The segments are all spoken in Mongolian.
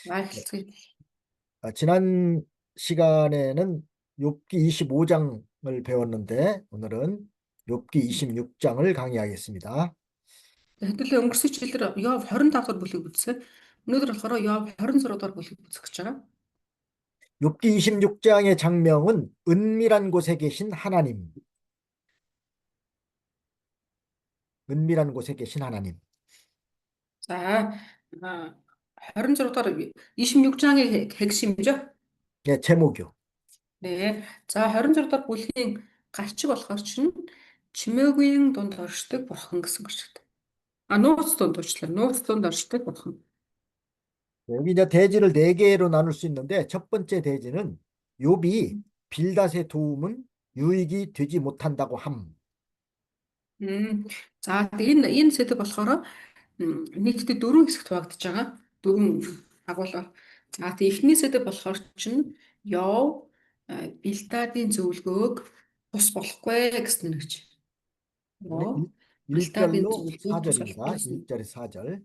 Эхэлцгээе. 지난 시간에는 욥기 25장을 배웠는데 오늘은 욥기 26장을 강의하겠습니다. Хэдүүлээ өнгөрсөн жилээр Йов 25 дахь бүлгийг үзсэн. Өнөөдөр болохоор Йов 26 дахь бүлгийг үзэх гэж байгаа. 욥기 26장의 장명은 은밀한 곳에 계신 하나님. 은밀한 곳에 계신 하나님. За 26 дахь 26-гийн 핵심이죠. 예, 제목이요. 네. За 26 дахь бүлгийн гарчиг болохоор чинь чимээгийн дунд оршдог бурхан гэсэн гэж байна. Нууц дунд уучлаарай. Нууц дунд оршдог бурхан. 여기 이제 대지를 네 개로 나눌 수 있는데 첫 번째 대지는 욥이 빌닷의 도움은 유익이 되지 못한다고 함. За энэ сэдв болохоор нийтдээ дөрвөн хэсэгт хуваагдаж байгаа. Дөрвөн агуулгаар. За тэг эхний сэдв болохоор чинь Йов Билдадын зөвлөгөөг тус болохгүй гэсэн нэг чи. Йов Билдадын 1절로 зөвлөгөөг тус болохгүй 4절입니다. гэсэн. 1절에 4절.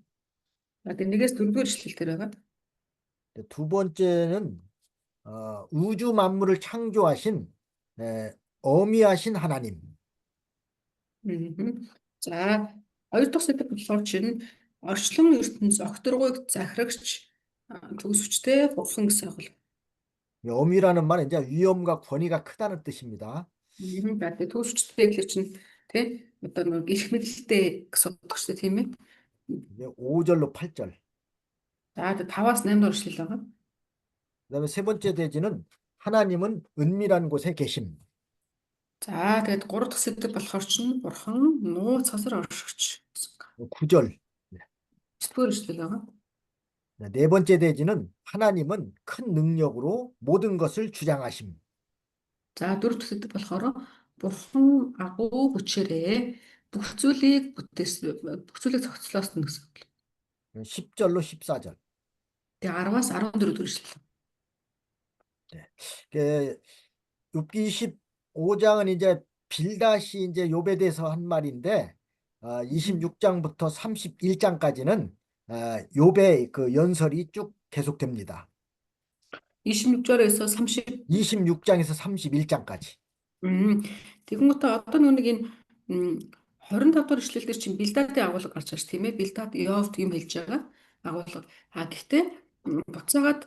За тэг нэгээс дөрвөр ишлэлтэр байгаа. 두 번째는 우주 만물을 창조하신 어미하신 하나님. За хоёр дахь сэдв болохоор чинь орчлон ертөнц огторгуйг захирагч төгсвчтэй бурхан гэсэн агуул. 어미라는 말은 이제 위엄과 권위가 크다는 뜻입니다. За тэгээ төгсвчтэй гэхэл чинь тий одоо нэг их мэдлэлтэй гэсэн утгатай шүү дээ тийм ээ. 이제 5절로 8절. За тэгээ 5-аас 8 дугаар ишлэл байгаа. 그다음에 세 번째 대지는 하나님은 은밀한 곳에 계심. За тэгээд 3 дахь сэдв болохоор чинь бурхан нууц газар оршигч гэсэн. 9절. 9-р ишлэл байгаа. 네 번째 대지는 하나님은 큰 능력으로 모든 것을 주장하심. За 4 дахь сэдв болохоор бурхан агуу хүчээрээ бүх зүйлийг зохицлоосон гэсэн. 10절로 14절. Тэгээ 10-аас 14 дугаар ишлэл. 네. 욥기 25장은 이제 빌닷이 이제 욥에 대해서 한 말인데 26장부터 31장까지는 욥의 그 연설이 쭉 계속됩니다. 26절에서 30 26장에서 31장까지. Тэгэнгүүтээ одоо нэг энэ 25 дахь ишлэл дээр чинь Билдадын агуулга гарч байгаа ш тийм ээ. Билдад Йов тийм хэлж байгаа агуулга. Гэхдээ буцаагаад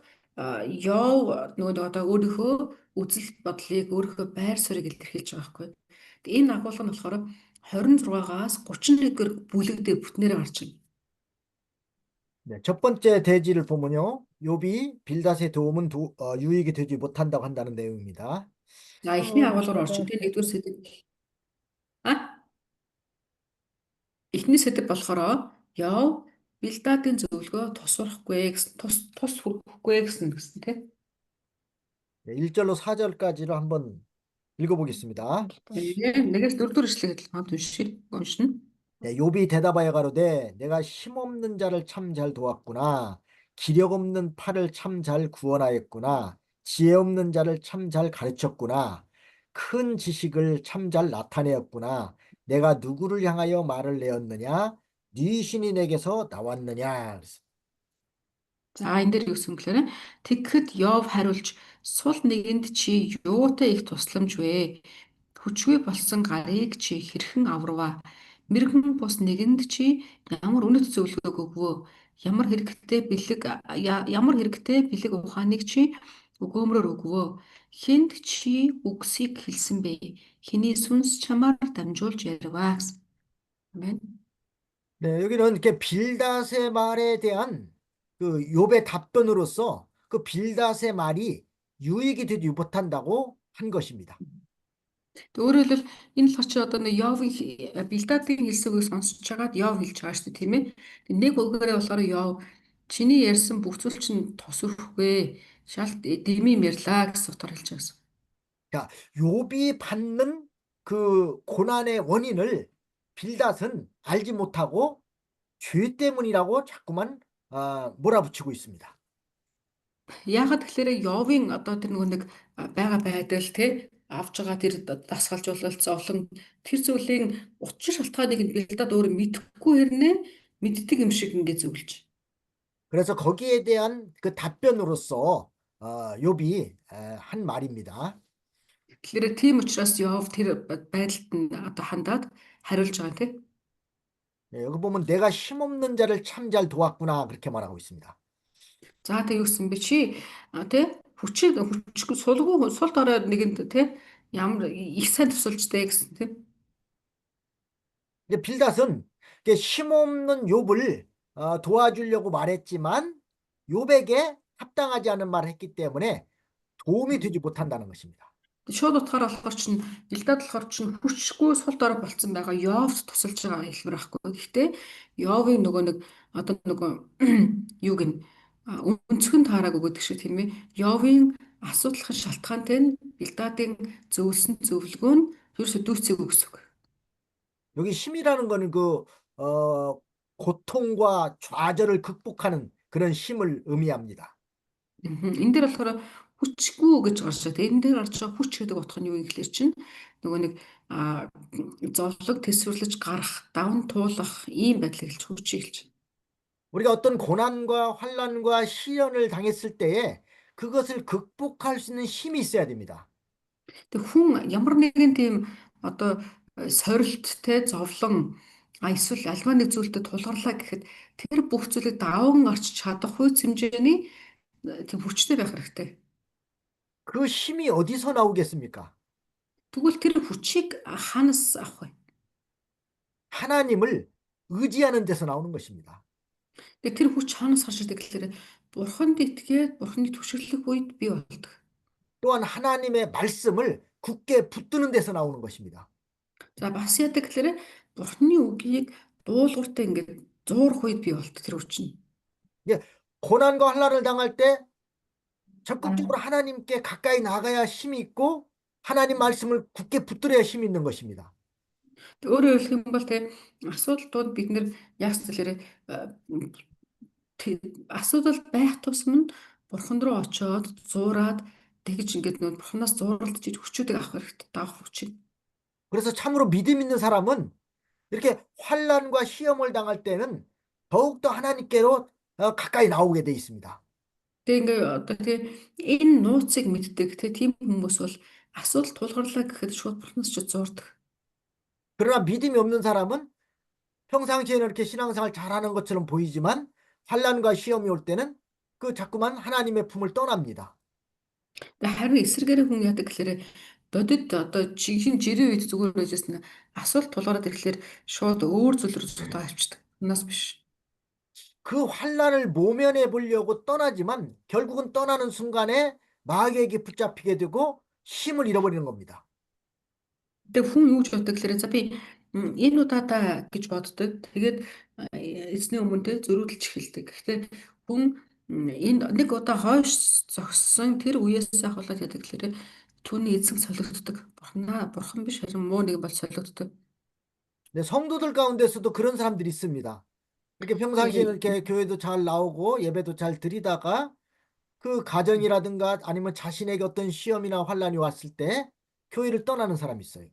Йов нөгөө одоо өөрийнхөө үзэл бодлыг өөрийнхөө байр суурийг илэрхийлж байгаа байхгүй. Энэ агуулга нь болохоор 26-аас 31-р бүлэг дээр бүтнээр гарч байна. 네, 첫 번째 대지를 보면요. 욥이 빌닷의 도움은 유익이 되지 못한다고 한다는 내용입니다. За эхний агуулгаар орчин тийм нэгдүгээр сэдэв. Эхний сэдэв болохоор Йов Билдадын зөвлөгөө тусрахгүй гэсэн тус хүрхгүй гэсэн тийм. 네, 1절로 4절까지로 한번 읽어보겠습니다. нэгээс дөрөвдүгээр ишлэгийг хамт уншина. 네, 욥이 대답하여 가로되 내가 힘없는 자를 참 잘 도왔구나. 기력 없는 팔을 참 잘 구원하였구나. 지혜 없는 자를 참 잘 가르쳤구나. 큰 지식을 참 잘 나타내었구나. 내가 누구를 향하여 말을 내었느냐? 네 신이 내게서 나왔느냐? За энэ дээр юу гэсэн гэхээр тэгэхэд Йов хариулж сул нэгэнд чи юутай их тусламж вэ? Хүчгүй болсон гарыг чи хэрхэн аварваа? Мэргэн бус нэгэнд чи ямар үнэт зөвлөгөөг өгвөө? Ямар хэрэгтэй бэлэг ухааныг чи өгөөмрөөр өгвөө? Хэнд чи үгсийг хэлсэн бэ? Хэний сүнс чамаар дамжуулж ярваа гэсэн. Амен. 네, 여기는 이렇게 빌닷의 말에 대한 그 욥의 답변으로서 그 빌닷의 말이 유익이 되지 못한다고 한 것입니다. Өөрөөр хэлбэл энэ л чи одоо нэг Йовын Билдадын хэлсэгийг сонсож чагаад Йов хэлж байгаа шүү дээ тийм ээ. Нэг үгээрээ болохоор Йов чиний ярьсан бүх зүйл чинь тос өрөхгүй шалт дэмий ярьлаа гэсэн утгаар хэлж байгаа. 자, 욥이 받는 그 고난의 원인을 빌닷은 알지 못하고 죄 때문이라고 자꾸만 몰아붙이고 있습니다. Яагаад тэгэхээр Йовын одоо тэр нэг байгаа байдал те авч байгаа тэр дасгалжуулалт зовлон тэр зүйлийн учир шалтгааныг нь Билдад өөрөө мэдэхгүй хэрнээ мэддэг юм шиг ингэ зөвлөж. 그래서 거기에 대한 그 답변으로서 욥이 한 말입니다. Тэгэхээр тийм учраас Йов тэр байдалд нь одоо хандаад хариулж байгаа юм тийм. 예, 여기 보면 내가 힘없는 자를 참 잘 도왔구나 그렇게 말하고 있습니다. За тэг юу гэсэн бэ чи тий хүчгүй сулгүй сул дорой нэгэнд тий ямар их сайн тусалжтэй гэсэн тий. 이제 빌닷은 이게 힘없는 욥을 도와주려고 말했지만 욥에게 합당하지 않은 말을 했기 때문에 도움이 되지 못한다는 것입니다. Шууд утгаар болохоор чинь Бэлдад болохоор чинь хүчгүй сул дорой болцсон байгаа Йовд тусалж байгаа хэлбэр байхгүй. Гэхдээ Йовын нөгөө нэг одоо нөгөө юу гин өнцгөн таараагүй гэдэг шиг тийм ээ. Йовын асуудлын шалтгаантай нь Бэлдадын зөвлөсөн зөвлөгөө нь ерөөсөө дүүцээгүй гэсэн үг. 여기 힘이라는 거는 고통과 좌절을 극복하는 그런 힘을 의미합니다. Энэ дээр болохоор хүчгүй гэж гарч байгаа. Энэ дээр орж байгаа хүч гэдэг утга нь юу юм гэхэлэр чинь нөгөө нэг зовлог төсвөрлөж гарах, даван туулах ийм байдлыг хэлж хүчийг хэлж. 우리가 어떤 고난과 환난과 시련을 당했을 때에 그것을 극복할 수 있는 힘이 있어야 됩니다. Тэг хүн ямар нэгэн тийм одоо сорилттэй зовлон эсвэл альва нэг зүйлтэй тулгарлаа гэхэд тэр бүх зүйлийг даван гарч чадах хүйц хэмжээний тийм хүчтэй байх хэрэгтэй. 그 힘이 어디서 나오겠습니까? Тэгвэл тэр хүчийг хаанаас авах вэ? 하나님을 의지하는 데서 나오는 것입니다. Тэгээ тэр хүч хаанаас гарч ирдэг гэхээр бурханд итгээд бурханы түшиглэх үед бий болдог. 또한 하나님의 말씀을 굳게 붙드는 데서 나오는 것입니다. За бас яадаг гэхээр бурханы үгийг дуулууртай ингээд зуурах үед бий болдог тэр хүч нь. 예, 고난과 환난을 당할 때 적극적으로 하나님께 가까이 나가야 힘이 있고 하나님 말씀을 굳게 붙들어야 힘이 있는 것입니다. Өөрөөр хэлэх юм бол те асуудал бид нэр яг зүйлээрээ асуудал байх тусам нь бурхан руу очиод зуураад тэгж ингээд нөө бурханаас зууралдаж иж хүчүүдийг авах хэрэгтэй давах хүчийг. 그래서 참으로 믿음 있는 사람은 이렇게 환난과 시험을 당할 때는 더욱더 하나님께로 가까이 나오게 돼 있습니다. Тэгээ ингээ одоо тэгээ энэ нууцыг мэддэг тийм хүмүүс бол асуудал тулгарлаа гэхэд шууд бурханаас ч зуурдаг. 그러나 믿음이 없는 사람은 평상시에는 이렇게 신앙생활 잘하는 것처럼 보이지만 환난과 시험이 올 때는 자꾸만 하나님의 품을 떠납니다. Харин эсэргээрээ хүн яадаг гэхээр бодит одоо чихэн жирийн үед зүгээр байжсэн асуулт тулгараад ирэхлээр шууд өөр зүйл рүү зүгтээ авчдаг. Унаас биш. 그 환난을 모면해 보려고 떠나지만 결국은 떠나는 순간에 마귀에게 붙잡히게 되고 힘을 잃어버리는 겁니다. Тэг хүн юу ч боддог гэхээр за би энэ удаадаа гэж боддог. Тэгээд эзний өмнөдөө зөрүүлж эхэлдэг. Гэхдээ хүн энэ нэг удаа хойш зогссон тэр үеэс ахуулаад яадаг гэхээр түүний эзэн солигддог. Бурхан биш харин муу нэг бол солигддог. 네, 성도들 가운데서도 그런 사람들이 있습니다. 이렇게 평상시에는 이렇게 교회도 잘 나오고 예배도 잘 드리다가 그 가정이라든가 아니면 자신에게 어떤 시험이나 환난이 왔을 때 교회를 떠나는 사람이 있어요.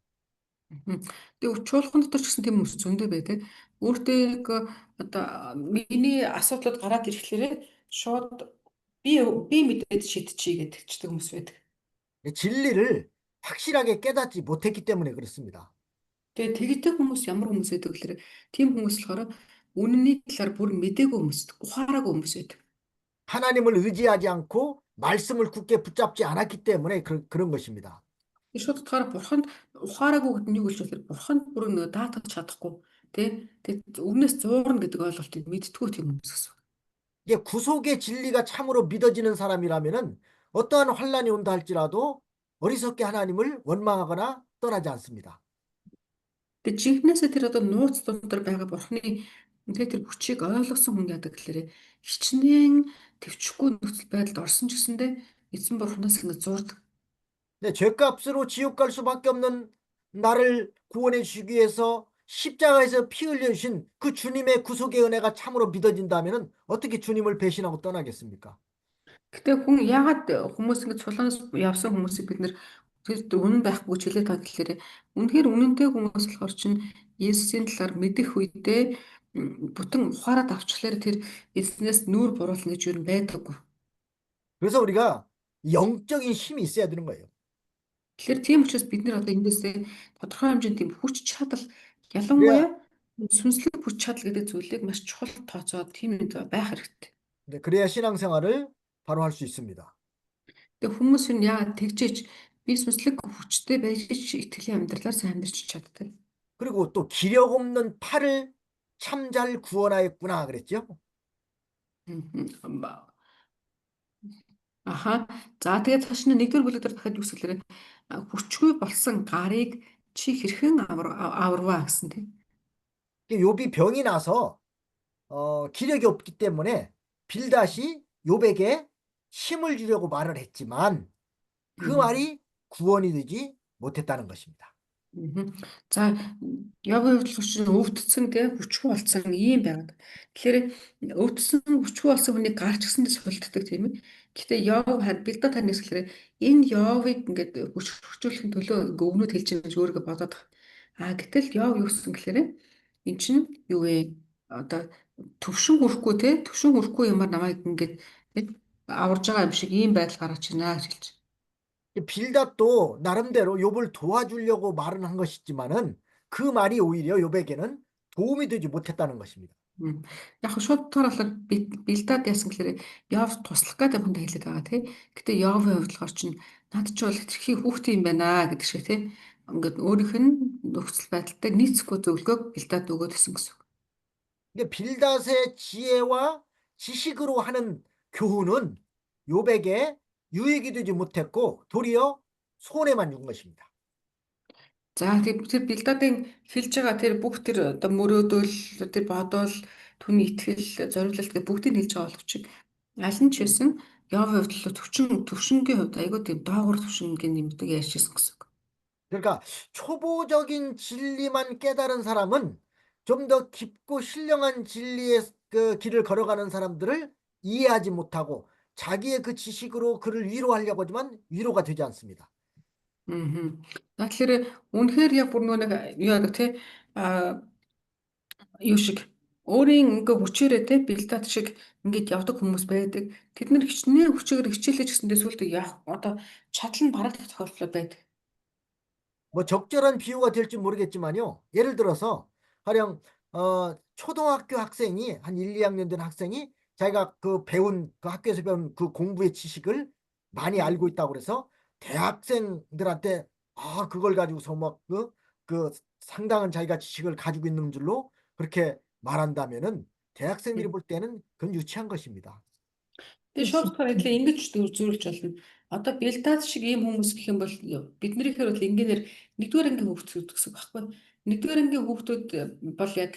Тэгээ чуулган дотор ч гэсэн тийм хүмүүс зөндөө байдаг. Өөртөө нэг одоо миний асуудлууд гараад ирэхлээр шууд би мэдээд шийдчихье гэдэг чдэг хүмүүс байдаг. 진리를 확실하게 깨닫지 못했기 때문에 그렇습니다. Тэгээ тэгдэг хүмүүс ямар хүмүүс байдаг гэхээр тийм хүмүүс болохоор үнний талаар бүр мэдээгүй хүмүүс, ухаараагүй хүмүүс байдаг. 하나님을 의지하지 않고 말씀을 굳게 붙잡지 않았기 때문에 그런 것입니다. Шууд утгаараа бурханд ухаараагүй гэдэг нь юу гэж хэлэхээр бурханд бүр нөө даатгах чадахгүй тий. Тэгээд өмнөөс зуурна гэдэг ойлголтыг мэдтгүү тийм хүмүүс гэсэн. 이게 구속의 진리가 참으로 믿어지는 사람이라면은 어떠한 환난이 온다 할지라도 어리석게 하나님을 원망하거나 떠나지 않습니다. Тэгээд жинхнээсээ тэр одоо нууц дотор байгаа бурханы тэр хүчийг ойлгосон хүн яадаг гэхээр хичнээн төвчгүй нөхцөл байдалд орсон ч гэсэндээ эзэн бурханаас ингэ зурдаг. 네, 죄값으로 지옥 갈 수밖에 없는 나를 구원해 주시기 위해서 십자가에서 피 흘려 주신 그 주님의 구속의 은혜가 참으로 믿어진다면은 어떻게 주님을 배신하고 떠나겠습니까? Гэтэ хүн яагаад хүмүүс ингэ цулаанаас явсан хүмүүсийг бид нэр тэр үнэн байхгүй ч хэлээд байгаа гэхээр үнэхээр үнэнтэй хүмүүс болохоор чинь Есүсийн талаар мэдэх үедээ бүтэн ухаарад авчлаар тэр эзнээс нүүр буруулна гэж юу байдаггүй. 그래서 우리가 영적인 힘이 있어야 되는 거예요. Тэгэхээр тийм учраас бид нэр одоо эндээсээ тодорхой хэмжээнд тийм хүч чадал 그래야 ялангуяа сүнслэг хүч чадал гэдэг зүйлийг маш чухал тооцоод тийм юм байх хэрэгтэй. 네, 그래야 신앙생활을 바로 할 수 있습니다. Тэгээ хүмүүс нь яагаад тэгжээч би сүнслэг хүчтэй байж ч итгэлийн амьдралаар сайн амьдарч чаддаг. 그리고 또 기력 없는 팔을 참 잘 구원하였구나 그랬죠. Мгм. Аха. За тэгээд цааш нь нэгдүгээр бүлэг дээр дахиад юу гэсэлэр хүчгүй болсон гарыг чи хэрхэн аварваа гэсэн тийм. 욥이 병이 나서 기력이 없기 때문에 빌닷이 욥에게 힘을 주려고 말을 했지만 그 말이 구원이 되지 못했다는 것입니다. Мгм. За явгын хувьд чинь өвдсөн те хүчгүй болсон ийм байгаад. Тэгэхээр өвдсөн хүчгүй болсон хүнийг гарч гисэндээ сулддаг тийм ээ. Гэтэ Йов бэлдэ таньс гэхээр энэ Йовыг ингээд хүчрхүүлэхийн төлөө ингээ өмнөд хэлж байгаа гэж өөрийгөө бодоод байгаа. Гэтэл Йов юу гэсэн гэхээр эн чинь юу вэ? Одоо төвшин хүрхгүй те төвшин хүрхгүй юмар намайг ингээд аварж байгаа юм шиг ийм байдал гарч байна гэж хэлж. 빌닷도 나름대로 욥을 도와주려고 말은 한 것이지만은 그 말이 오히려 욥에게는 도움이 되지 못했다는 것입니다. Мм. Яг нь шууд тооруулаад бэлдээд яасан гэхээр Яв туслах гэдэг юм хэлээд байгаа тий. Гэтэ Явын хувьд болохоор чинь над ч бол хэрхий хүүхдээ юм байна гэдэг шиг тий. Ингээд өөрийнх нь нөхцөл байдалтай нийцэхгүй зөвлөгөөг бэлдээд өгөөд исэн гэсэн үг. 근데 빌닷의 지혜와 지식으로 하는 교훈은 욥에게 유익이 되지 못했고 도리어 손해만 준 것입니다. За тэр бэлдадын хэлж байгаа тэр бүх тэр одоо мөрөөдөл тэр бодвол түүний итгэл зориглолт гэх бүгдийг хэлж байгаа боловч аль нь ч байсан Явын хувьд л төвшингийн хувьд айгүй тийм доогуур төвшингийн нэмдэг ярьжсэн гэсэн үг. 그러니까 초보적인 진리만 깨달은 사람은 좀 더 깊고 신령한 진리의 그 길을 걸어가는 사람들을 이해하지 못하고 자기의 그 지식으로 그를 위로하려고 하지만 위로가 되지 않습니다. Мгм. За тэгэхээр үнэхээр яг бүр нэг юу яадаг те а юу шиг өөрийн ингээ хүчээрээ те бэлдат шиг ингээд явдаг хүмүүс байдаг. Тэд нар хичнээн хүчээр хичээлж гэсэндээ сүултээ яах одоо чадал нь барагдах тохиолдол байдаг. 뭐 적절한 비유가 될지 모르겠지만요. 예를 들어서 가령 초등학교 학생이 한 1, 2학년 된 학생이 자기가 그 배운 그 학교에서 배운 그 공부의 지식을 많이 알고 있다고 그래서 대학생들한테 그걸 가지고서 그 상당한 자기가 지식을 가지고 있는 줄로 그렇게 말한다면은 대학생들이 볼 때는 그건 유치한 것입니다. Тэгээ шууд хараадлаа ингэж зүйрлж болно. Одоо бэлдаад шиг ийм хүмүүс гэх юм бол биднийхээр бол ингээнээр нэгдүгээр ангийн хүүхдүүд гэсэн үг байхгүй. Нэгдүгээр ангийн хүүхдүүд бол яг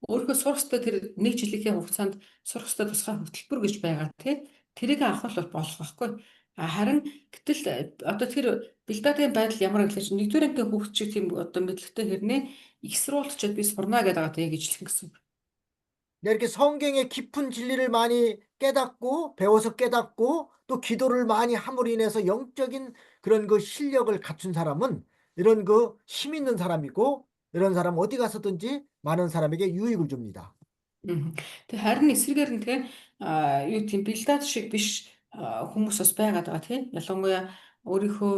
өөрийнхөө сурах ёстой тэр нэг жилийн хугацаанд сурах ёстой тусгай хөтөлбөр гэж байгаа тий. Тэрийг авах бол болох байхгүй. Харин гэтэл одоо тэр бэлдаадын байдал ямар гэхэлж нэгдүгээр ангийн хүүхд шиг тийм одоо мэдлэгтэй хэрнээ их сурвалжчид би сурна гэдэг байгаа тий гэж хэлсэн гэсэн үг. 네, 이렇게 성경의 깊은 진리를 많이 깨닫고 배워서 깨닫고 또 기도를 많이 함으로 인해서 영적인 그런 그 실력을 갖춘 사람은 이런 그 힘 있는 사람이고 이런 사람 어디 가서든지 많은 사람에게 유익을 줍니다. Мгм. Тэг харин эсрэгээр нь те юу тийм бэлдаад шиг биш хүмүүс бас байгаад байгаа тийм ялангуяа өөрийнхөө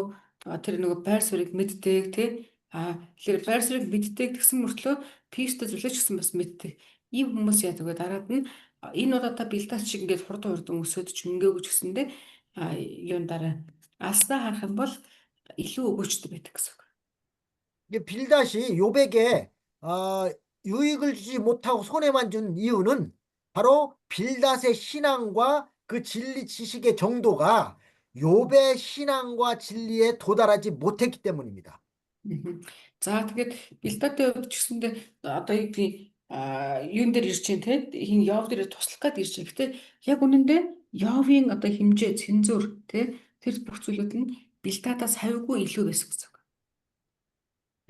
тэр нөгөө байр суурийг мэддэг тийм тэгэхээр байр суурийг мэддэг гэсэн мөртлөө пистэ зүлэж гэсэн бас мэддэг ийм хүмүүс яадаг вэ дараад нь энэ удаа бэлдаад шиг ингээд хурдан хурдан өсөд ч мөнгөө гэж гэсэндээ юун дараа алснаа харах юм бол илүү өгөөжтэй байдаг гэсэн үг. 이게 빌닷이 욥에게 유익을 주지 못하고 손해만 준 이유는 바로 빌닷의 신앙과 그 진리 지식의 정도가 욥의 신앙과 진리에 도달하지 못했기 때문입니다. Мгм. За тэгээд бэлдээтэй хувьд ч гэсэндээ одоо яг тийм юун дээр ирж чинь те хин Йов дээр туслах гээд ирж байна. Гэтэ яг үнэндээ Йовын одоо хэмжээ цензуур те тэр бүх зүйлүүд нь бэлдаадаас хавьгүй илүү байсан гэсэн үг.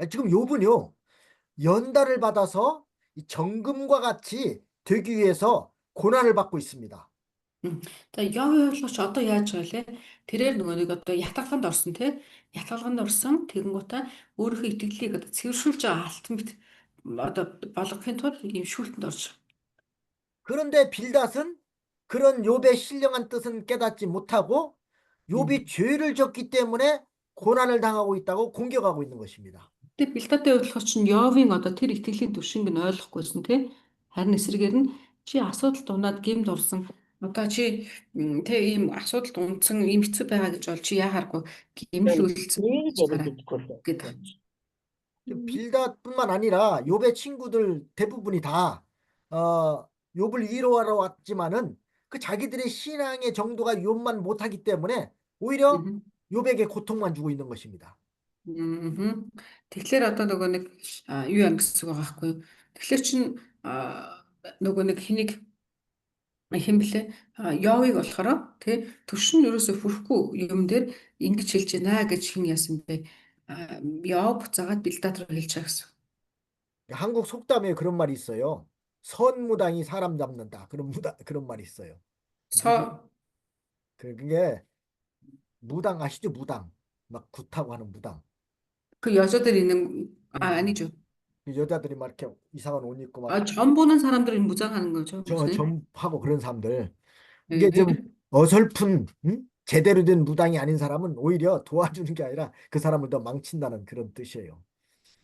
지금 욥은요, 연달을 받아서 이 정금과 같이 되기 위해서 고난을 받고 있습니다. Мгм. Тэгээ Йовын хувьд ч одоо яаж байгаа лээ? Тэрээр нөгөө нэг одоо ятгалганд орсон те ятгалганд орсон тэгэнгუутаа өөрийнхөө итгэлийг одоо цэвэршүүлж байгаа алтан бит одоо болгохын тулд ийм шүүлтэнд орж байгаа. 그런데 빌닷은 그런 욥의 신령한 뜻은 깨닫지 못하고 욥이 음. 죄를 졌기 때문에 고난을 당하고 있다고 공격하고 있는 것입니다. Тэгээ Бэлдадтай болох чинь Йовын одоо тэр итгэлийн түвшинг нь ойлгохгүйсэн тий. Харин эсрэгээр нь чи асуудалд унаад гэмд орсон. Одоо чи тий ийм асуудалд унтсан ийм хэцүү байгаа гэж бол чи яахааргүй гэмнэл үйлцсэн гэж гараа гэд. 빌닷뿐만 아니라 욥의 친구들 대부분이 다 욥을 위로하러 왔지만은 그 자기들의 신앙의 정도가 욥만 못하기 때문에 오히려 욥에게 고통만 주고 있는 것입니다. Тэгэхээр одоо нөгөө нэг юу юм гэсэн үг байгаа байхгүй юу? Тэгэхээр чин нөгөө нэг хэнийг хэн блэ Йовыг болохоор тий төвшин ерөөсө хүрхгүй юм дээр ингэж хэлж байна гэж хэн яасан бэ? Йов буцаагаад Билдад руу хэлж байгаа гэсэн. 한국 속담에 그런 말이 있어요. 선무당이 사람 잡는다. 그런 말이 있어요. 서 그게 무당 아시죠? 무당. 막 굿하고 하는 무당. 그 여자들 있는 음. 아니죠. 그 여자들이 막 이렇게 이상한 옷 입고 막 점 보는 사람들이 무장하는 거죠, 목사님. 점하고 그런 사람들. 이게 좀 네. 어설픈 제대로 된 무당이 아닌 사람은 오히려 도와주는 게 아니라 그 사람을 더 망친다는 그런 뜻이에요.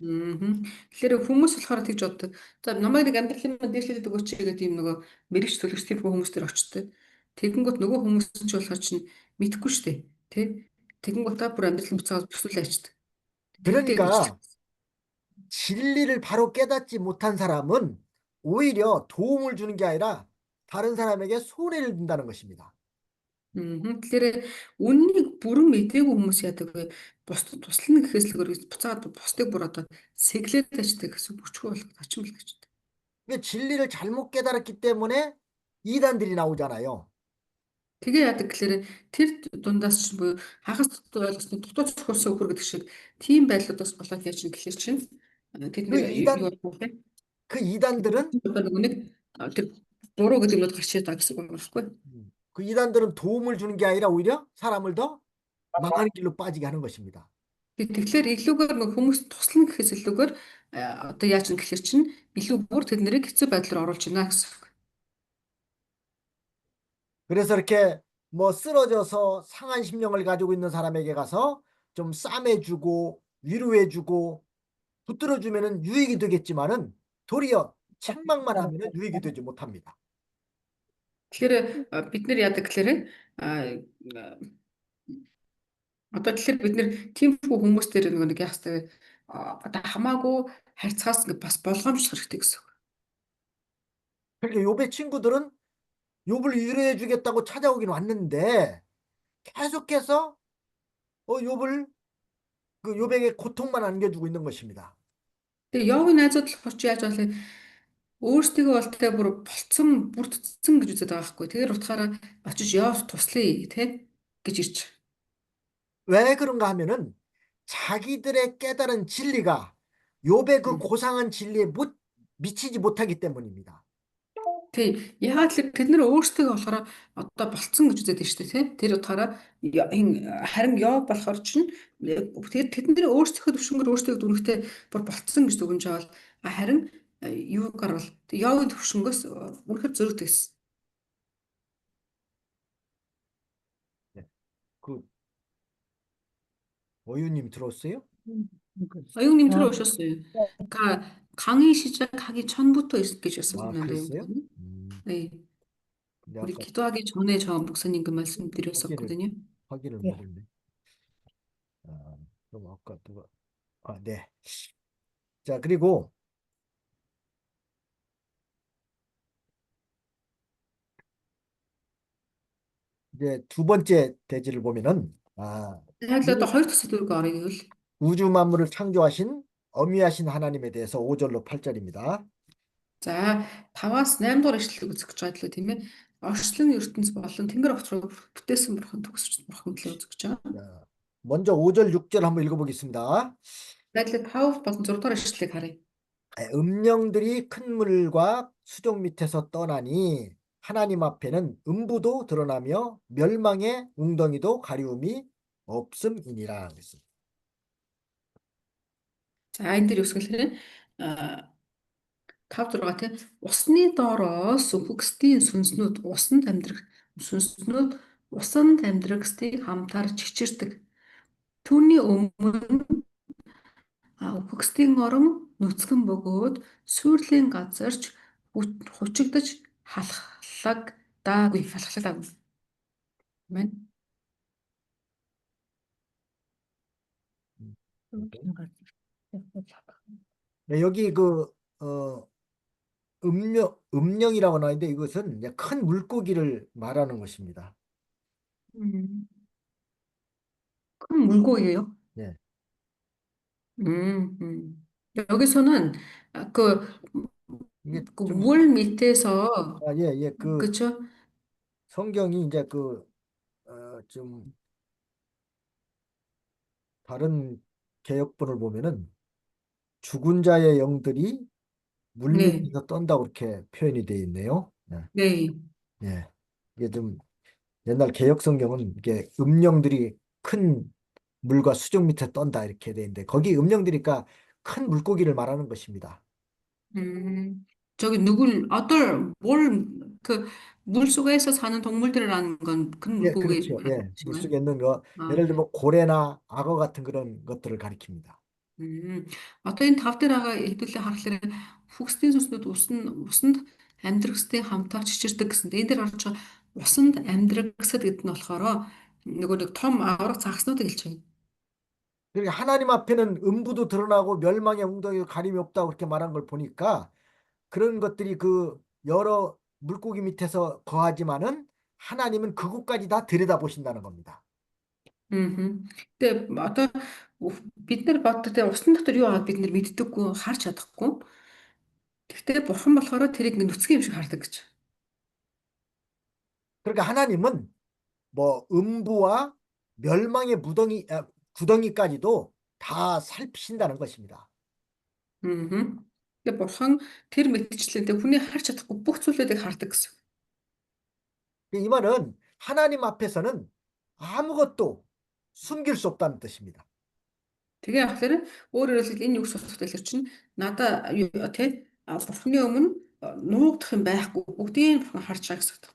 Тэгэхээр хүмүүс болохоор тэгж боддог. За намайг нэг амьдралын маань дээшлээд өгөөч гэдэг юм нөгөө мэрэгч төлөвч тийм хүмүүс төр очдог. Тэгэнгүүт нөгөө хүмүүс ч болохоор чинь мэдхгүй шүү дээ. Тэ? Тэгэнгүүт та бүр амьдралын буцаагаад бүсүүлээчдэг. Тэгтээ гэж. 그러니까 진리를 바로 깨닫지 못한 사람은 오히려 도움을 주는 게 아니라 다른 사람에게 손해를 준다는 것입니다. Тэгэхээр үннийг бүрэн мэдээгүй хүмүүс яадаг вэ? Бусдад туслана гэхээс л өөр буцаад бусдыг бүр одоо сэглээд аждаг гэсэн бүчгүй болгоод очимл гэж. 그러니까 진리를 잘못 깨달았기 때문에 이단들이 나오잖아요. Тэгээ яадаг гэхээр тэр дундаас чинь буюу хагас ойлгосны дутуу зохиосон өгөр гэдэг шиг тийм байдлуудаас болоод яаж юм гэхээр чинь тэд 그 нэр юу 이단, болох вэ? 그 이단들은 Одоо нөгөө нэг тэр буруу гэдэг нь гарч ирээд байгаа гэсэн үг байхгүй. 그 이단들은 도움을 주는 게 아니라 오히려 사람을 더 망하는 길로 빠지게 하는 것입니다. Тэгэхээр илүүгээр нөгөө хүмүүс туслана гэхээс илүүгээр одоо яаж юм гэхээр чинь илүү бүр тэднийг хэцүү байдлаар оруулж байна гэсэн үг. 그래서 이렇게 뭐 쓰러져서 상한 심령을 가지고 있는 사람에게 가서 좀 싸매주고 위로해주고 붙들어주면은 유익이 되겠지만은 도리어 책망만 하면은 유익이 되지 못합니다. Тэгэхээр бид нар яадаг гэхээр одоо тэгэхээр бид нэр тиймэрхүү хүмүүс дээр нөгөө нэг яах вэ? Одоо хамаагүй харьцаас ингээ бас болгоомжлох хэрэгтэй гэсэн үг. 그러니까 욥의 친구들은 욥을 위로해 주겠다고 찾아오긴 왔는데 계속해서 욥을 그 욥에게 고통만 안겨주고 있는 것입니다. Тэгээ Йовын найзууд л хорч яаж болов өөрсдөө бол тэ бүр болцсон бүрдсэн гэж үздэг байгаа байхгүй. Тэгэхээр утгаараа очиж Йов туслая тий гэж ирж. 왜 그런가 하면은 자기들의 깨달은 진리가 욥의 그 고상한 진리에 미치지 못하기 때문입니다. Тий. Яагаад л тэд нэр өөрсдөө болохоор одоо болцсон гэж үздэг шүү дээ тий. Тэр утгаараа харин Йов болохоор чинь тэр тэдний өөрсдөө төвшнгөр өөрсдөө дүнхтэй бүр болцсон гэж дүгнж байгаа. Харин юугаар бол Йовын төвшнгөөс үнэхээр зөрөгтэйсэн. 네. 그 어유님 들었어요? Оюун нэмтрөө уушаасаа. 강의 시작하기 전부터 гэж байсан 아, 건데. 그랬어요? 네. 근데 우리 아까 기도하기 전에 저 목사님 그 말씀 확인을 드렸었거든요. 확인을 못했네. 그럼 아까 누가 네. 자, 그리고 이제 두 번째 대지를 보면은 Яг л одоо хоёр төсөл дүүрэг орё гэвэл 우주 만물을 창조하신 어미하신 하나님에 대해서 5절로 8절입니다. за 5-аас 8 дугаар ишлэлийг үзэх гэж байгаа тийм ээ. Орчлон ертөнц болон тэнгэр огцрог бүтээсэн бурхан төгсөж бурхан төлөө үзэж байгаа. 자, 먼저 5절 6절 한번 읽어보겠습니다. Байдлаа 5 болон 6 дугаар ишлэлийг харъя. 음령들이 큰 물과 수족 밑에서 떠나니 하나님 앞에는 음부도 드러나며 멸망의 웅덩이도 가리움이 없음이니라. За энэ дээр юу гэхээр 5 6 тий. Усны доороос үхэгсдийн усанд амьдрагсдыг хамтаар чичирдэг. Түүний өмнө үхэгсдийн орон нүцгэн бөгөөд сүйрлийн газарч хучигдаж халахлагдаагүй. Мэн. 네, 여기 어, 음령이라고 나오는데 이것은 이제 큰 물고기를 말하는 것입니다. 음, 큰 물고기예요? 예. 여기서는 아, 그, 이게 그 좀, 물 밑에서 예, 예, 그쵸? 성경이 이제 좀 다른 개역본을 보면은 죽은 자의 영들이 물 네, 밑에서 떤다고 그렇게 표현이 되어 있네요. 예, 네. 예. 이게 좀 옛날 개역 성경은 이게 음령들이 큰 물과 수중 밑에 떤다 이렇게 돼 있는데 거기 음령들이니까 큰 물고기를 말하는 것입니다. 저기 그 물속에서 사는 동물들이라는 건 큰 예, 물고기 그렇죠. 말하는 예, 것인가요? 물속에 있는 거 아, 예를 네. 들면 고래나 악어 같은 그런 것들을 가리킵니다. Одоо энэ тав дээр байгаа хэдүүлээ харахаар фуксдийн сүнснүүд усанд амьдрахстай хамтаар чичирдэг гэсэн. Энэ дээр орж байгаа усанд амьдрахсад гэдэг нь болохоор нөгөө нэг том аврах загснуудыг хэлж байна. 그러니까 하나님 앞에는 음부도 드러나고 멸망의 웅덩이도 가림이 없다고 그렇게 말한 걸 보니까 그런 것들이 그 여러 물고기 밑에서 거하지만은 하나님은 그곳까지 다 들여다보신다는 겁니다. Тэгээ одоо бид нар боддог те усны дотор юу байгааг бид нар мэддэггүй, харж чадахгүй. Гэхдээ бурхан болохоор тэрийг нүцгэн юм шиг хардаг гэж. 그러니까 하나님은 뭐 음부와 멸망의 구덩이까지도 다 살피신다는 것입니다. Тэгээ бурхан тэр мэдчлээ хүний харж чадахгүй бүх зүйлүүдийг хардаг гэсэн. 이 말은 하나님 앞에서는 아무것도 숨길 수 없다는 뜻입니다. Тэгээ болохоор өөрөөр хэлбэл энэ юу гэж бодохтой л чинь надаа юу тий бурханы өмнө нуугдах юм байхгүй бүгдийг бурхан харж байгаа гэсэн үг.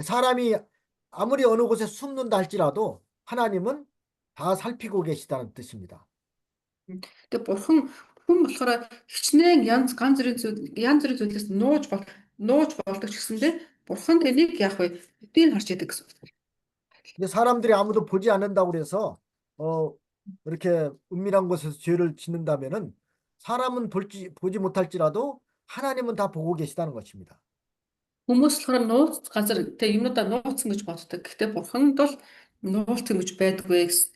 사람이 아무리 어느 곳에 숨는다 할지라도 하나님은 다 살피고 계시다는 뜻입니다. Тэгээ бурхан хүн болохоор хичнээн янз бүрийн зүйлээс нууж болдог ч гэсэндээ бурхан тэнийг яах вэ? Бүгдийг харж яадаг гэсэн үг. 근데 사람들이 아무도 보지 않는다고 그래서 어, 이렇게 은밀한 곳에서 죄를 짓는다면은 사람은 보지 못할지라도 하나님은 다 보고 계시다는 것입니다. Хүмүүс болохоор нууц газар тэг юмудаа нууцсан гэж боддог. Гэхдээ бурханд бол нууцсан гэж байдаггүй гэсэн.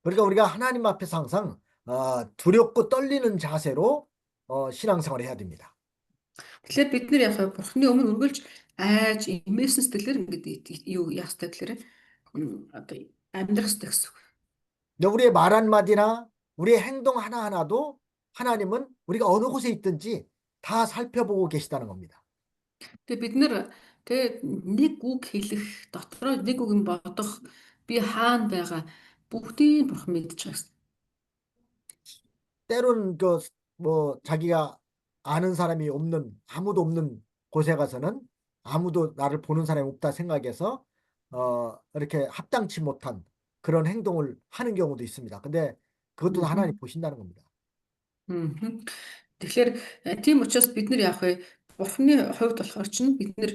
그러니까 우리가 하나님 앞에서 항상 두렵고 떨리는 자세로 신앙생활을 해야 됩니다. Тэгэхээр бид нар яг бурхны өмнө үргэлж айж эмээсэн сэтгэлээр ингээд юу яах хэрэгтэй гэхээр одоо амьдрах хэрэгтэй гэсэн. 근데 우리의 말 한마디나 우리의 행동 하나하나도 하나님은 우리가 어느 곳에 있든지 다 살펴보고 계시다는 겁니다. Тэгээ бид нар тэгээ нэг үг хэлэх дотроо нэг үг юм бодох би хаана байгаа бүгдийг бурхан мэдж байгаа. 때로는 뭐 자기가 아는 사람이 없는 아무도 없는 곳에 가서는 아무도 나를 보는 사람이 없다 생각해서 이렇게 합당치 못한 그런 행동을 하는 경우도 있습니다. 근데 그것도 하나님 보신다는 겁니다. Тэгэхээр тийм учраас бид нар яах вэ? Бурхны хувьд болохоор чинь бид нар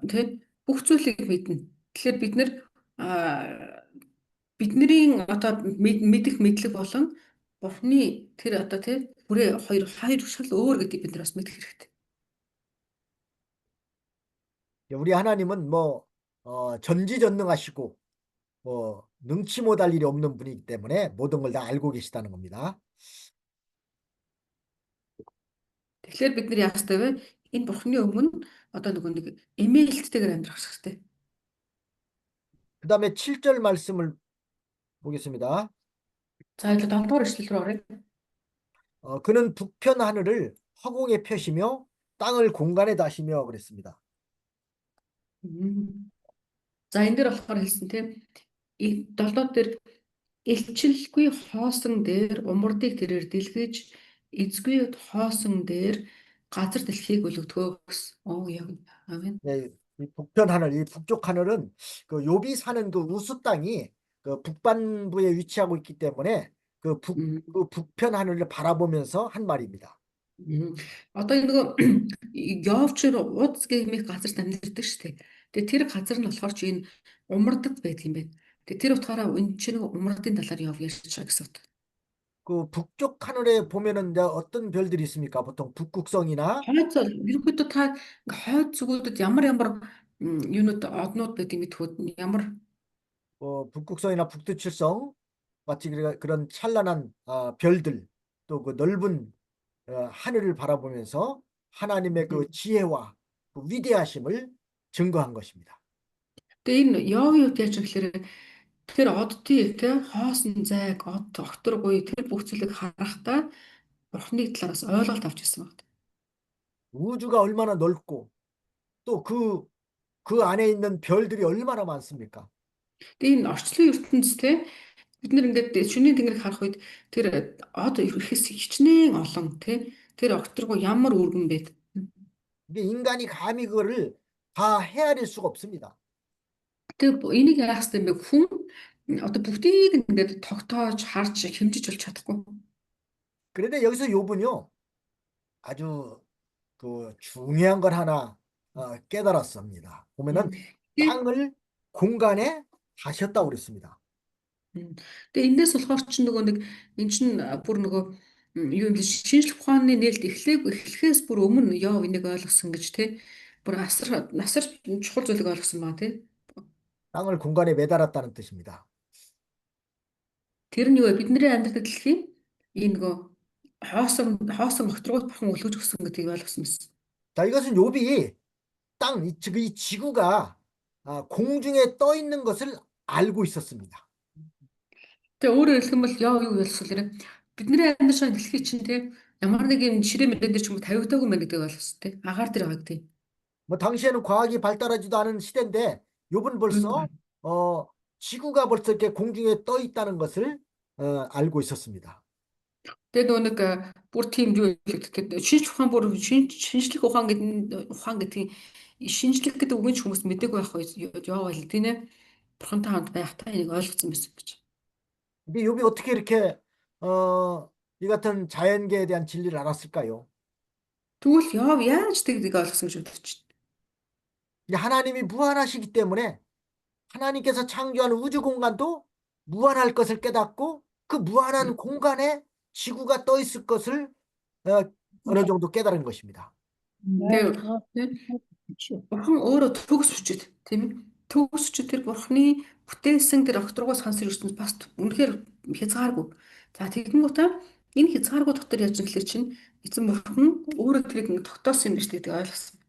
тэг бүх зүйлийг мэднэ. Тэгэхээр бид нар бидний одоо мэдэх мэдлэг болон Бурхны тэр одоо тэг бүрээ хоёр шал өөр гэдгийг бид нар бас мэдэх хэрэгтэй. 우리 하나님은 뭐 전지전능하시고 능치 못할 일이 없는 분이기 때문에 모든 걸 다 알고 계시다는 겁니다. Тэгэхээр бид нар яах ёстой вэ? Энэ Бурхны өмнө одоо нэг эмээлттэйгээр амьдрах хэрэгтэй. 그다음에 7절 말씀을 보겠습니다. За 이제 7 дугаар эшлэл рүү оръё. 그는 북편 하늘을 허공에 펴시며 땅을 공간에 다시며 그랬습니다. За энэ дээр болохоор хэлсэн тийм долдоод дээр элчилгүй хоосон дээр умардыг тэрээр дэлгэж эзгүй хоосон дээр газар дэлхийг өлгдгөө гэсэн. Яг 아멘. 네, 이 북편 하늘, 이 북쪽 하늘은 그 욥이 사는 그 우스 땅이 그 북반부에 위치하고 있기 때문에 그 북편 하늘을 바라보면서 한 말입니다. Одоо энэ нөгөө Йовч Уз гэмих газарт амьдардаг шүү дээ. Тэгээ тэр газар нь болохоор чи энэ умардад байдаг юм байна. Тэгээ тэр утгаараа энэ чи нөгөө умардын талаар Йов ярьж байгаа гэсэн үг. 그 북쪽 하늘에 보면은 이제 어떤 별들이 있습니까? 보통 북극성이나 Хойд ерөнхийдөө та ингээ хойд зүгүүдэд ямар юунууд однууд байдгийг мэдхүүд ямар 북극성이나 북두칠성 마치 그런 찬란한 별들 또 그 넓은 하늘을 바라보면서 하나님의 그 지혜와 그 위대하심을 증거한 것입니다. Тэгээ энэ Йовын үед яаж юм гэхээр тэр оддыг те хоосон зайг од огторгүй тэр бүх зүйлийг харахтаа Бурхны талаас ойлголт авч ирсэн байна. 우주가 얼마나 넓고 또 그 안에 있는 별들이 얼마나 많습니까? Тэгээ энэ орчлон ертөнцийн те бид нэр ингээд шөнийн тэнгэрийг харах үед тэр од ихэс хичнээн олон те тэр огторгүй ямар өргөн байд. 이게 인간이 감히 그거를 다 헤아릴 수가 없습니다. Тэгээ энийг яах ёстой юм бэ? Хүн одоо бүгдийг ингээд тогтоож харж хэмжиж болж чадахгүй. 그런데 여기서 욥은요 아주 그 중요한 걸 하나 깨달았습니다. 보면은 땅을 공간에 다셨다고 그랬습니다. Тэгээ эндээс болохоор ч нөгөө нэг эн чин бүр нөгөө юу юм шинжлэх ухааны нээлт эхлэхээс бүр өмнө Йов энийг ойлгосон гэж те бүр насар чухал зүйлийг ойлгосон баа те. 땅을 공간에 매달았다는 뜻입니다. Тэр нь юу вэ? Бидний амьдрал дэлхий энэ нөгөө хоосон огторгуйт бурхан өлгөж өгсөн гэдгийг ойлгосон байсан. 자, 이것은 욥이 이 지구가 공중에 떠 있는 것을 알고 있었습니다. Тэгээ өөрөөр хэлэх юм бол Йов юу ойлгосоо бидний амьдрал шиг дэлхий чинь те ямар нэг юм ширээ мөрөн дээр ч юм уу тавигдаагүй мэн гэдгийг ойлгосон те. Агаар дээр байгаа гэдэг. 뭐 당시에는 과학이 발달하지도 않은 시대인데 욥은 벌써 지구가 벌써 이렇게 공중에 떠 있다는 것을 알고 있었습니다. Тэгээ нөгөө нэг бүр тийм юу гэдэг шинжлэх ухаан бүр шинжлэх ухаан гэдэг шинжлэх гэдэг үгэн хүмүүс мэдээгүй байх Йов л тийм ээ. Бурхантай хамт байхдаа энийг ойлгосон байсан гэж. 근데 욥이 어떻게 이렇게 이 같은 자연계에 대한 진리를 알았을까요? Тэгвэл Йов яаж тэгдэг ойлгосон гэж бодож байна. 이제 하나님이 무한하시기 때문에 하나님께서 창조한 우주 공간도 무한할 것을 깨닫고 그 무한한 공간에 지구가 떠 있을 것을 어느 정도 깨달은 것입니다. Бурхан өөрөө төгс хүчит тийм ээ. Төгс хүчит тэр бурханы бүтээсэн тэр огторгоос хансар ертөнц бас үнэхээр хязгааргүй. За тэгэнгүүтээ энэ хязгааргүй дотор яаж юм гэхэлэр чинь эзэн бурхан өөрөө тэрийг тогтоосон юм гэж гэдэг ойлгосон.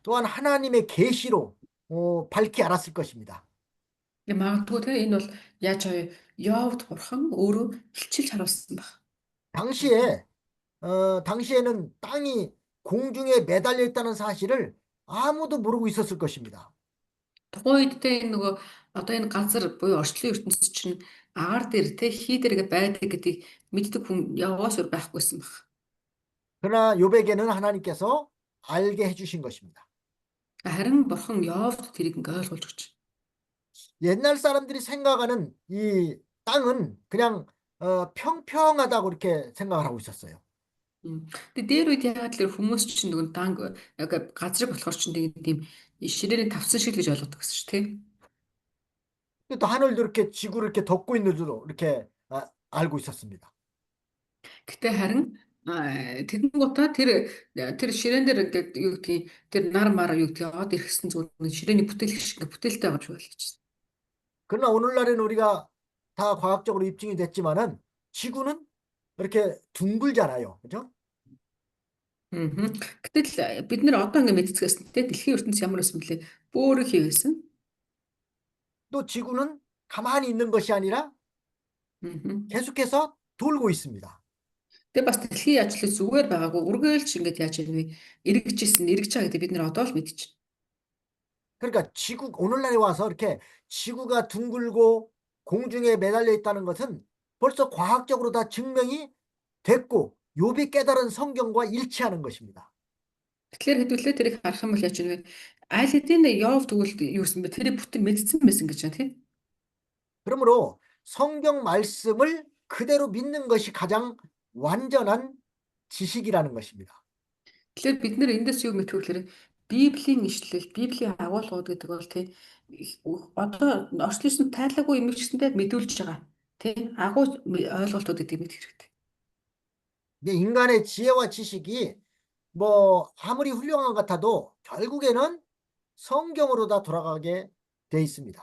또한 하나님의 계시로 밝히 알았을 것입니다. Магадгүй те энэ бол яаж Йовд бурхан өөрөө хилчилж харуулсан баг. 당시에는 땅이 공중에 매달려 있다는 사실을 아무도 모르고 있었을 것입니다. Тухайн үед те нөгөө одоо энэ газар буюу орчлон ертөнцийн чинь агаар дээр те хий дээргээ байдаг гэдгийг мэддэг хүн яваас өөр байхгүйсэн баг. 그러나 욥에게는 하나님께서 알게 해주신 것입니다. Харин бурхан Йовд тэрийг ингээ ойлгуулж өгч. 옛날 사람들이 생각하는 이 땅은 그냥 평평하다고 이렇게 생각을 하고 있었어요. Тэгээ дээр үед яагаад л хүмүүс чинь нөгөө данг газрыг болохоор чинь тийм ширээний тавцан шиг л гэж ойлгодог гэсэн шүү дээ. 또 하늘도 이렇게 지구를 이렇게 덮고 있는 줄로 이렇게 알고 있었습니다. Гэтэ харин тэгэнгүүтээ тэр ширээн дээр ингээд юу гэдгийг тэр нар мар юу гэдгийг од ирсэн зүгээр ширээний бүтээлх шиг бүтээлтэй байгаа гэж ойлгож байна. 그러나 오늘날에는 우리가 다 과학적으로 입증이 됐지만은 지구는 이렇게 둥글잖아요. 그죠? Гэтэл бид нэр одоо ингээд мэдцгээсэн те дэлхийн ертөнц ямар байсан бэлээ бөөрө хийгээсэн. 또 지구는 가만히 있는 것이 아니라 계속해서 돌고 있습니다. Тэгээ бас дэлхийн ажлыг зүгээр байгаагүй үргэлж ингээд яаж ирвэ эргэж байгаа гэдэг бид нэр одоо л мэдчихэв. 그러니까 오늘날에 와서 이렇게 지구가 둥글고 공중에 매달려 있다는 것은 벌써 과학적으로 다 증명이 됐고 욥이 깨달은 성경과 일치하는 것입니다. Тэгэхээр хэдүүлээ тэрийг харах юм бол яаж вэ? Аль хэдийн Йов тэгвэл юу гэсэн бэ? тэрийг бүтэн мэдсэн байсан гэж байна тийм. 그러므로 성경 말씀을 그대로 믿는 것이 가장 완전한 지식이라는 것입니다. Тэгэхээр бид нэр эндээс юу мэдэх вэ гэхээр Библийн ишлэл, Библийн агуулгууд гэдэг бол тийм одоо орчлон тайлаагүй юм гэсэндээ мэдүүлж байгаа. Тийм агуу ойлголтууд гэдэг мэд хэрэгтэй. 이게 인간의 지혜와 지식이 뭐 아무리 훌륭한 것 같아도 결국에는 성경으로 다 돌아가게 돼 있습니다.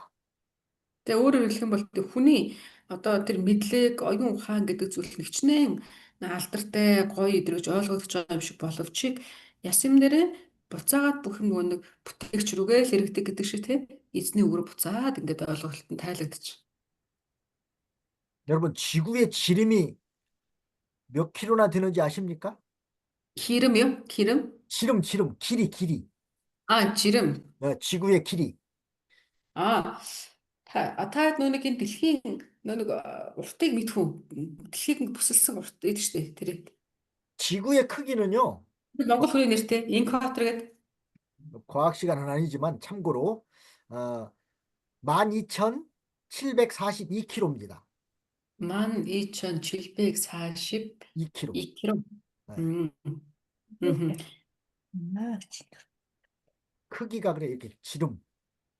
Тэгээ өөрөөр хэлэх юм бол хүний одоо тэр мэдлэг, оюун ухаан гэдэг зүйл нь хичнээн алдартай, гоё идрэж ойлгогдож байгаа юм шиг боловч яс юм дээрээ буцаагаад бүх юм нөгөө нэг бүтээгч рүүгээ л хэрэгдэг гэдэг шиг тийм эзний үгээр буцаад ингээд ойлголтод нь тайлагдчих. 여러분, 지구의 지름이 몇 킬로나 되는지 아십니까? Хирэм юу? Хирэм? 지름, 길이. Жирэм. 지구의 길이. Аа та нүг дэлхийн нүг уртыг мэдхүү. Дэлхийг бүсэлсэн урт гэдэг шүү дээ. Тэр. 지구의 크기는요, Монгол хүний нэртэй инкватор гэдэг. 과학 시간은 아니지만 참고로 12,742km입니다. 12,742 2km. km. 네. 음. 크기가 그래 이렇게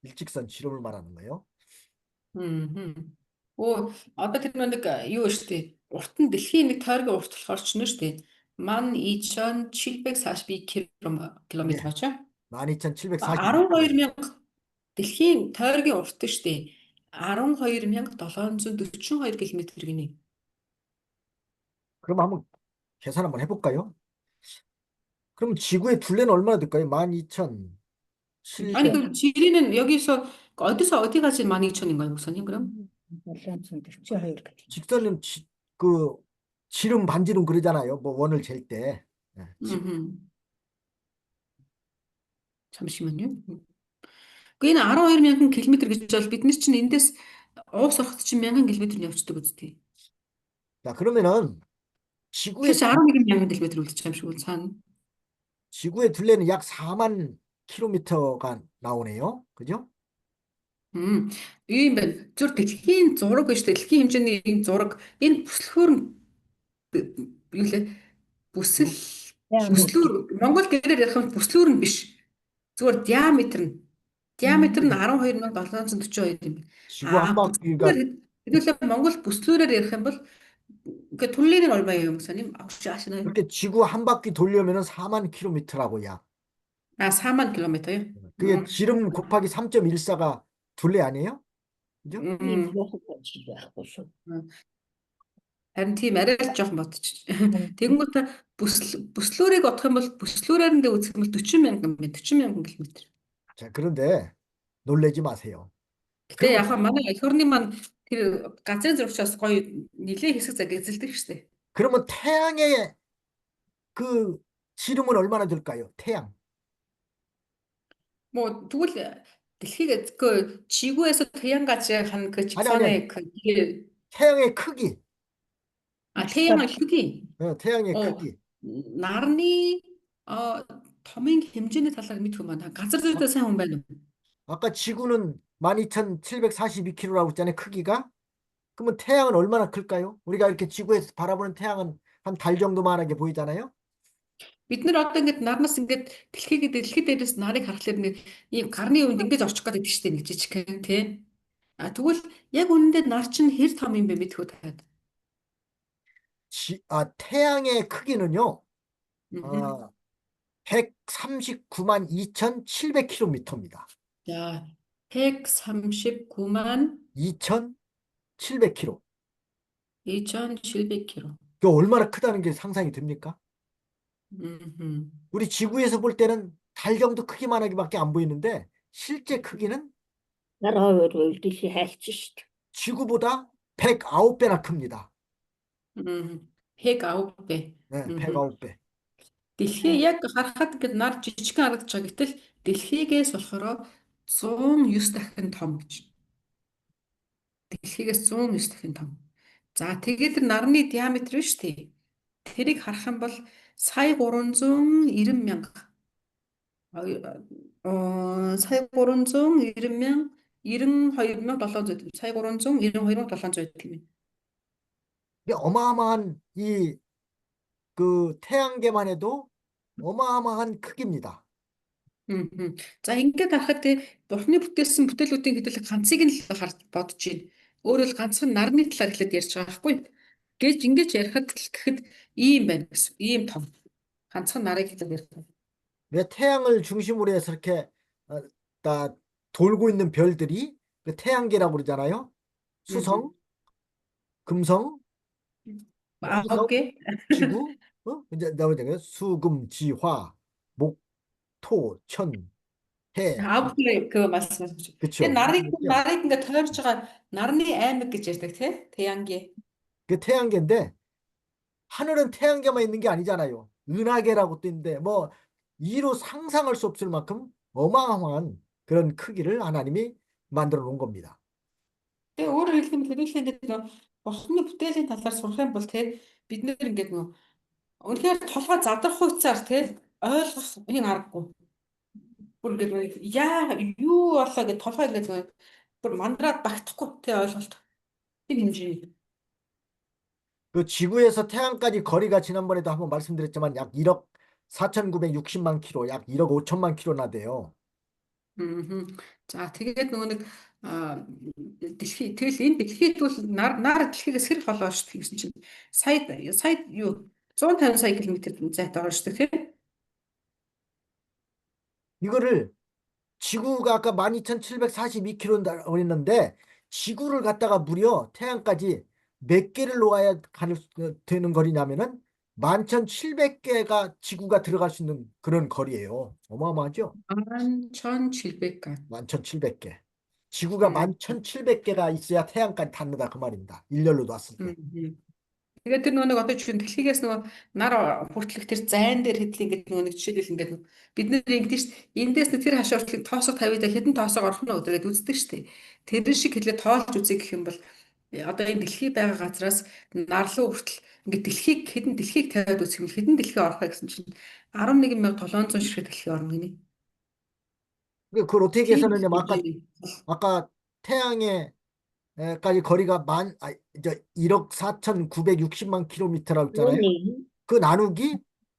일직선 지름을 말하는 거예요. Оо одоо тэр нэг юу шүү дээ. Урт нь дэлхийн нэг тойргийн урт болохоор ч нэ шүү дээ. 12,742 км 예, ачаа. 12,742km. 12,000 дэлхийн тойргийн урт шүү дээ. 12,742 км гинэ. 그럼 한번 계산 한번 해볼까요? 그럼 지구의 둘레는 얼마나 될까요? 12,700. 아니 그럼 지리는 여기서 어디서 어디까지 12,000인가요, 목사님? 그럼? 직선은 그 지름 반지름 그러잖아요. 뭐 원을 잴 때. 예, 잠시만요. 그 энэ 12,000 км гэж бол бид нар чинь эндээс уус ороход чинь 1000 кm-ээр явцдаг үстэй. 자, 그러면은 지구의 그래서 11,000 km үлдчих юм шиг бол цаана. 지구의 둘레는 약 4만 킬로미터가 나오네요. 그죠? Ийм байна. Зүр дэлхийн зураг биш дэлхийн хэмжээний энэ зураг энэ бүслөхөр юу лээ? Бүслүүр Монгол гэрээр ярих юм бүслүүр нь биш. Зүгээр диаметр нь 12,742 юм байна. 지구 한 바퀴가 хэдүүлээ Монгол бүслүүрээр ярих юм бол 그 둘레는 얼마예요, 목사님? 혹시 아시나요? 그렇게 지구 한 바퀴 돌려면은 4만 킬로미터라고야. 4만 킬로미터요? 그게 지름 곱하기 3.14가 둘레 아니에요? 그죠? харин тийм арай л жоохон бодчих. Тэгэнгүүт бүслүүрийг бодох юм бол бүслүүрээр нь үзэх юм бол 40,000 км. 자, 그런데 놀라지 마세요. Гэтэ яг манай эх орны маань тэр газрын зурагчаас гоё нилээ хэсэг цаг эзэлдэг штэ. 그러면 태양의 그 지름은 얼마나 될까요? 태양. 뭐 тэгвэл дэлхийг 그 지구에서 태양까지 한 그 직선의 그 길. 태양의 크기. 태양의 크기. 태양의 크기. нарны томын хэмжээний талаар мэдгүй байна. газар зүйтэй сайн хүн байна уу? 아까 지구는 12,742km라고 했잖아요. 크기가. 그러면 태양은 얼마나 클까요? 우리가 이렇게 지구에서 바라보는 태양은 한 달 정도만하게 보이잖아요. Бид нар одоо ингээд нарнаас ингээд дэлхийд дээрээс нарыг харахаар нэг ийм гарны үнд ингээд орчих гээд байдаг шүү дээ нэг жижигхэн тий. Тэгвэл яг үнэндээ нар чинь хэр том юм бэ мэдхүү таад. 태양의 크기는요. 139만 2,700km입니다. 자, 139만 2,700km. 2,700km. 그 얼마나 크다는 게 상상이 됩니까? 우리 지구에서 볼 때는 달 정도 크기만 하기밖에 안 보이는데 실제 크기는 지구보다 109배나 큽니다. 109배. 네, 109배. дэлхий яг харахад ингээд нар жижигхэн харагдаж байгаа гэтэл дэлхийгээс болохоор 109 дахин том гэж. Дэлхийгээс 109 дахин том. За тэгээд нарны диаметр биш тий. тэрийг харах юм бол сая 390 мянга, сая 390 мянга 92,700, сая 392,700 тийм ээ. 이게 어마어마한 그 태양계만 해도 어마어마한 크기입니다. За ингээд харахад те Бурхны бүтээсэн бүтээлүүдийн хэдүүлэг ганцыг нь л харж бодож байна. Өөрөөр хэл ганцхан нарны талаар хэлээд ярьж байгаа байхгүй. Гэж ингэж ярихад л гэхэд ийм байна гэсэн. Ийм том. Ганцхан нарыг хэлээд ярьдаг. 왜 태양을 중심으로 해서 이렇게 다 돌고 있는 별들이 그 태양계라고 그러잖아요. 수성, 금성, 토성, Окей. 지구, 이제 나오잖아요. 수금, 지화, 목, 토, 천, 해. Окей 그거 말씀하셨죠. Тэгээ 그렇죠. нарыг ингээд тойрж байгаа нарны аймаг гэж ярьдаг тий? 태양계. 그 태양계인데 하늘은 태양계만 있는 게 아니잖아요. 은하계라고 또 있는데 뭐 이로 상상할 수 없을 만큼 어마어마한 그런 크기를 하나님이 만들어 놓은 겁니다. Тэгээ өөрөөр хэлэх юм хэрвээ ингээд нөө Бурхны бүтээлийн талаар сурах юм бол тий бид нэр ингээд нөө үнэхээр толгой задрах хуйцаар тий ойлгох юм аргагүй. Бүр ингээд яа юу болоо гэж толгой ингээд бүр мандраад багтахгүй тий ойлголт. Тийм хэмжээний. 그 지구에서 태양까지 거리가 지난번에도 한번 말씀드렸지만 약 1억 4,960만 킬로, 약 1억 5천만 킬로나 돼요. Аа. За тэгээд нөгөө нэг дэлхий тэгэл энэ дэлхийд бол нар дэлхийгээс хэр холоо шүү дээ гэсэн чинь сая юу 150 сая километр зайтай байгаа шүү дээ тийм. 이거를 지구가 아까 12,742킬로나 했는데 지구를 갖다가 무려 태양까지 몇 개를 놓아야 되는 거리냐면은 11,700개가 지구가 들어갈 수 있는 그런 거리예요. 어마어마하죠? 11,700간. 11,700개. 지구가 11,700개가 있어야 태양까지 닿는다 그 말입니다. 일렬로 놨을 때. Тэгээд тэр нөгөө одоо жишээ нь дэлхийгээс нөгөө нар хүртэлх тэр зайн дээр хэдлээ гэдэг нөгөө нэг жишээлбэл ингээд бид нэр ингэдэж шүү дээ. Эндээс нэг тэр хашаа хүртэлх тоосоо тавиад хэдэн тоосоо орох нь өдрөд үздэг шүү дээ. Тэр шиг хэлээ тоолж үзье гэх юм бол одоо энэ дэлхий байгаа газраас нарлуу хүртэл ингээд дэлхийг тавиад үзэх юм бол хэдэн дэлхий орох вэ гэсэн чинь 11,700 ширхэг дэлхий орно гинэ. 그걸 어떻게 Тийм 계산하냐면 хэмжээний. 아까 태양에 까지 거리가 1억 4,960만 킬로미터라고 했잖아요. 그 나누기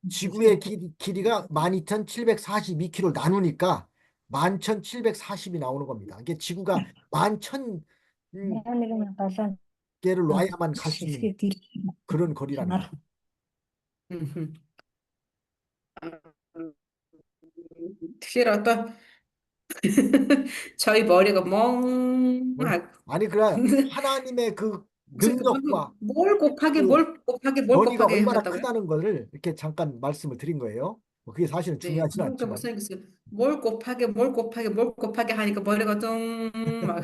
지구의 길이가 12,742킬로 나누니까 11,740이 나오는 겁니다. 이게 지구가 11,000개를 놔야만 갈 수 있는 그런 거리라는 거예요. Тэгэхээр одоо 저희 머리가 멍 아니 그래 하나님의 그 능력과 뭘 곱하기 그 뭘 곱하기 뭘 거리가 곱하기 얼마나 한다고요? 크다는 거를 이렇게 잠깐 말씀을 드린 거예요. 뭐 그게 사실은 네, 중요하진 그러니까 않지만. 무슨 얘기겠어요? 뭘 곱하기 하니까 머리가 뚱막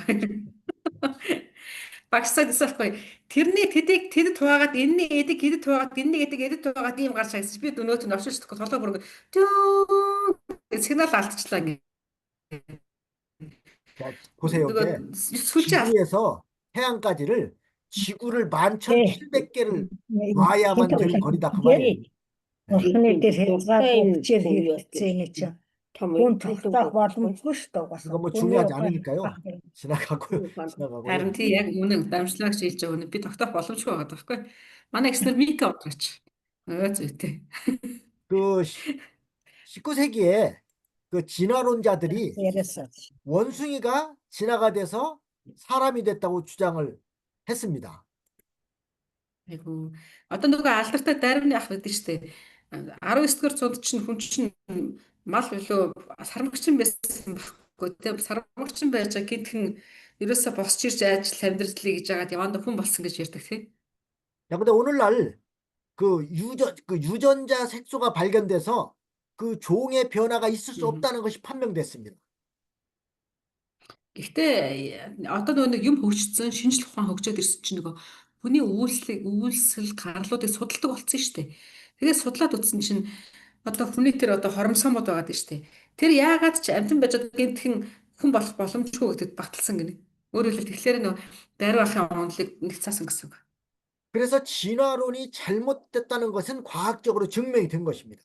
багсаад 있었고요. тэрний тэд туугаад энэний эдэг эдэд туугаад энэний эдэг эдэд туугаад ийм гарч байгаа. Би өнөөдөр нь оршуулчихгүй толгой бүр түү сигнал алдчихлаа ингэ. 자, 보세요. нөгөө сүлжээ 지구에서 태양까지를 지구를 11,700개를 놔야만 되는 거리다 그 말이에요. Бурхны дээр хязгааргүй хичээл хэрэгцээ гэж хүн тогтоох боломжгүй шүү дээ. 그거 뭐 중요하지 않으니까요. 지나가고요. харин тий яг үнэн дамжлагч хэлж байгаа үнэ би тогтоох боломжгүй байгаа байхгүй. Манай экснер мика утраач. Зүйтэй. 그 19세기에 그 진화론자들이 яриасан. 원숭이가 진화가 돼서 사람이 됐다고 주장을 했습니다. Айгу. Одоо нөгөө алдартай даримны ах байдаг шүү дээ. 19-р зуунд чинь хүн чинь мал билүү сармагчин байсан байхгүй тийм сармагчин байж байгаа гинтхэн ерөөсө босч ирж ажил амьдралыг гэж яагаад яванда хүн болсон гэж ярьдаг тийм. 야, 근데 오늘날 그 유전자 색소가 발견돼서 그 종의 변화가 있을 수 없다는 것이 판명됐습니다. Гэхдээ одоо нөгөө юм хөгжсөн шинжлэх ухаан хөгжөөд ирсэн чинь нөгөө хүний үйлсэл гарлуудыг судалдаг болсон шүү дээ. Тэгээд судлаад утсан чинь одоо хүний тэр одоо хоромсоомод байгаад шүү дээ. Тэр яагаад ч амтан байж байгаа гэмтхэн хүн болох боломжгүй гэдэгт баталсан гинэ. Өөрөөр хэлбэл тэгэхээр нөгөө даруй ахын онолыг нэгцаасан гэсэн үг. 그래서 진화론이 잘못됐다는 것은 과학적으로 증명이 된 것입니다.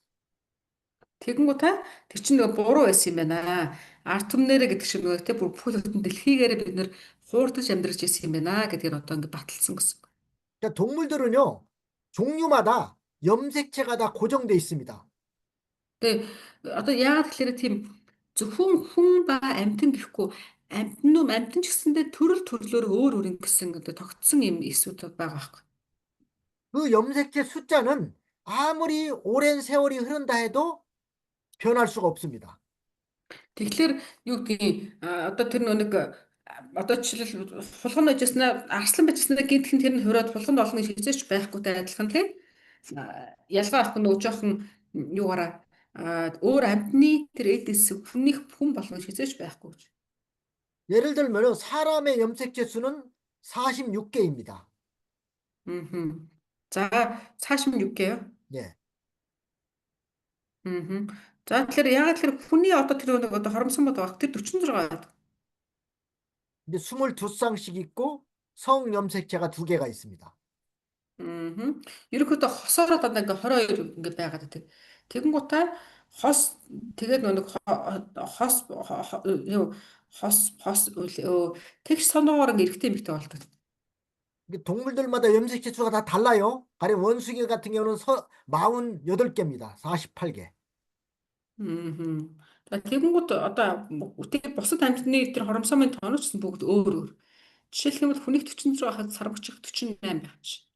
Тэгэнгүүт та тэр чинь нөгөө буруу байсан юм байна. Арт түмнэрэ гэдэг шиг нөгөө те бүр бүхэл бүтэн дэлхийгээрээ бид нэр хуурдаж амьдраж ирсэн юм байна гэдгээр одоо ингэ баталсан гэсэн. 그러니까 동물들은요, 종류마다 염색체가 다 고정돼 있습니다. Тэгээ одоо яагаад тэгэхээр тийм зөвхөн хүн ба амьтан гэхгүй амьтан ч гэсэндээ төрөл төрлөөр өөр өөр ингэсэн одоо тогтсон юм эсүүд байгаа байхгүй. 그 염색체 숫자는 아무리 오랜 세월이 흐른다 해도 변할 수가 없습니다. Тэгэхээр юу гэдгийг одоо тэр нэг одоо жишээл хулганд байжснаа арслан байжснаа гинтхэн тэр нь хураад хулганд олно хизээч байхгүйтэй адилхан тийм ялгаа авах нь нөгөө жоохон юугаараа өөр амьтны тэр эдис хүнийх хүн болгоно хизээч байхгүй гэж. 예를 들면 사람의 염색체 수는 46개입니다. За 46개요. 예. За тэгэхээр ягаад тэр хүний одоо тэр нэг одоо хоромсон бод баг тэр 46. 근데 22쌍씩 있고 성 염색체가 2개가 있습니다. Ерөнхийдөө хосоороо дандаа ингээ 22 ингээ байгаад байдаг. Тэгэнгүүтээ хос тэгээд нэг хос юу хос тэгш соноогоор ингээ эргэтэй эмэгтэй болдог. 동물들마다 염색체 수가 다 달라요. 가령 원숭이 같은 경우는 48개입니다. 48개. За тэгэнгүүт одоо тэгээд бусад амьтны тэр хоромсоомын тооноч бүгд өөр өөр. Жишээлбэл хүнийг 46 хахад сармагчих 48 байх чинь.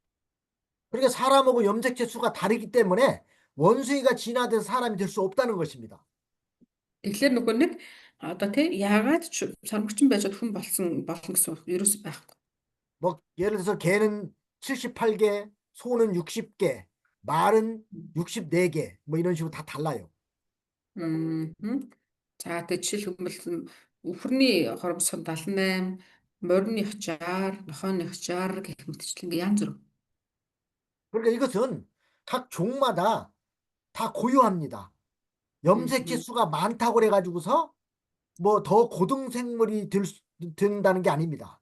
그러니까 사람하고 염색체 수가 다르기 때문에 원숭이가 진화돼서 사람이 될 수 없다는 것입니다. Тэгэхээр нөгөө нэг одоо тий яагаад сармагчин байж хүн болсон гэсэн ерөөс байхгүй. 뭐 예를 들어서 개는 78개, 소는 60개, 말은 64개, 뭐 이런 식으로 다 달라요. За тэгээд жишээлбэл үхэрний хоромсон 78, морины хчаар, нохооны хчаар гэх мэтчлэн янз бүр. 그러니까 이것은 각 종마다 다 고유합니다. 염색체 수가 많다고 그래가지고서 뭐 더 고등생물이 된다는 게 아닙니다.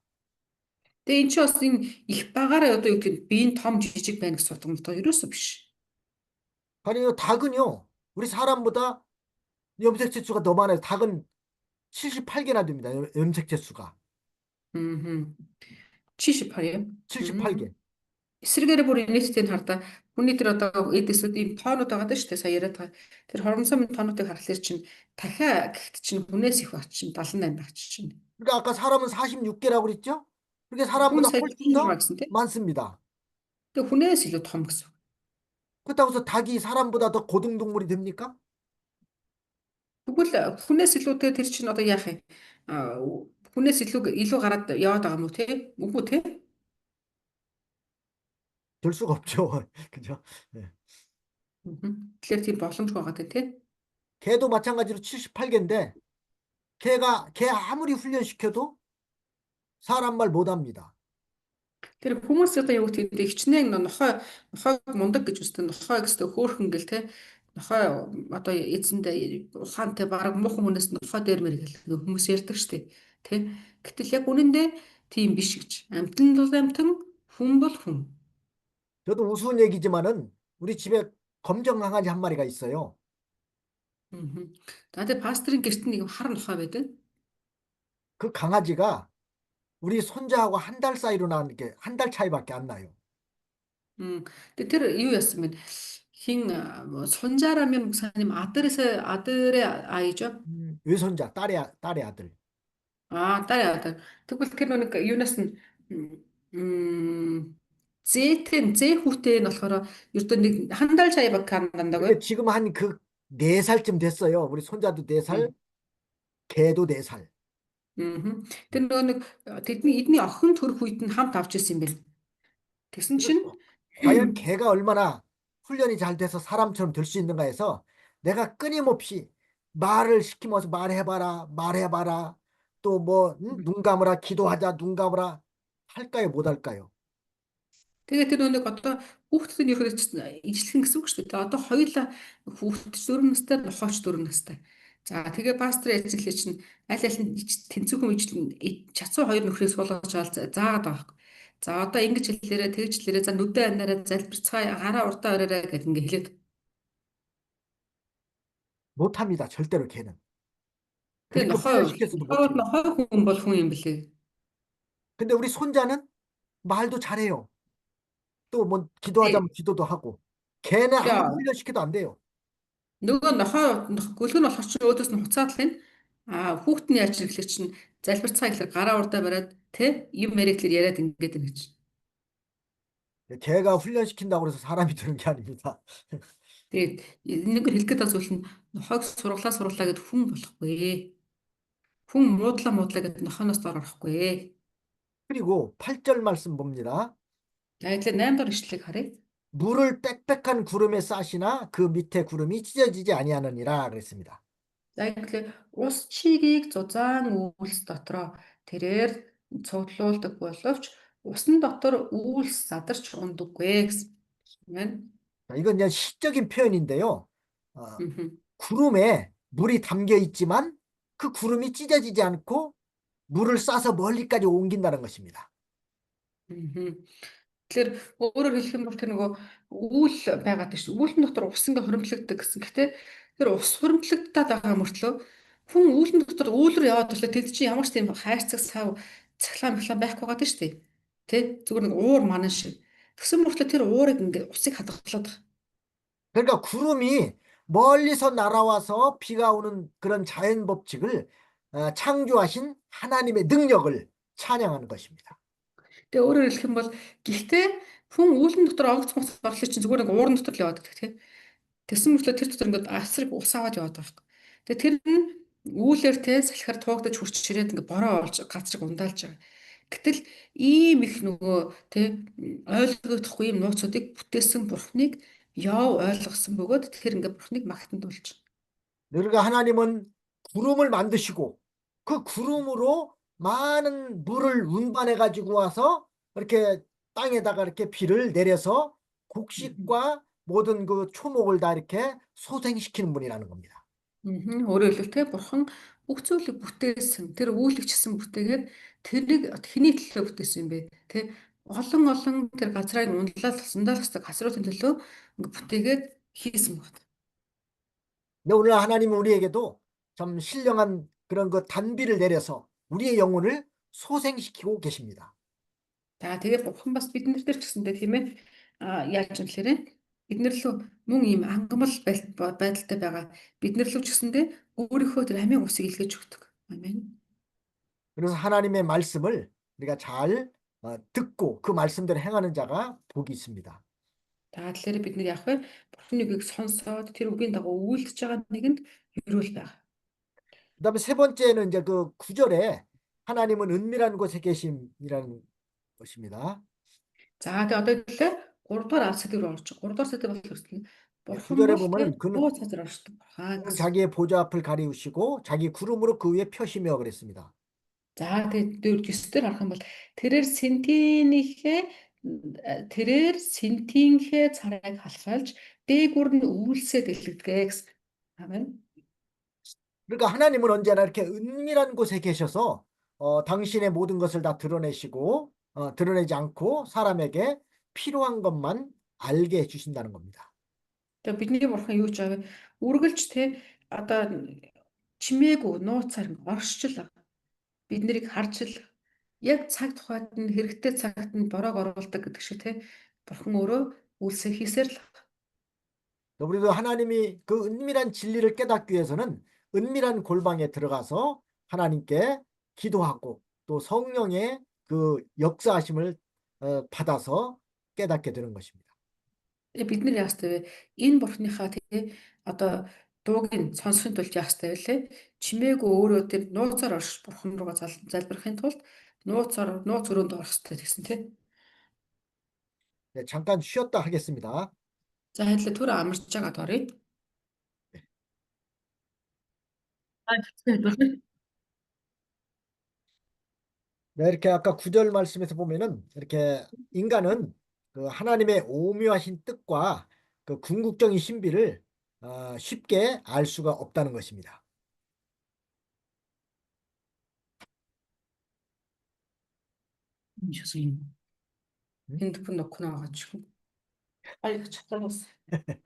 Тэгээ эн чинь бас энэ их багаараа одоо юу гэдэг биеийн том жижиг байна гэсэн утга нь то ерөөсөө биш. 아니요, 닭은요, 우리 사람보다 염색체 수가 더 많아요. 닭은 78개나 됩니다. 염색체 수가. 78 юм. 78개. Эсвэргээр бүр нийтдээ хардаа хүний тэр одоо эдэсүүд ийм тоонууд байгаа даа шүү дээ. Сая яриад байгаа. Тэр хоромсон тоонуудыг харахаар чинь дахиа гэхэд чинь хүнээс их бач чинь 78 бач чинь. 그러니까 아까 사람은 46개라고 그랬죠? 그게 Хүн 사람보다 сая 훨씬 더 гэсэн тийм. 많습니다. Тэгээ хүнээс илүү том гэсэн. 그렇다고 해서 닭이 사람보다 더 고등동물이 됩니까? Тэгвэл хүнээс илүүтэй тэр чинь одоо яах юм? Хүнээс илүү гараад яваад байгаа юм уу те? Үгүй те? 될 수가 없죠. 그죠? 네. Тэгэхээр тийм боломжгүй байгаа те? 개도 마찬가지로 78개인데 개 아무리 훈련시켜도 사람 말 못합니다. Тэр хүмүүс одоо юу гэдэг хичнээн нохойг мундаг гэж үстэй нохой гэстэй хөөхөн гэл те? Нохой одоо эзэндээ ухаантай бараг муухан хүнээс нохой дээр мэрэгэл хүмүүс ярьдаг штеп те? Гэтэл яг үнэндээ тийм биш гэж. Амтан бол амтан, хүн бол хүн. 저도 우스운 얘기지만은 우리 집에 검정 강아지 한 마리가 있어요. За тэгээ пасторын гэрт нэг хар нохой байдаг. 그 강아지가 우리 손자하고 한 달 사이로 나는 게 한 달 차이밖에 안 나요. Тэгээ тэр юу яасан бэ? Хин 손자라면 목사님 아들의 아이죠? 외손자, 딸의 아들. 딸의 아들. Тэгвэл тэр нэг юунаас нь зээ хүүтэй нь болохоор ердөө нэг 한 달 차이밖에 안 근데 난다고요? 지금 한 그 4살쯤 됐어요. 우리 손자도 4살, 개도 4살. Тэр нөгөө нэг тэдний эдний охин төрөх үед нь хамт авч ирсэн юм байна. Тэгсэн чинь 과연 개가 얼마나 훈련이 잘 돼서 사람처럼 될 수 있는가 해서 내가 끊임없이 말을 시키면서 말해봐라. 또 뭐 눈 감으라, 기도하자, 눈 감으라 할까요? 못 할까요? тэгээ тэр нэг одоо хүүхдэд нь ерөөд ижлэх гэсэн үг шүү дээ. Одоо хоёулаа хүүхд 4 настай, нохооч 4 настай. За тэгээ пастор эзэглээ чинь аль аль нь тэнцвэрхэн ижлэн чацуу хоёр нөхрөөс болгож аваад заагаад байгаа. За одоо ингэж хэлээрэ тэгж хэлээрэ за нүдэ анаараа залбирцгаая гараа урдаа оройроо гэх ингээ хэлээд. 못합니다. 절대로 걔는. Тэгээ 그렇게 훈련시켜서도 못해요. нохой хүн бол хүн юм блэ. 근데 우리 손자는 말도 잘해요. 또 뭐 기도하자면 기도도 하고. 걔는 아무리 Тэгээ 훈련시켜도 안 돼요. нөгөө нохой гөлг нь болохоор чи өөдөөс нь хуцаад л энэ. Хүүхэд нь яаж ирэхлээр чинь залбирцгаа гэхэлэр гараа урдаа бариад тэ юм яриад яриад ингээд байна гэж. 걔가 훈련시킨다고 해서 사람이 되는 게 아닙니다. Тэгээд нэг хэлэх гээд байгаа зүйл нь нохойг сургалаа гэд хүн болохгүй. Хүн муудлаа гэд нохойноос дор орохгүй. 그리고 8절 말씀 봅니다. За идлээ 8 дахь ишлэгийг харъя. 물을 빽빽한 구름에 싸시나 그 밑에 구름이 찢어지지 아니하느니라 그랬습니다. За ихдээ ус чигийг зузаан үйлс дотроо тэрээр цуглуулдаг боловч усан дотор үйлс задарч ундаггүй гэсэн. Амен. 이건 그냥 시적인 표현인데요. Мгм. 구름에 물이 담겨 있지만 그 구름이 찢어지지 않고 물을 싸서 멀리까지 옮긴다는 것입니다. Мгм. Тэгэхээр өөрөөр хэлэх юм бол тэр нөгөө үүл байгаад шүү. Үүлэн дотор ус ингээ хуримтлагддаг гэсэн. Гэхдээ тэр ус хуримтлагдаад байгаа мөртлөө хүн үүлэн дотор үүлрүү яваад ирлээ тэд чинь ямар ч тийм хайрцаг сав цахилгаан байхгүй байгаа шүү дээ. Тэ? Зүгээр нэг уур манан шиг. Тэгсэн мөртлөө тэр уурыг ингээ усыг хадгалаад байгаа. 그러니까 구름이 멀리서 날아와서 비가 오는 그런 자연 법칙을 창조하신 하나님의 능력을 찬양하는 것입니다. Тэгээ өөрөөр хэлэх юм бол гэхдээ хүн үүлэн дотор огц мос орлоо чинь зүгээр нэг ууран дотор л яваад байдаг тийм. Тэсэн мөртлөө тэр дотор ингээд асрыг ус аваад яваад байгаа юм. Тэгээ тэр нь үүлээр те салхиар туугдаж хурч чирээд ингээд бороо олж газрыг ундаалж байгаа. Гэтэл ийм их нөгөө те ойлгогдохгүй юм нууцуудыг бүтээсэн бурхныг яв ойлгосон бөгөөд тэр ингээд бурхныг магтандуулж. 그러니까 하나님은 구름을 만드시고 그 구름으로 많은 물을 운반해 가지고 와서 이렇게 땅에다가 이렇게 비를 내려서 곡식과 모든 그 초목을 다 이렇게 소생시키는 분이라는 겁니다. Өөрөөр хэлбэл те бурхан бүх зүйлийг бүтээсэн. Тэр үүлэгчсэн бүтээгээд тэрийг хэний төлөө бүтээсэн юм бэ? Тэ олон тэр газрыг ундлал сандалгасдаг газруудын төлөө ингээ бүтээгээд хийсэн байна. 근데 오늘 하나님은 우리에게도 참 신령한 그런 그 단비를 내려서 우리의 영혼을 소생시키고 계십니다. За тэгээд бурхан бас биднэр дээр ч гэсэндээ тийм ээ яаж юм хэлээрэ биднэр лөө мөн ийм ангамл байдалтай байгаа биднэр лөө ч гэсэндээ өөрийнхөө тэр амийн усыг илгээж өгдөг. Амен. 그래서 하나님의 말씀을 우리가 잘 듣고 그 말씀대로 행하는 자가 복이 있습니다. За тэгэхээр бид нар яах вэ? Бурханы үгийг сонсоод тэр үгийн дагуу үйлдэж байгаа нэгэнд өрөөл байгаа. 그다음에 세 번째는 이제 그 9절에 하나님은 은밀한 곳에 계심이라는 것입니다. За тэгээ одоо хэлээ 3 дугаар сэдв рүү орчих. 3 дугаар сэдв болох юм. Бурхан 9절에 бол 보면은 тэр 그는 дуу цазар оршдог. гэсэн. 자기의 보좌 앞을 가리우시고 자기 구름으로 그 위에 펴시며 그랬습니다. За тэгээд 9 дээр харах юм бол тэрээр сентийнхээ царайг халахалж дээгүүр нь үйлсээ дэлгэдэг гэсэн. Амен. 그러니까 하나님은 언제나 이렇게 은밀한 곳에 계셔서 당신의 모든 것을 다 드러내시고 드러내지 않고 사람에게 필요한 것만 알게 해주신다는 겁니다. Тэгээд бидний бурхан юу ч аваа үргэлж те одоо чимээгүй нууцаар оршил бид нарыг харж л яг цаг тухайд нь хэрэгтэй цагт нь борог оруулдаг гэдэг шиг те бурхан өөрөө үйлсээ хийсээр л. 우리도 하나님이 그 은밀한 진리를 깨닫기 위해서는 은밀한 골방에 들어가서 하나님께 기도하고 또 성령의 그 역사하심을 받아서 깨닫게 되는 것입니다. Бид нар яах вэ? Энэ бурхныхаа те одоо дууг нь сонсохын тулд яах вэ лээ? Чимээгүй өөрөө тэр нууцаар орш бурхан руугаа залбирахын тулд нууц өрөөнд орох хэрэгтэй гэсэн те. 네, 잠깐 쉬었다 하겠습니다. За хэдлээ түр амарч байгаад оръё. 네, 이렇게 아까 9절 말씀에서 보면은 이렇게 인간은 그 하나님의 오묘하신 뜻과 그 궁극적인 신비를 쉽게 알 수가 없다는 것입니다. 핸드폰 넣고 나와가지고 빨리 찾아봤어.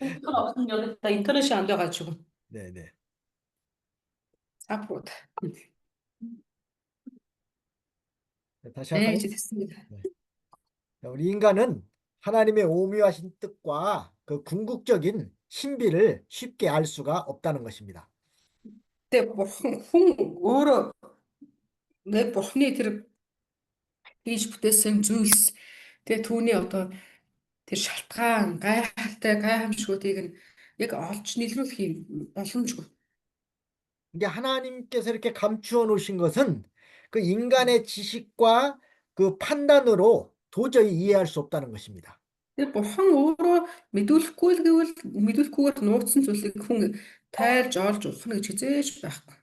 핸드폰 없으면 여기다 인터넷이 안 돼가지고 네네. 앞으로 다시 네, 할까요? 이제 됐습니다. 네. 우리 인간은 하나님의 오묘하신 뜻과 그 궁극적인 신비를 쉽게 알 수가 없다는 것입니다. 근데 хүн өөрөө нэг бурхны тэр хийж бүтээсэн зүйлс тэгээ түүний одоо тэр шалтгаан гайхалтай гайхамшгуудыг нь яг олж нийлүүлэх юм боломжгүй. 이게 하나님께서 이렇게 감추어 놓으신 것은 그 인간의 지식과 그 판단으로 도저히 이해할 수 없다는 것입니다. Тэр бурхан өөрөө мэдүүлэхгүй л гэвэл мэдүүлэхгүйгээр нууцсан зүйлийг хүн тайлж олж ухна гэж хизээж байхгүй.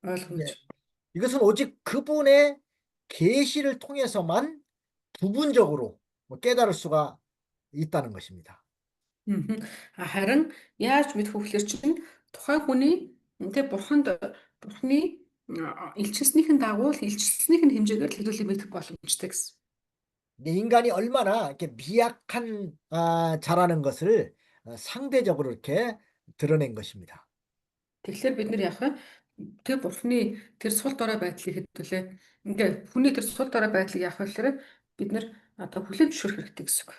ойлгомж. 네. 이것은 오직 그분의 계시를 통해서만 부분적으로 깨달을 수가 있다는 것입니다. Харин яаж мэдэх вэ гэхээр чинь тухайн хүний тэг бурханы илчилснийхэн дагуу л илчилснийхэн хэмжээгээр л хэдүүлээ мэдэх боломжтой гэсэн. 인간이 얼마나 이렇게 미약한 자라는 것을 상대적으로 이렇게 드러낸 것입니다. Тэгэхээр бид нар яах вэ? Тэр бурханы тэр сул дорой байдлыг хэдүүлээ. Ингээ хүний тэр сул дорой байдлыг яах вэ гэхээр бид нар одоо хүлээн зөвшөөрөх хэрэгтэй гэсэн үг.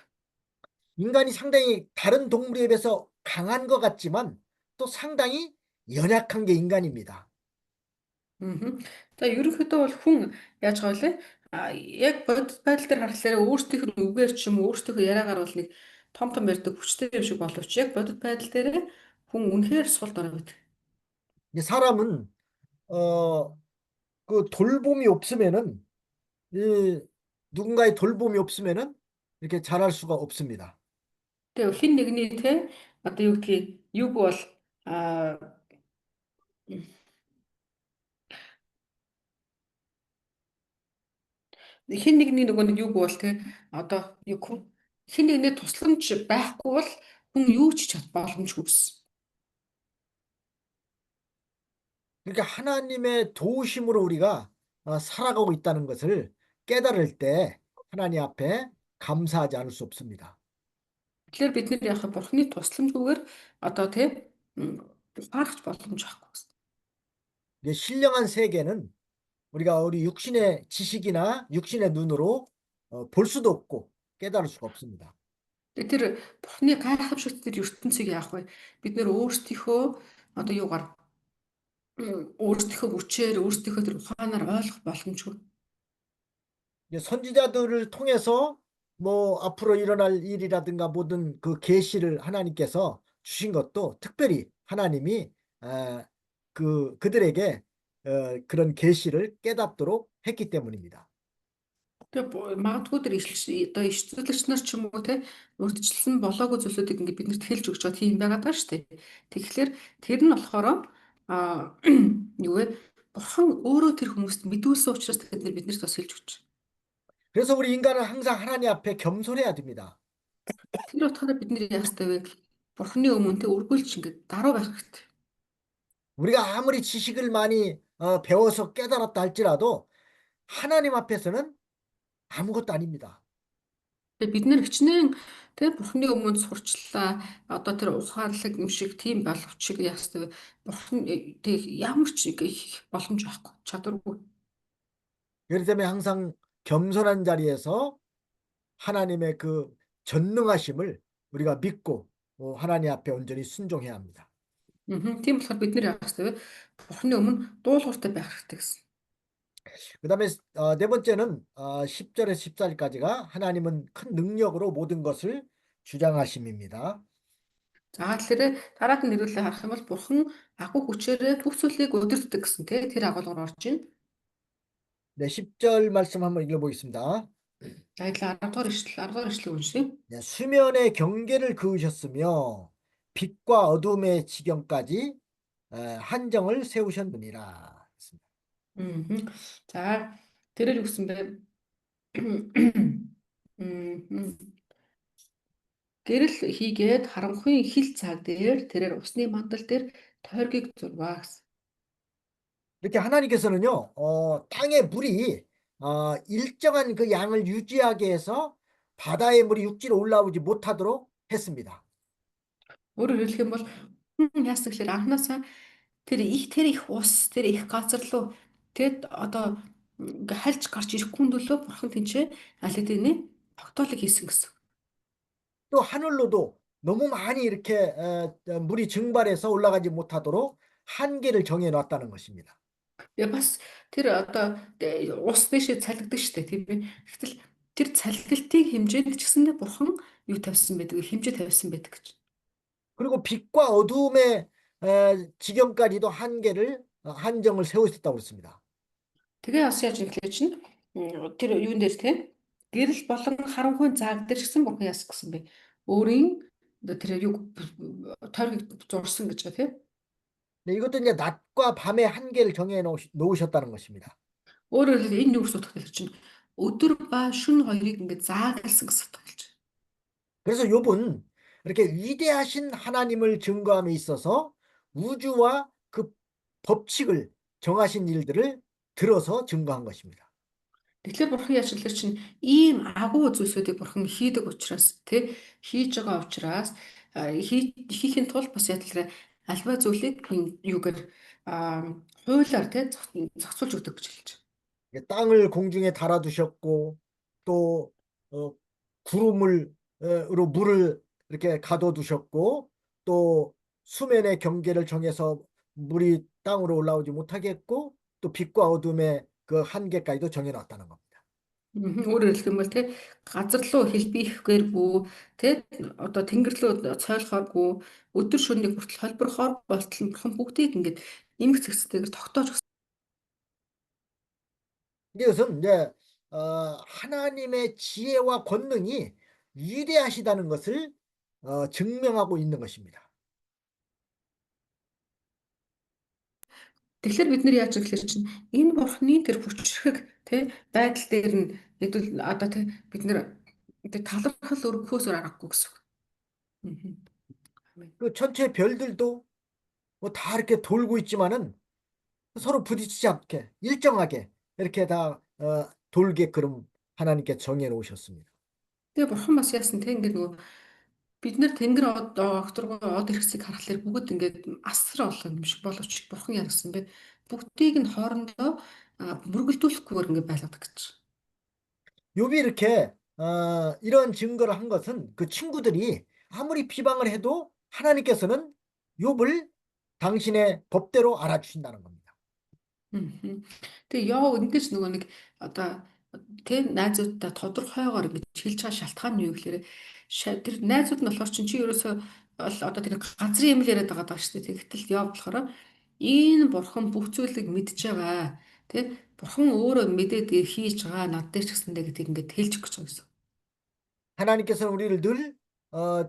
인간이 상당히 다른 동물에 비해서 강한 것 같지만 또 상당히 연약한 게 인간입니다. За ерөнхийдөө бол хүн яаж байгаа вэ? Яг бодит байдал дээр харахаар өөрсдийнх нь үгээр ч юм уу өөрсдийнхөө яриагаар бол нэг том ярьдаг хүчтэй юм шиг боловч яг бодит байдал дээр хүн үнэхээр сул дорой байдаг. 이 사람은 그 돌봄이 없으면은 이 누군가의 돌봄이 없으면은 이렇게 자랄 수가 없습니다. Тэгээ хин нэгний те одоо юу гэдгийг юг бол а хин нэгний нөгөө нэг юг бол те одоо юг хин нэгний тусламж байхгүй бол хүн юу ч чад боломжгүй гэсэн. 그러니까 하나님의 도우심으로 우리가 살아가고 있다는 것을 깨달을 때 하나님 앞에 감사하지 않을 수 없습니다. Тэгэхээр бид нэр яг бурхны тусламжгүйгээр одоо тий ухаарах боломж байхгүй гэсэн. 이게 신령한 세계는 우리가 우리 육신의 지식이나 육신의 눈으로 볼 수도 없고 깨달을 수가 없습니다. Тэр бурхны гайхамшигт тэр ертөнцийг яах вэ? Бид нэр өөрсдийнхөө одоо юугаар өөрсдийнхөө хүчээр өөрсдийнхөө тэр ухаанаар ойлгох боломжгүй. 선지자들을 통해서 뭐 앞으로 일어날 일이라든가 모든 그 계시를 하나님께서 주신 것도 특별히 하나님이 그들에게 그런 계시를 깨닫도록 했기 때문입니다. Тэгээ магадгүй тэр одоо ишцүүлэгч нар ч юм уу те урдчлсан болоогүй зүйлсүүдийг ингээд биднэрт хэлж өгч байгаа тийм байгаад байгаа шүү дээ. Тэгэхээр тэр нь болохоор юу вэ? Бурхан өөрөө тэр хүмүүст мэдүүлсэн учраас тэгэхээр биднэрт бас хэлж өгч. 그래서 우리 인간은 항상 하나님 앞에 겸손해야 됩니다. Тэр утгаараа бид нэр яах ёстой вэ? Бурханы өмнө тэ үргэлж ингээд даруй байх хэрэгтэй. 우리가 아무리 지식을 많이 배워서 깨달았다 할지라도 하나님 앞에서는 아무것도 아닙니다. Тэгээ бид нэр хичнээн тэ Бурханы өмнө сурчлаа. Одоо тэр ухаарлаг юм шиг тийм боловч шиг яах ёстой вэ? Бурхан тэг ямар ч их боломж байхгүй. Чадваргүй. 그렇기 때문에 항상 겸손한 자리에서 하나님의 그 전능하심을 우리가 믿고 하나님 앞에 온전히 순종해야 합니다. Тийм болохоор бид нэр яах ёстой вэ? Бурханы өмнө дуулууртай байх хэрэгтэй гэсэн. 그다음에 네 번째는 10절에서 14절까지가 하나님은 큰 능력으로 모든 것을 주장하심입니다. За тэгэхээр дараад нь нэрүүлээ харах юм бол Бурхан агуу хүчээр бүх зүйлийг удирддаг гэсэн тэр агуулгаар орж ийн. 네, 10절 말씀 한번 읽어보겠습니다. За идлээ 10 дугаар ишлэг уншия. 네, 수면의 경계를 그으셨으며 빛과 어둠의 지경까지 한정을 세우셨느니라. За тэрээр юу гэсэн бэ? Гэрэл хийгээд харанхуйн хил цаг дээр тэрээр усны мандал дээр тойргийг зурваа гэсэн. 이렇게 하나님께서는요, 땅의 물이 일정한 그 양을 유지하게 해서 바다의 물이 육지로 올라오지 못하도록 했습니다. Өөрөөр хэлэх юм бол хүн яасан гэхээр анхнаасаа тэр их ус, тэр их газар руу тэгэд одоо ингээ хальж гарч ирэхгүй нөлөө бурхан тэнцээ аль хэдийн тогтоолыг хийсэн гэсэн. 또 하늘로도 너무 많이 이렇게 물이 증발해서 올라가지 못하도록 한계를 정해 놨다는 것입니다. Тэгээ бас тэр одоо ус дэше цалигдаг штэ тийм ээ. Гэтэл тэр цалигтын хэмжээнд ч гэсэндээ бурхан юу тавьсан байдаг, хэмжээ тавьсан байдаг гэж. 그리고 빛과 어둠의 지경까지도 한정을 세우셨다고 그랬습니다. Тэгээ бас яаж ихлээ чинь тэр юун дээр тийм гэрэл болон харанхуй зааг дээр ч гэсэн бурхан яасан гэсэн бэ. Өөрийн тэр юу тойргийг зурсан гэж байна тийм. 네, 이것도 이제 낮과 밤의 한계를 정해 놓으셨다는 것입니다. Өөрөөр хэлбэл энэ юу гэсэн утгатай чинь өдөр ба шөнө хоёрыг ингээд заагалсан гэсэн утгатай. 그래서 욥은 이렇게 위대하신 하나님을 증거함에 있어서 우주와 그 법칙을 정하신 일들을 들어서 증거한 것입니다. Тэгэхээр бурхан яаж хэлэр чинь ийм агуу зүйлсүүдийг бурхан хийдэг учраас тий хийж байгаа учраас хийхин тулд бас ядлаараа альва зүйлийг юугаар хуулиар тий зохицуулж өгдөг гэж хэлж байна. 땅을 공중에 달아두셨고 또 구름으로 물을 이렇게 가둬두셨고 또 수면의 경계를 정해서 물이 땅으로 올라오지 못하게 했고 또 빛과 어둠의 그 한계까지도 정해놨다는 겁니다. Өөрөөр хэлэх юм бол тий газар руу хэлбийхгүйр бүү тий одоо тэнгэр рүү цойлохооргүй өдөр шөнөний хүртэл холбор хор болтол бурхан бүгдийг ингээд нэмэх зэгцтэйгээр тогтоож өгсөн. 이것은 이제 하나님의 지혜와 권능이 위대하시다는 것을 증명하고 있는 것입니다. Тэгэхээр бид нар яаж гэхээр чинь энэ бурхны тэр хүчрхэг тий байдал дээр нь хэдүүл одоо тий бид нар талархал өргөхөөсөр аргагүй гэсэн үг. 그 천체 별들도 뭐 다 이렇게 돌고 있지만은 서로 부딪히지 않게 일정하게 이렇게 다 돌게끔 하나님께 정해 놓으셨습니다. Тэгээ бурхан бас яасан тий ингээд нөгөө бид нар тэнгэр огторгоо од хэрэгсийг харахаар бүгд ингээд асар олон юм шиг боловч бурхан яасан бэ? Бүгдийг нь хоорондоо мөргөлдүүлэхгүйгээр ингээд байлгадаг гэж. 욥이 이렇게 이런 증거를 한 것은 그 친구들이 아무리 비방을 해도 하나님께서는 욥을 당신의 법대로 알아주신다는 겁니다. Тэгээ яв эндээс нөгөө нэг одоо тэг найзуудтай тодорхойгоор ингэж хэлж байгаа шалтгаан нь юу гэхээр тэр найзууд нь болохоор чи ерөөсөө одоо тэр газрын юм л яриад байгаа даа шүү дээ. Тэгтэл яв болохоор энэ бурхан бүх зүйлийг мэдж байгаа. Тэг бурхан өөрөө мэдээд хийж байгаа над дээр ч гэсэндээ гэдгийг ингэж хэлж өгч байгаа гэсэн. 하나님께서는 우리를 늘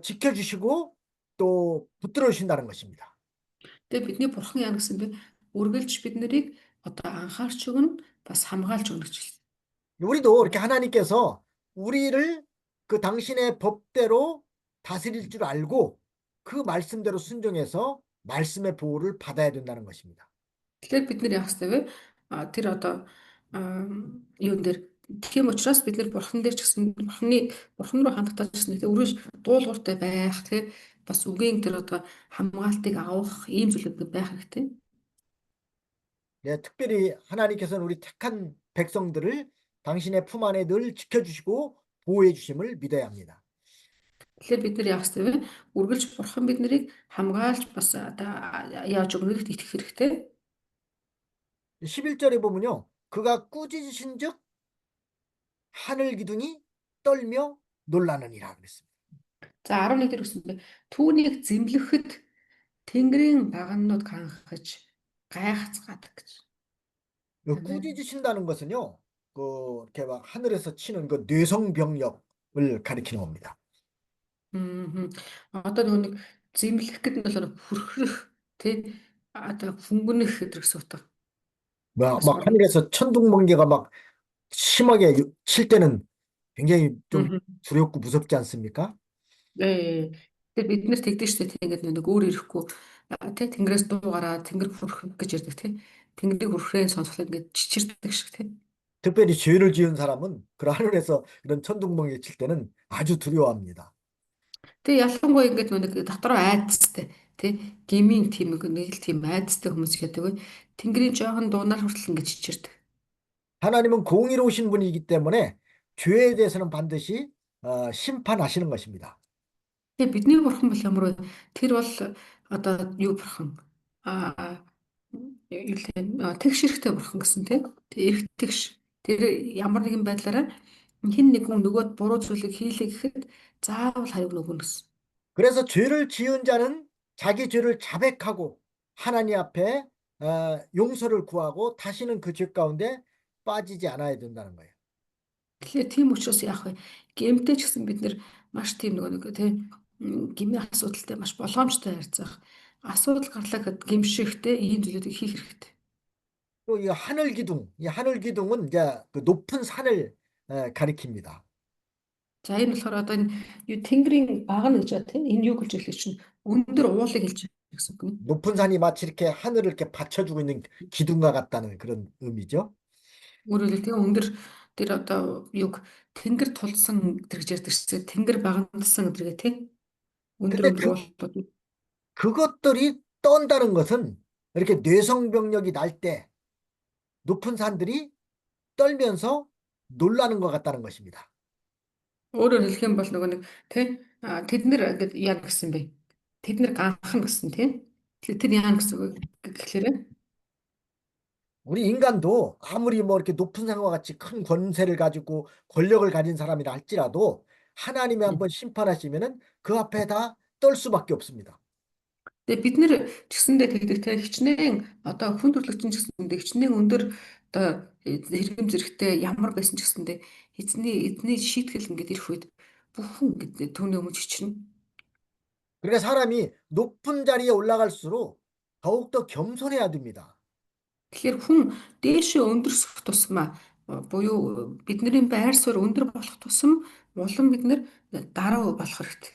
지켜주시고 또 붙들어 주신다는 것입니다. Тэгээ бидний бурхан яа гэсэн бэ? Үргэлж бид нарыг одоо анхаарч өгнө бас хамгаалж өгнө гэж хэлсэн. 우리도 이렇게 하나님께서 우리를 그 당신의 법대로 다스릴 줄 알고 그 말씀대로 순종해서 말씀의 보호를 받아야 된다는 것입니다. Тэгэхээр бид нар яах ёстой вэ? Тэр одоо юун дээр тийм учраас бид нар бурхан дээр ч гэсэн бурхан руу хандахтаа ч гэсэн өрөөж дуулууртай байх тий бас үгийн тэр одоо хамгаалтыг авах ийм зүйлүүд байх хэрэгтэй. 네, 특별히 하나님께서는 우리 택한 백성들을 당신의 품 안에 늘 지켜주시고 보호해 주심을 믿어야 합니다. Тэгэхээр бид нар яах ёстой вэ? Үргэлж бурхан бид нарыг хамгаалж бас яаж өгнөд итгэх хэрэгтэй. 11절에 보면요. 그가 꾸짖으신 즉 하늘 기둥이 떨며 놀라느니라 그랬습니다. За 11 дээр үгсэн бэ. Түүнийг зэмлэхэд тэнгэрийн баганнууд ганхаж гайхацгаадаг гэж. 꾸짖으신다는 것은요. 그 이렇게 막 하늘에서 치는 그 뇌성병력을 가리키는 겁니다. Одоо нөгөө нэг зэмлэх гэдэг нь болохоор хүрхрэх тий одоо хүнгүнэх гэдэг гэсэн утга. 막 하늘에서 천둥번개가 막 심하게 칠 때는 굉장히 좀 두렵고 무섭지 않습니까? Тэгээ бид нэр тэгдэж штэ тий ингээд нэг өөр ирэхгүй тий тэнгэрээс дуугараа тэнгэр хүрх гэж ярьдаг тий тэнгэрийг хүрхрээ сонсоход ингээд чичирдэг шиг тий. 특별히 죄를 지은 사람은 그 하늘에서 그런 천둥번개 칠 때는 아주 두려워합니다. Тэгээ ялангуяа ингээд нэг дотроо айцтай тий гмийн тийм нэг л тийм айцтай хүмүүс гэдэг вэ. Тэнгэрийн жоохон дуунаар хүртэл ингээд чичирдэг. 하나님은 공의로우신 분이기 때문에 죄에 대해서는 반드시 심판하시는 것입니다. Тэгээ бидний бурхан бол ямар вэ? Тэр бол одоо юу бурхан? Аа юу л тэгш эрэхтэй бурхан гэсэн тий. Тэгээ эрэх тэгш. Тэр ямар нэгэн байдлаараа хэн нэг хүн нөгөөд буруу зүйлийг хийлээ гэхэд заавал хариу нөгөөнө гэсэн. 그래서 죄를 지은 자는 자기 죄를 자백하고 하나님 앞에 용서를 구하고 다시는 그 죄 가운데 빠지지 않아야 된다는 거예요. Тэгэхээр тийм учраас яах вэ? Гэмтэй ч гэсэн бид нэр маш тийм нэг тий гмийн асуудалтай маш болгоомжтой харьцах. Асуудал гарлаа гэхэд гэмшихтэй ийм зүйлүүдийг хийх хэрэгтэй. 또 이 하늘 기둥, 이 하늘 기둥은 이제 그 높은 산을 가리킵니다. За энэ болохоор одоо энэ юу тэнгэрийн баг нь гэж байна тийм энэ юу гэж хэлэх чинь өндөр уулыг хэлж байгаа гэсэн үг нь. 높은 산이 마치 이렇게 하늘을 이렇게 받쳐주고 있는 기둥과 같다는 그런 의미죠. Өөрөөр хэлбэл тийм өндөр тэр одоо юг тэнгэр тулсан гэж ярьдаг чинь тэнгэр багандсан гэдэргээ тийм өндөр 근데 өндөр уулууд. 그것들이 떤다는 것은 이렇게 뇌성병력이 날 때 높은 산들이 떨면서 놀라는 것 같다는 것입니다. Өөрөөр хэлэх юм бол нөгөө нэг тийм тэд нэр ингээд яа гэсэн бэ? Тэд нэр ганхан гэсэн тийм. Тэр яа гэсэн үг гэхээр 우리 인간도 아무리 뭐 이렇게 높은 산과 같이 큰 권세를 가지고 권력을 가진 사람이라 할지라도 하나님이 한번 심판하시면은 그 앞에 다 떨 수밖에 없습니다. тэгээ бид нэр ч гэсэндээ тэгдэг те хичнээн одоо хүн төрлөختөн ч гэсэндээ хичнээн өндөр одоо хэрэгэм зэрэгтэй ямар байсан ч гэсэндээ эзний шийтгэл ингээд ирэх үед бүх хүн ингээд түүний өмнө чичирнэ. 그러니까 사람이 높은 자리에 올라갈수록 더욱더 겸손해야 됩니다. Тэгэхээр хүн дээшээ өндөрсөх тусмаа буюу бидний байр суурь өндөр болох тусам улам бид нэр дараа болох хэрэгтэй.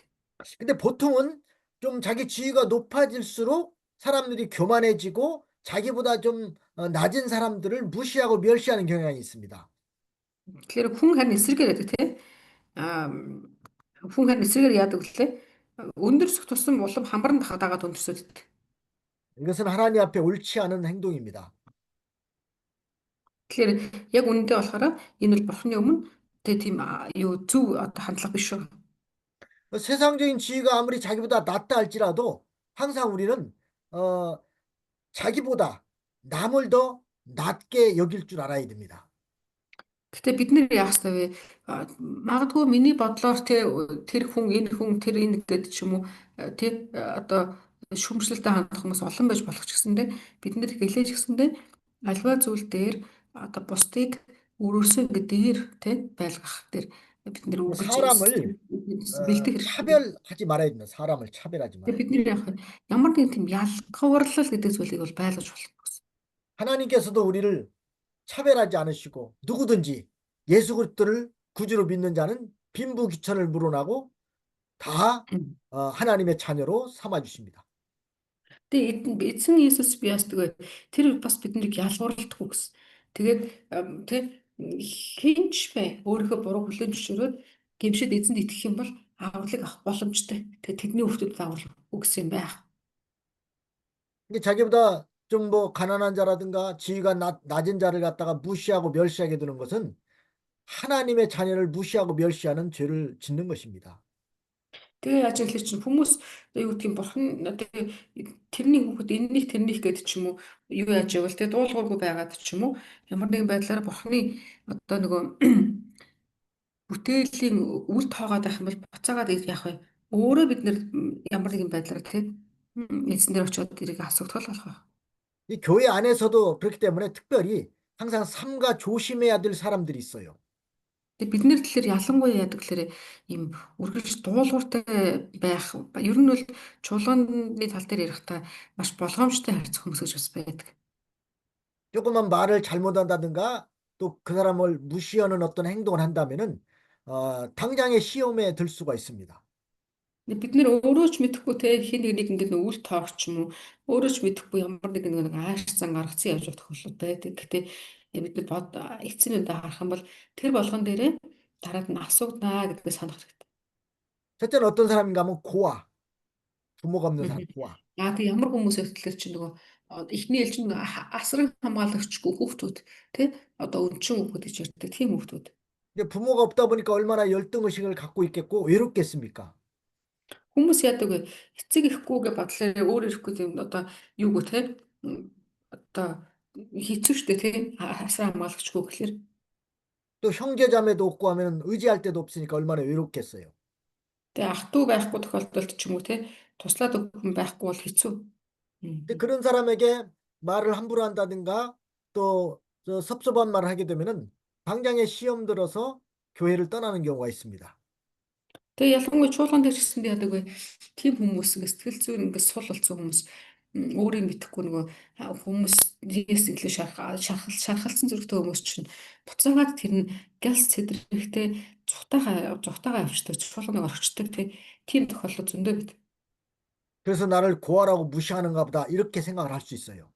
근데 보통은 좀 자기 지위가 높아질수록 사람들이 교만해지고 자기보다 좀 낮은 사람들을 무시하고 멸시하는 경향이 있습니다. Тэгэхээр хүн харин эсрэгээр яадаг те хүн харин эсрэгээр яадаг үлээ өндөрсөх тусам улам хамбарн дагаад өндөрсөд. 이것은 하나님 앞에 옳지 않은 행동입니다. Тэгэхээр яг үнэндээ болохоор энэ бол бурхны өмнө тэгээ тийм юу зөв одоо хандлага биш шүү. 세상적인 지위가 아무리 자기보다 낮다 할지라도 항상 우리는 자기보다 남을 더 낮게 여길 줄 알아야 됩니다. Гэтэ бид нэр яах ёстой вэ? Магадгүй миний бодлоор тэр хүн тэр энэ гэдэг ч юм уу тий одоо шүүмжлэлтэй хандах хүмүүс олон байж болох ч гэсэндээ бид нэр хэлээж гэсэндээ альва зүйл дээр одоо бусдыг өрөөсөө ингээд дээр тий байлгах дээр бид нэр үргэлж 사람을 бэлдэх хэрэгтэй. 차별하지 말아야 됩니다. 사람을 차별하지 말아야 Тэгээ бид 됩니다. нэр яах вэ? Ямар нэгэн тийм ялгарлал гэдэг зүйлийг бол байлгаж болох гэсэн. 하나님께서도 우리를 차별하지 않으시고 누구든지 예수 그리스도를 구주로 믿는 자는 빈부귀천을 물어나고 다 하나님의 자녀로 삼아 주십니다. Тэгээ эзэн Иесус би ястдаг вэ? Тэр бас биднийг ялгуурлахгүй гэсэн. Тэгээд тэг хинч бай өөрийнхөө буруу хүлээн зөвшөөрөөд гэмшид эзэнд итгэх юм бол авралыг авах боломжтой. Тэгээд тэдний хүүхдэд аврал өгсөн юм байх. 이게 자기보다 좀 뭐 가난한 자라든가 지위가 낮은 자를 갖다가 무시하고 멸시하게 되는 것은 하나님의 자녀를 무시하고 멸시하는 죄를 짓는 것입니다. Тэгээ яаж юм хэлэх чинь хүмүүс юу гэдэг юм бурхан тэрний хүүхэд энэнийг тэрнийг гэдэг ч юм уу юу яаж ивэл тэгээ дуулуургүй байгаад ч юм уу ямар нэгэн байдлаар бурханы одоо нөгөө бүтээлийн үл тоогоод байх юм бол буцаагаад яах вэ? Өөрөө бид нэр ямар нэгэн байдлаар тий эзэн дээр очиод тэрийг асуудал болох байх. 이 교회 안에서도 그렇기 때문에 특별히 항상 삼가 조심해야 될 사람들이 있어요. Тэгээ бид нэр тэлэр ялангуяа яадаг гэхээр ийм үргэлж дуулууртай байх ер нь бол чуулганы тал дээр ярихдаа маш болгоомжтой харьцах хүмүүс гэж бас байдаг. 조금만 말을 잘못한다든가 또 그 사람을 무시하는 어떤 행동을 한다면은 당장의 시험에 들 수가 있습니다. Бид нэр өөрөө ч мэдэхгүй те хин нэг ингээд үл тоогч юм уу өөрөө ч мэдэхгүй ямар нэг ааш зан гаргацсан явж байгаа тохиолдол байдаг. Гэтэ Бид нар эцсийн үедээ харах юм бол тэр болгон дээрээ дараад нь асууднаа гэдгээ санах хэрэгтэй. 첫째는 어떤 사람인가 하면 고아, 부모가 없는 사람, Мгм. 고아. Тэг ямар хүмүүс ихтлэр чинь нөгөө эхний ээлжин асран хамгаалагчгүй хүүхдүүд тий одоо өнчин хүүхдүүд гэж ярьдаг тийм хүүхдүүд. 근데 부모가 없다 보니까 얼마나 열등의식을 갖고 있겠고 외롭겠습니까? Хүмүүс яадаг вэ? Эцэг ирэхгүйгээ бодлоо өөр ирэхгүй юм одоо юу гэх те одоо хэцүү шттэ те асран хамгаалагчгүй гэхэлэр 또 형제 자매도 없고 하면 의지할 데도 없으니까 얼마나 외롭겠어요. тэгээ ах トゥ байхгүй тохиолдолд ч юм уу те туслаад өгөх хүн байхгүй бол хэцүү. 근데 그런 사람에게 말을 함부로 한다든가 또 섭섭한 말을 하게 되면은 당장에 시험 들어서 교회를 떠나는 경우가 있습니다. Тэгээ ялангуяа чуулган дээр ирсэнд яадаг вэ? Тим хүмүүс ингээ сэтгэл зүйн ингээ сул болсон хүмүүс өөрийг мэдэхгүй нөгөө хүмүүсээс илүү шархалсан зөрөгтэй хүмүүс чинь буцаагаад тэр нь гэлс цэдрэхтэй зүхтаага авчдаг чуулганыг орчдөг тийм тохиолдол зөндөө бид. 그래서 나를 고아라고 무시하는가 보다 이렇게 생각을 할 수 있어요.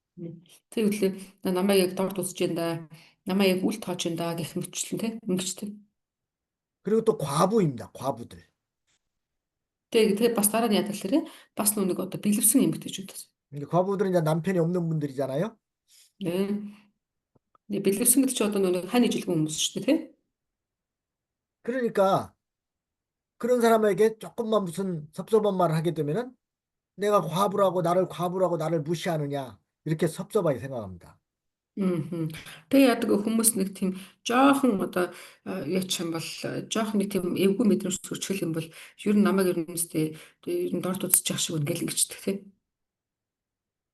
Тэгээд намайг яг дорд үзэж энэ намайг яг үл тоож энэ гэх мэтчлэн ингэжтэй. 그리고 또 과부입니다. 과부들. Тэгээд бас дараа нь яадаг лээ бас нүг одоо бэлэвсэн эмэгтэйчүүд бас. 그러니까 과부들은 이제 남편이 없는 분들이잖아요. 네. бэлэвсэн гэдэг чи одоо нүг хань ижилхэн хүмүүс шүү дээ тий. 그러니까 그런 사람에게 조금만 무슨 섭섭한 말을 하게 되면은 내가 과부라고 나를 무시하느냐 이렇게 섭섭하게 생각합니다. Тэгээ яадаг хүмүүс нэг тийм жоохон одоо яач юм бол жоохон нэг тийм эвгүй мэдрэмж төрчихөл юм бол ер нь намайг ерөнхийдөө ер нь дорд үзчих шиг ингээл ингэждэг тий.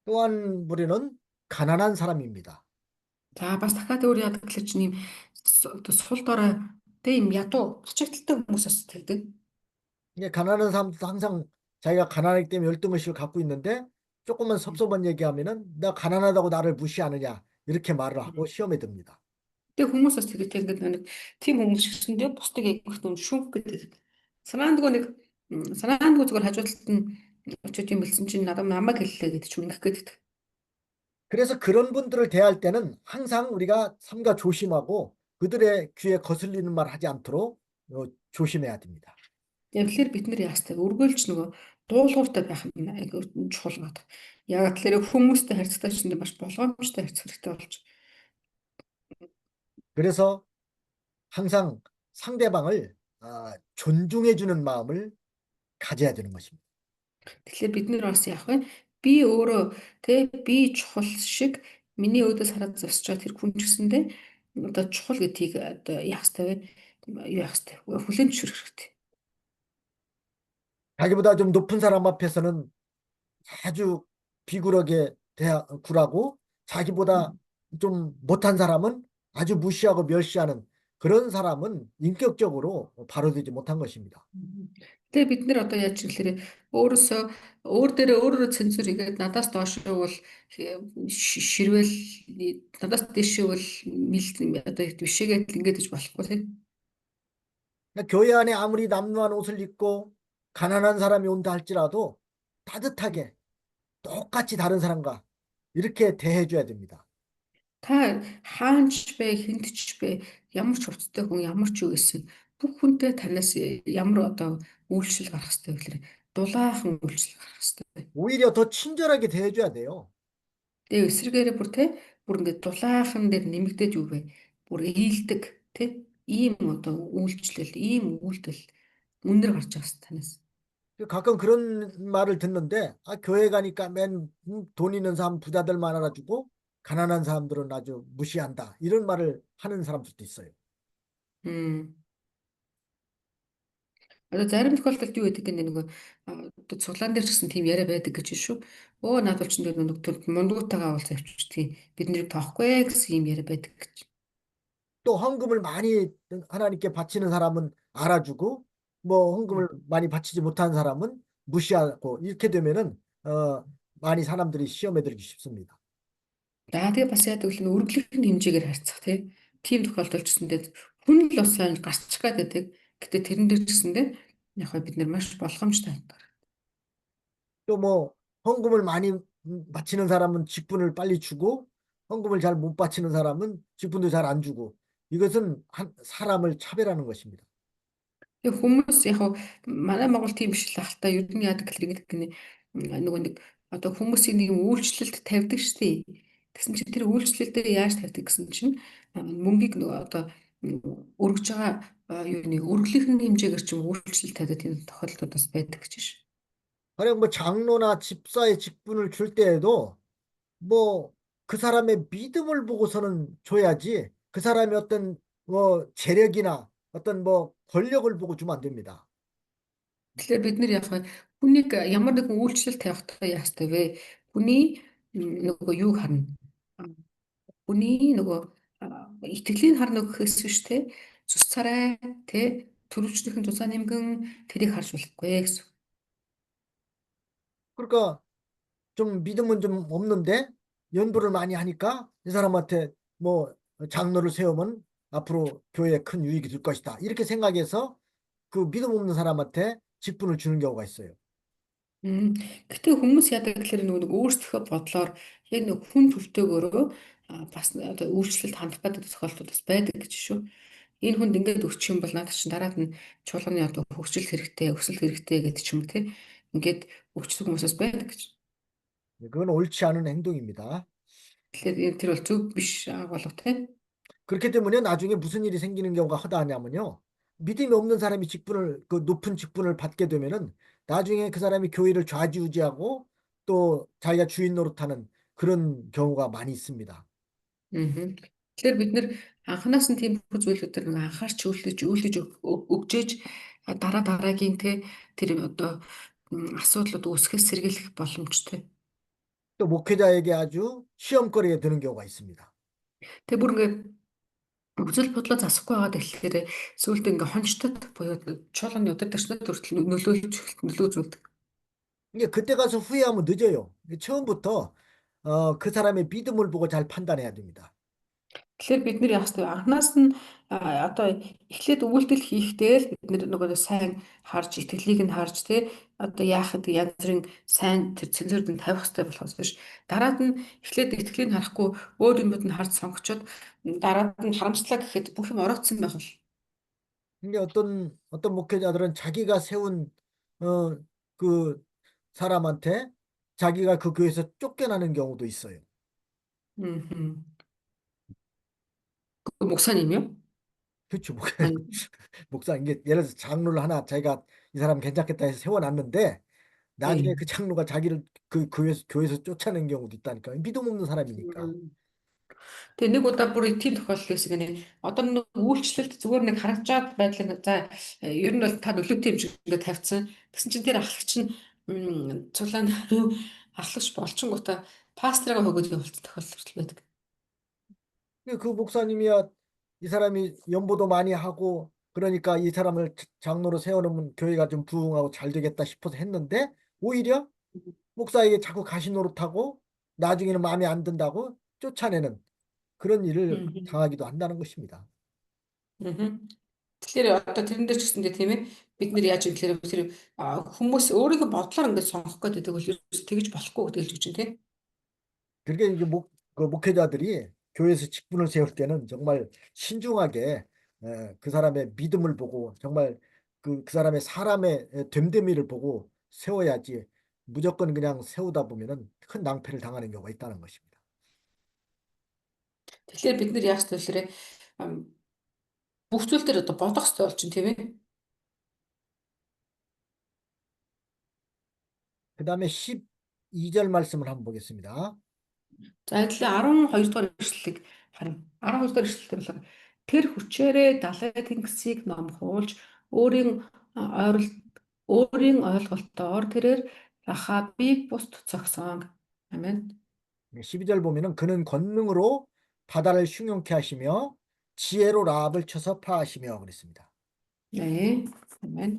또 한 부류는 가난한 사람입니다. За бас дахиад өөр яадаг гэхэл чинь ийм одоо сул дорой тийм ядуу хачигдaltaй хүмүүсээс тэгдэг. 이게 가난한 사람도 항상 자기가 가난하기 때문에 열등의식을 갖고 있는데 조금만 섭섭한 얘기하면은 나 가난하다고 나를 무시하느냐 이렇게 말을 하고 시험에 듭니다. Тэгээ хүмүүсээс тэгдэг ингээд нэг тийм хүмүүс шигсэндээ бусдыг их юм шүүх гэдэг. Санаандгүй зүгээр хажуудалд нь очиж юм бэлсэн чинь намайг хэллээ гэдэг чинь ингэх гэдэг. 그래서 그런 분들을 대할 때는 항상 우리가 삼가 조심하고 그들의 귀에 거슬리는 말 하지 않도록 조심해야 됩니다. Тэгэхээр бид нар яастай өргөөлж нөгөө дуулууртай байх нь айгүй чухал байна. Яг тэгэхээр хүмүүстэй харьцдаг чинь маш болгоомжтой харьцах хэрэгтэй болж. 그래서 항상 상대방을 존중해주는 마음을 가져야 되는 것입니다. Тэгэхээр бид нар бас яах вэ? Би өөрөө би чухал шиг миний өөдөөс хараад зогсож байгаа тэр хүн ч гэсэндээ одоо чухал гэдгийг одоо яах ёстой вэ? Юу яах ёстой? Хүлээн зөвшөөрөх хэрэгтэй. 자기보다 좀 높은 사람 앞에서는 아주 비굴하게 굴하고 자기보다 좀 못한 사람은 아주 무시하고 멸시하는 그런 사람은 인격적으로 바로되지 못한 것입니다. Тэгээ бид нар одоо яаж гэхээр өөрөөсөө өөр дээрээ өөрөөрөө цензур хийгээд надаас доош бол ширвэл надаас дэше бол одоо бишээгээд ингэж болохгүй тийм. 교회 안에 아무리 남루한 옷을 입고 가난한 사람이 온다 할지라도 따뜻하게 똑같이 다른 사람과 이렇게 대해줘야 됩니다. Та хаанч бэ, хинтч бэ, ямар ч хувцастай хүн, ямар ч юу гэсэн бүх хүнтэй танаас ямар одоо үйлчлэл гарах хэрэгтэй гэхээр дулаахан үйлчлэл гарах хэрэгтэй. 오히려 더 친절하게 대해줘야 돼요. Тэгээ эсрэгээрээ бүр ингээд дулаахан дээр нэмэгдээд юу вэ? Бүр ээлдэг ийм одоо үйлчлэл, ийм үйлдэл үнэр гарч байгаа хэрэгтэй танаас. 가끔 그런 말을 듣는데 교회 가니까 돈 있는 사람 부자들만 알아주고 가난한 사람들은 아주 무시한다. 이런 말을 하는 사람들도 있어요. Одоо зарим тохиолдолд юу гэдэг нь нөгөө цуглаан дээр ч гэсэн тийм яриа байдаг гэж шүү. Наад бол ч нэг мундгуутайгаа уулз авчирчдгийг бид нэрийг тоохгүй гэсэн юм яриа байдаг гэж. 또 헌금을 많이 하나님께 바치는 사람은 알아주고 뭐 헌금을 많이 바치지 못한 사람은 무시하고 이렇게 되면은 많이 사람들이 시험에 들기 쉽습니다. Тэгээ бас яадаг л өргөлийн хэмжээгээр харьцах тийм тохиолдол ч гэсэндээ хүн л бас гарчих гэдэг. Гэтэ тэрэн дээр ч гэсэндээ яг бид нар маш болгоомжтой ханддаг. 또 뭐 헌금을 많이 바치는 사람은 직분을 빨리 주고 헌금을 잘 못 바치는 사람은 직분도 잘 안 주고 이것은 사람을 차별하는 것입니다. Тэг хүмүүс яг манай Монгол тийм биш л ахalta ер нь яадаг гэхээр нөгөө нэг одоо хүмүүсийн нэг үйлчлэлд тавьдаг шүү дээ. Тэгсэн чинь тэр үйлчлэлдээ яаж тавьдаг гэсэн чинь мөнгийг нөгөө одоо өргөж байгаа юуны өргөлийнхэн хэмжээгээр ч юм үйлчлэл тавьдаг тийм тохиолдлууд бас байдаг гэж байна. 그냥 뭐 장로나 집사의 직분을 줄 때에도 뭐 그 사람의 믿음을 보고서는 줘야지 그 사람의 어떤 뭐 재력이나 어떤 뭐 권력을 보고 주면 안 됩니다. Тэгэхээр бид нэр яг хүнийг ямар нэгэн үйлчлэл тавихдаа яастай вэ? Хүний нөгөө юу харна? Хүний нөгөө итгэлийн харна гэхээс биш те цус царай те төрөвчнийхэн тусаа нэмгэн тэрийг харж болохгүй гэсэн. 그러니까 좀 믿음은 좀 없는데 연부를 많이 하니까 이 사람한테 뭐 장로를 세우면 앞으로 교회에 큰 유익이 될 것이다. 이렇게 생각해서 그 믿음 없는 사람한테 직분을 주는 경우가 있어요. Гэтэ хүмүүс яадаг гэхээр нөгөө өөрсдийнхөө бодлоор яг нэг хүн төвтэйгөөрөө бас одоо үйлчлэлд хандах гэдэг тохиолдол бас байдаг гэж шүү. Энэ хүнд ингээд өгчих юм бол надад чинь дараад нь чуулганы одоо хөгжил хэрэгтэй, өсөлт хэрэгтэй гэдэг ч юм уу те. Ингээд өгчдөг хүмүүсээс байдаг гэж. 그건 옳지 않은 행동입니다. Тэгэхээр тэр бол зөв биш болов те. 그렇기 때문에 나중에 무슨 일이 생기는 경우가 허다하냐면요. 믿음이 없는 사람이 직분을 그 높은 직분을 받게 되면은 나중에 그 사람이 교회를 좌지우지하고 또 자기가 주인 노릇하는 그런 경우가 많이 있습니다. Тэгэхээр бид нэр анханаас нь тийм зүйлүүдээр нэг анхаарч үйлдэж өгчээж дараагийн тэр одоо асуудлууд үүсгэс сэргийлэх боломжтой. 또 목회자에게 아주 시험거리에 드는 경우가 있습니다. Тэгээ бүр ингээд үзэл бодлоо засахгүй байгаа тэгэхээр сүүлд ингээд хончтод буюу чуулганы удирдагчдад хүртэл нөлөөжүүлдэг. 이게 그때 가서 후회하면 늦어요. 처음부터 그 사람의 믿음을 보고 잘 판단해야 됩니다. Тэгэхээр бид нэр яах вэ? Анханаас нь одоо эхлээд үйлдэл хийхдээ л бид нэр нөгөө сайн харж итгэлийг нь харж тий одоо яахад янз бүрийн сайн тэр цензурд нь тавих хэрэгтэй болохоос биш. Дараад нь эхлээд итгэлийг харахгүй өөр юмуд нь харж сонгочод дараад нь харамслаа гэхэд бүх юм оройтсон байх бол. 근데 어떤 목회자들은 자기가 세운 그 사람한테 자기가 그 교회에서 쫓겨나는 경우도 있어요. 음. 그 목사님이요? 그렇죠. 아니. 목사 이게 예를 들어서 장로를 하나 자기가 이 사람 괜찮겠다 해서 세워놨는데 나중에 네. 그 장로가 자기를 그 교회에서 쫓아낸 경우도 있다니까. 믿음 없는 사람이니까. Тэгээ нэг удаа бүр тийм тохиолдол байсан гэнэ. Одоо нэг үйлчлэлд зүгээр нэг харагдаад байдлаа за ер нь бол та нөлөөтэй юм шиг ингээд тавьсан. Тэгсэн чинь тэр ахлагч нь цулаан ахлагч болчингуудаа пастрага хөгөөд явуулсан тохиолдол байдаг. 그 목사님이야 이 사람이 연보도 많이 하고 그러니까 이 사람을 장로로 세워놓으면 교회가 좀 부흥하고 잘 되겠다 싶어서 했는데 오히려 목사에게 자꾸 가시 노릇하고 나중에는 마음에 안 든다고 쫓아내는 그런 일을 당하기도 한다는 것입니다. Тэгэхээр одоо тэрэн дээр ч гэсэндээ тийм ээ бид нэр яаж юм гэхээр тэр хүмүүс өөрийнхөө бодлоор ингээд сонгох гэдэг бол тэгж болохгүй гэдэг л үгч тийм. 그렇게 이제 그 목회자들이 교회에서 직분을 세울 때는 정말 신중하게 그 사람의 믿음을 보고 정말 그 사람의 사람의 됨됨이를 보고 세워야지 무조건 그냥 세우다 보면은 큰 낭패를 당하는 경우가 있다는 것입니다. Тэгэхээр бид нэр яаж төлөрөө бүх зүйл дээр одоо бодох хэрэгтэй болчих тийм ээ. 그다음에 12절 말씀을 한번 보겠습니다. За адилхан 12 дугаар ишлэлийг харна. 12 дугаар ишлэлээр бол тэр хүчээрээ далай тэнгисийг номхуулж өөрийн ойлголтоор тэрээр Рахабыг бусд зогсон. 아멘. 12절 보면은 그는 권능으로 바다를 흉용케 하시며 지혜로 라합을 쳐서 파하시며 그랬습니다. 네. 아멘.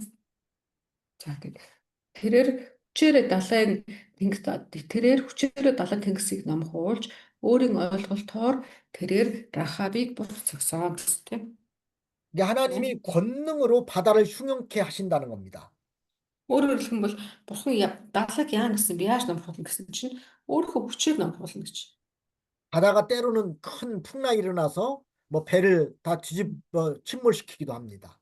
자, тэрээр хүчээрээ далайн тэнгисийг номхуулж өөрийн ойлголтоор тэрээр Рахабыг бут зогсоон гэсэн тийм. 이게 하나님이 권능으로 바다를 흉용케 하신다는 겁니다. Өөрөөр хэлбэл бурхан далайг яана гэсэн би яаж номхуулна гэсэн чинь өөрийнхөө хүчээр номхуулна гэж. 바다가 때로는 큰 풍랑이 일어나서 뭐 배를 다 침몰시키기도 합니다.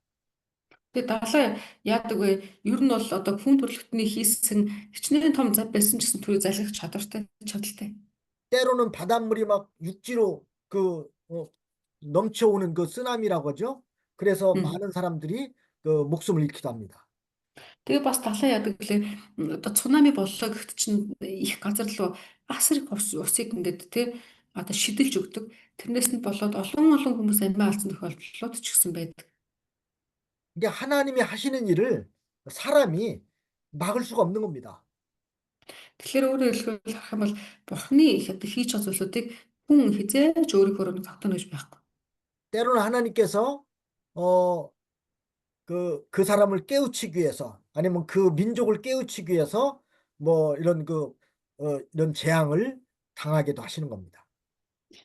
Тэгээ далайн яадаг вэ? Ер нь бол одоо хүн төрөлхтний хийсэн хичнээн том зав байсан ч гэсэн түрүү залгах чадaltaй. 때로는 바닷물이 막 육지로 넘쳐오는 그 쓰나미라고 하죠. 그래서 많은 사람들이 그 목숨을 잃기도 합니다. Тэгээ бас далайн яадаг гэлээ одоо цунами боллоо гэхэд чинь их газар руу асар их усыг ингээд тий одоо шидэлж өгдөг. Тэрнээс нь болоод олон хүмүүс амиа алдсан тохиолдлууд ч гэсэн байдаг. 이게 하나님이 하시는 일을 사람이 막을 수가 없는 겁니다. Тэгэхээр өөрөөр хэлбэл харах юм бол Бурхны их одоо хийж байгаа зүйлсүүдийг хүн хизээж өөрийнхөө тогтооно гэж байхгүй. 때로는 하나님께서 그 사람을 깨우치기 위해서 아니면 그 민족을 깨우치기 위해서 뭐 이런 재앙을 당하게도 하시는 겁니다.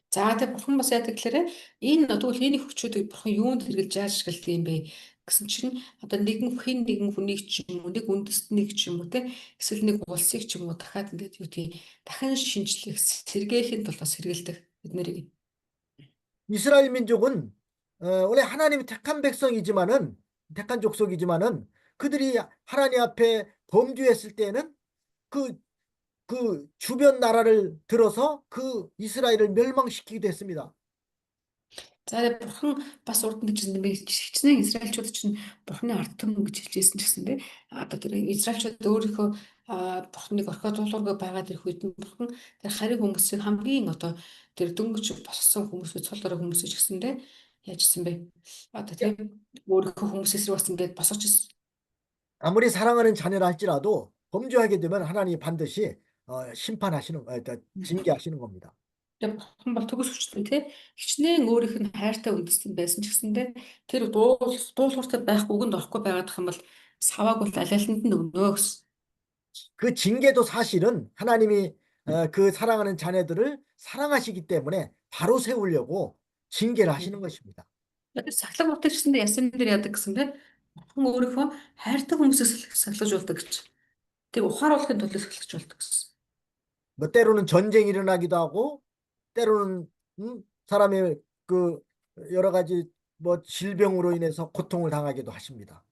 За тэгээ бурхан бас яадаг гэхээр энэ тэгвэл энэ хүчүүдийг бурхан юунд хэрэгжилж ашигладаг юм бэ гэсэн чинь одоо нэгэн хүнийг ч юм уу нэг үндэстнийг ч юм уу те эсвэл нэг улсыг ч юм уу дахиад ингээд юу тийм дахин шинжлэх сэргээхийн тулд бас хэрэгэлдэг бид нарыг. 이스라엘 민족은 원래 하나님이 택한 족속이지만은 그들이 하나님 앞에 범죄했을 때는 그 주변 나라를 들어서 그 이스라엘을 멸망시키기도 했습니다. За бурхан бас урд нь гэж нэмээ хичнээн израильчууд чинь бурханы ард түмэн гэж хэлжсэн ч гэсэн те одоо тэр израильчууд өөрийнхөө бурханыг орхиодуулаагүй байгаад ирэх үед нь бурхан тэр хариг хүмүүсийг хамгийн одоо тэр дөнгөж боссон хүмүүсүүд цол дорой хүмүүсийг ч гэсэн те яажсэн бэ одоо тийм өөрийнхөө хүмүүсээс бас ингээд босооч ирсэн. 아무리 사랑하는 자녀라 할지라도 범죄하게 되면 하나님이 반드시 징계하시는 겁니다. Тэр бурхан бол төгс хүчтэй те хичнээн өөрийнх нь хайртай үндэстэн байсан ч гэсэндээ тэр дуулууртай байх үгэнд орохгүй байгаад их юм бол савааг бол аль алинд нь өгнө гэсэн. 그 징계도 사실은 하나님이 그 사랑하는 자녀들을 사랑하시기 때문에 바로 세우려고 징계를 하시는 것입니다. Сахлах утга гэсэндээ ясан дээр яадаг гэсэндээ бурхан өөрийнхөө хайртай хүмүүсээс сахлажуулдаг гэж. Тэг ухааруулахын тулд сахлажуулдаг гэсэн. 뭐 때로는 전쟁이 일어나기도 하고 때로는 사람의 그 여러 가지 뭐 질병으로 인해서 고통을 당하기도 하십니다.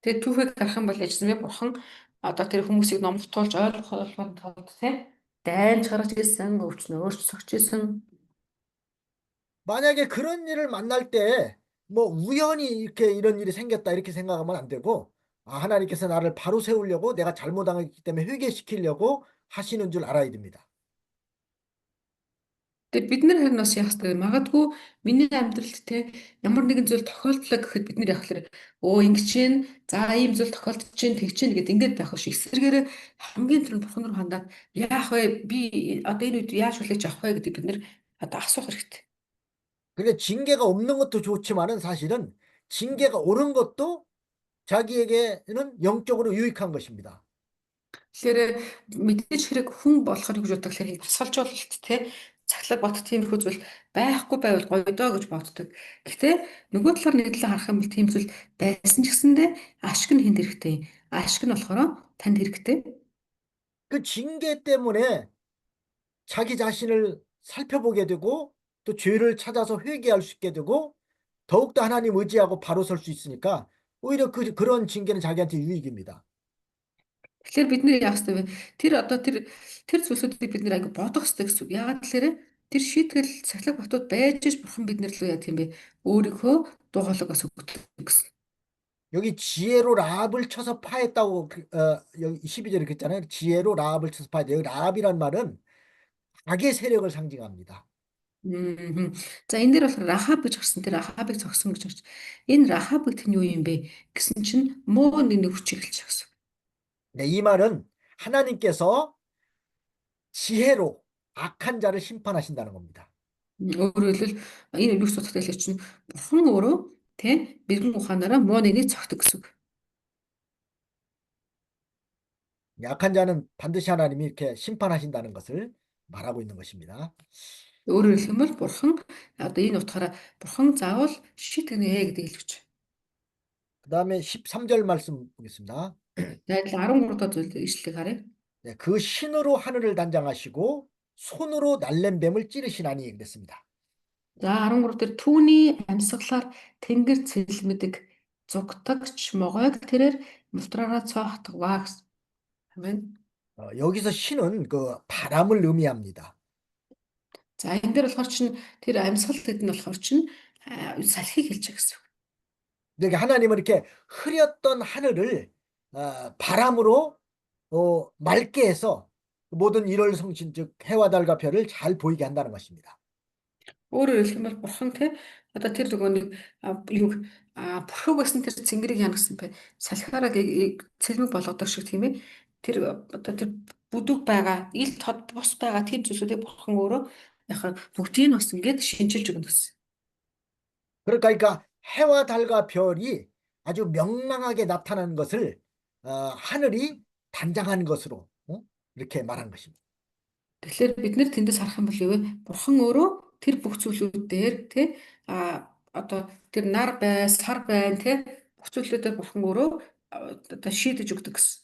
Тэгээд түүхийг гарах юм бол яжсан бэ? Бурхан одоо тэр хүмүүсийг номлотуулж ойлгохын тулд тийм дайнч гаргаж ирсэн, өвчнөөрч согч ирсэн. 만약에 그런 일을 만날 때 뭐 우연히 이렇게 이런 일이 생겼다 이렇게 생각하면 안 되고 하나님께서 나를 바로 세우려고 내가 잘못당했기 때문에 회개시키려고 하시는 줄 알아야 됩니다. Тэгээд бид нар харин бас яах вэ? Магадгүй миний амьдралд те ямар нэгэн зүйл тохиолдлоо гэхэд бид нар яах вэ? Ингэ чинь за ийм зүйл тохиолдож чинь тэг чинь гэд ингэж байх биш. Эсвэргээр хамгийн түрүүнд бурхан руу хандаад яах вэ? Би одоо энэ үед яаж хүлээж авах вэ гэдэг бид нар одоо асуух хэрэгтэй. 그래 징계가 없는 것도 좋지만은 사실은 징계가 옳은 것도 자기에게는 영적으로 유익한 것입니다. Тэгэхээр мэдээж хэрэг хүн болохоор гэж боддог хэрэг тасгалжуулалт те цахилгаан бот тиймэрхүү зүйл байхгүй байвал гоё доо гэж боддог. Гэхдээ нөгөө талаар нэг талаа харах юм бол тийм зүйл байсан ч гэсэндээ ашиг нь хүнд хэрэгтэй. Ашиг нь болохоор танд хэрэгтэй. 그 징계 때문에 자기 자신을 살펴보게 되고 또 죄를 찾아서 회개할 수 있게 되고 더욱더 하나님 의지하고 바로 설 수 있으니까 오히려 그런 징계는 자기한테 유익입니다. Тэгэхээр бид нэр яах ёстой вэ? Тэр зүйлсүүдийг бид нэр аяга бодох ёстой гэсэн үг. Яагаад тэгэхээр тэр шийтгэл цахилгаан ботууд байж ш бурхан бид нар лөө яа тийм бэ? Өөрийнхөө дуу хоолойгоос өгдөг гэсэн. 여기 지혜로 라합을 쳐서 파했다고 여기 12절에 그랬잖아요. 지혜로 라합을 쳐서 파했다. 여기 라합이란 말은 악의 세력을 상징합니다. За энэ дээр бол Рахаб гэж гарсан. Тэр Рахабыг зогсон гэж байна. Энэ Рахаб гэдэг нь юу юм бэ гэсэн чинь муу нэг хүчийг хэлж байгаа. 네, 이 말은 하나님께서 지혜로 악한 자를 심판하신다는 겁니다. Өөрөөр хэлбэл энэ юу судалтай хэлэх чинь бурхан өөрөө тийм бэргэн ухаанаараа муу нэгнийг цогтөг гэсэн үг. 약한 자는 반드시 하나님이 이렇게 심판하신다는 것을 말하고 있는 것입니다. Өөрөөр хэлэх юм бол бурхан одоо энэ утгаараа бурхан заавал шийтгэнэ гэдэг хэлж байна. 그 다음에 13절 말씀 보겠습니다. За 13 дахь зүйл ишлэлийг харъя. 네, 그 신으로 하늘을 단장하시고 손으로 날랜뱀을 찌르시나니 그랬습니다. За 13 дээр түүний амьсгалаар тэнгэр цэлмэдэг зугтагч могойг тэрээр мултраараа цоохтгваа гэсэн. Амен. 여기서 신은 그 바람을 의미합니다. За энэ дээр болохоор чинь тэр амьсгал гэдэг нь болохоор чинь салхийг хэлж байгаа гэсэн. 그러니까 하나님은 이렇게 흐렸던 하늘을 바람으로 맑게 해서 모든 일월 성신 즉 해와 달과 별을 잘 보이게 한다는 것입니다. Өөрөөр хэлэх юм бол бурхан те одоо тэр нөгөө нэг юу бүрхэг байсан тэр цэнгэрийг яана гэсэн бэ? Салхиараа цэлмэг болгодог шиг тийм ээ. Тэр одоо тэр бүдүүг байгаа, ил тод бус байгаа тийм зүйлсүүдийг бурхан өөрөө яхаа бүгдийг нь бас ингээд шинжилж өгнө гэсэн. 그러니까 해와 달과 별이 아주 명랑하게 나타나는 것을 하늘이 단장한 것으로 이렇게 말한 것입니다. Тэгэхээр бид нэр тэндээс харах юм бол юу вэ? Бурхан өөрөө тэр бүх зүйлүүд дээр те одоо тэр нар бай, сар бай те бүх зүйлүүдээр бурхан өөрөө одоо шийдэж өгдөг гэсэн.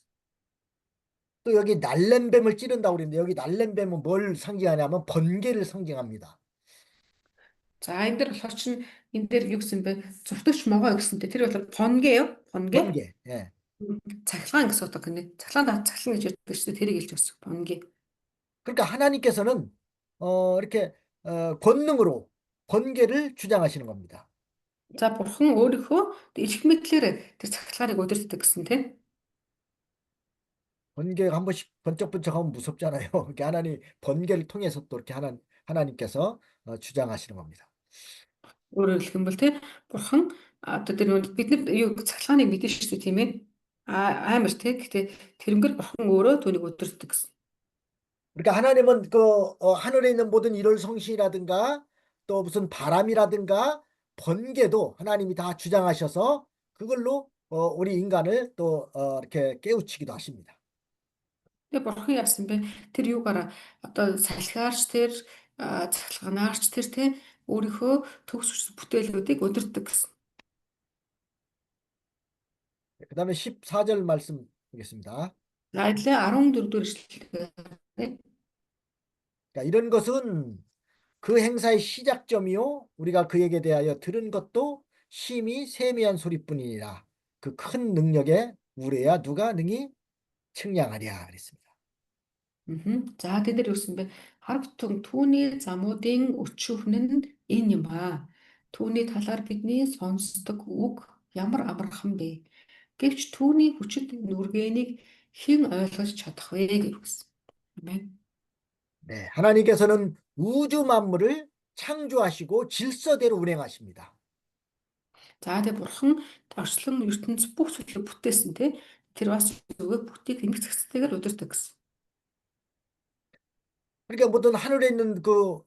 또 여기 날랜뱀을 찌른다고 그랬는데 여기 날랜뱀은 뭘 상징하냐면 번개를 상징합니다. За энэ дээр болохоор чинь энэ дээр юу гэсэн бэ? Зүртгч могоо гэсэнтэй тэр бол понге. 번개. 예. Цахилгаан гэсэн утга гэнэ. Цахилгаан цахилгаан гэж ярьдаг шүү дээ. Тэрийг хэлж өгсөн. Понге. 그러니까 하나님께서는 이렇게 권능으로 번개를 주장하시는 겁니다. За бурхан өөрийнхөө элх мэдлэр тэр цахилгааныг удирддаг гэсэн тийм. 번개가 한 번씩 번쩍번쩍하면 무섭잖아요. 이렇게 하나님 번개를 통해서 또 이렇게 하나님께서 주장하시는 겁니다. Өөрөөр хэлэх юм бол тийм бурхан одоо тэр бид нар юу цахилгааныг мэдэн шүү дээ тийм ээ. Амар тийм. Гэхдээ тэрнгээр бурхан өөрөө түүнийг удирддаг гэсэн. 그러니까 하나님은 그 하늘에 있는 모든 일월 성신이라든가 또 무슨 바람이라든가 번개도 하나님이 다 주장하셔서 그걸로 우리 인간을 또 이렇게 깨우치기도 하십니다. Тэгээ бурхан яасан бэ? Тэр юугаараа одоо салхиарч тэр цахилгаанаарч тэр тийм өөрийнхөө төгс бүтээлүүдийг удирддаг гэсэн. 그다음에 14절 말씀 보겠습니다. За идлээ 14 дэх эшлэлээр 그러니까 이런 것은 그 행사의 시작점이요 우리가 그에게 대하여 들은 것도 심히 세미한 소리뿐이니라. 그 큰 능력에 우레야 누가 능히 측량하랴 그랬습니다. За тэд нар юусэн бэ? Харагтун түүний замуудын өчүүхэн нь энэ юм аа. Түүний талаар бидний сонсдог үг ямар амархан бэ? Гэвч түүний хүчит нүргээнийг хэн ойлгож чадах вэ гэсэн. Амен. 네, 하나님께서는 우주 만물을 창조하시고 질서대로 운행하십니다. За тэгээ бурхан орчлон ертөнц бүх зүйлийг бүтээсэн тий. Тэр бас өгөө бүтийг эмх зэгцтэйгээр удирдаг гэсэн. 그러니까 모든 하늘에 있는 그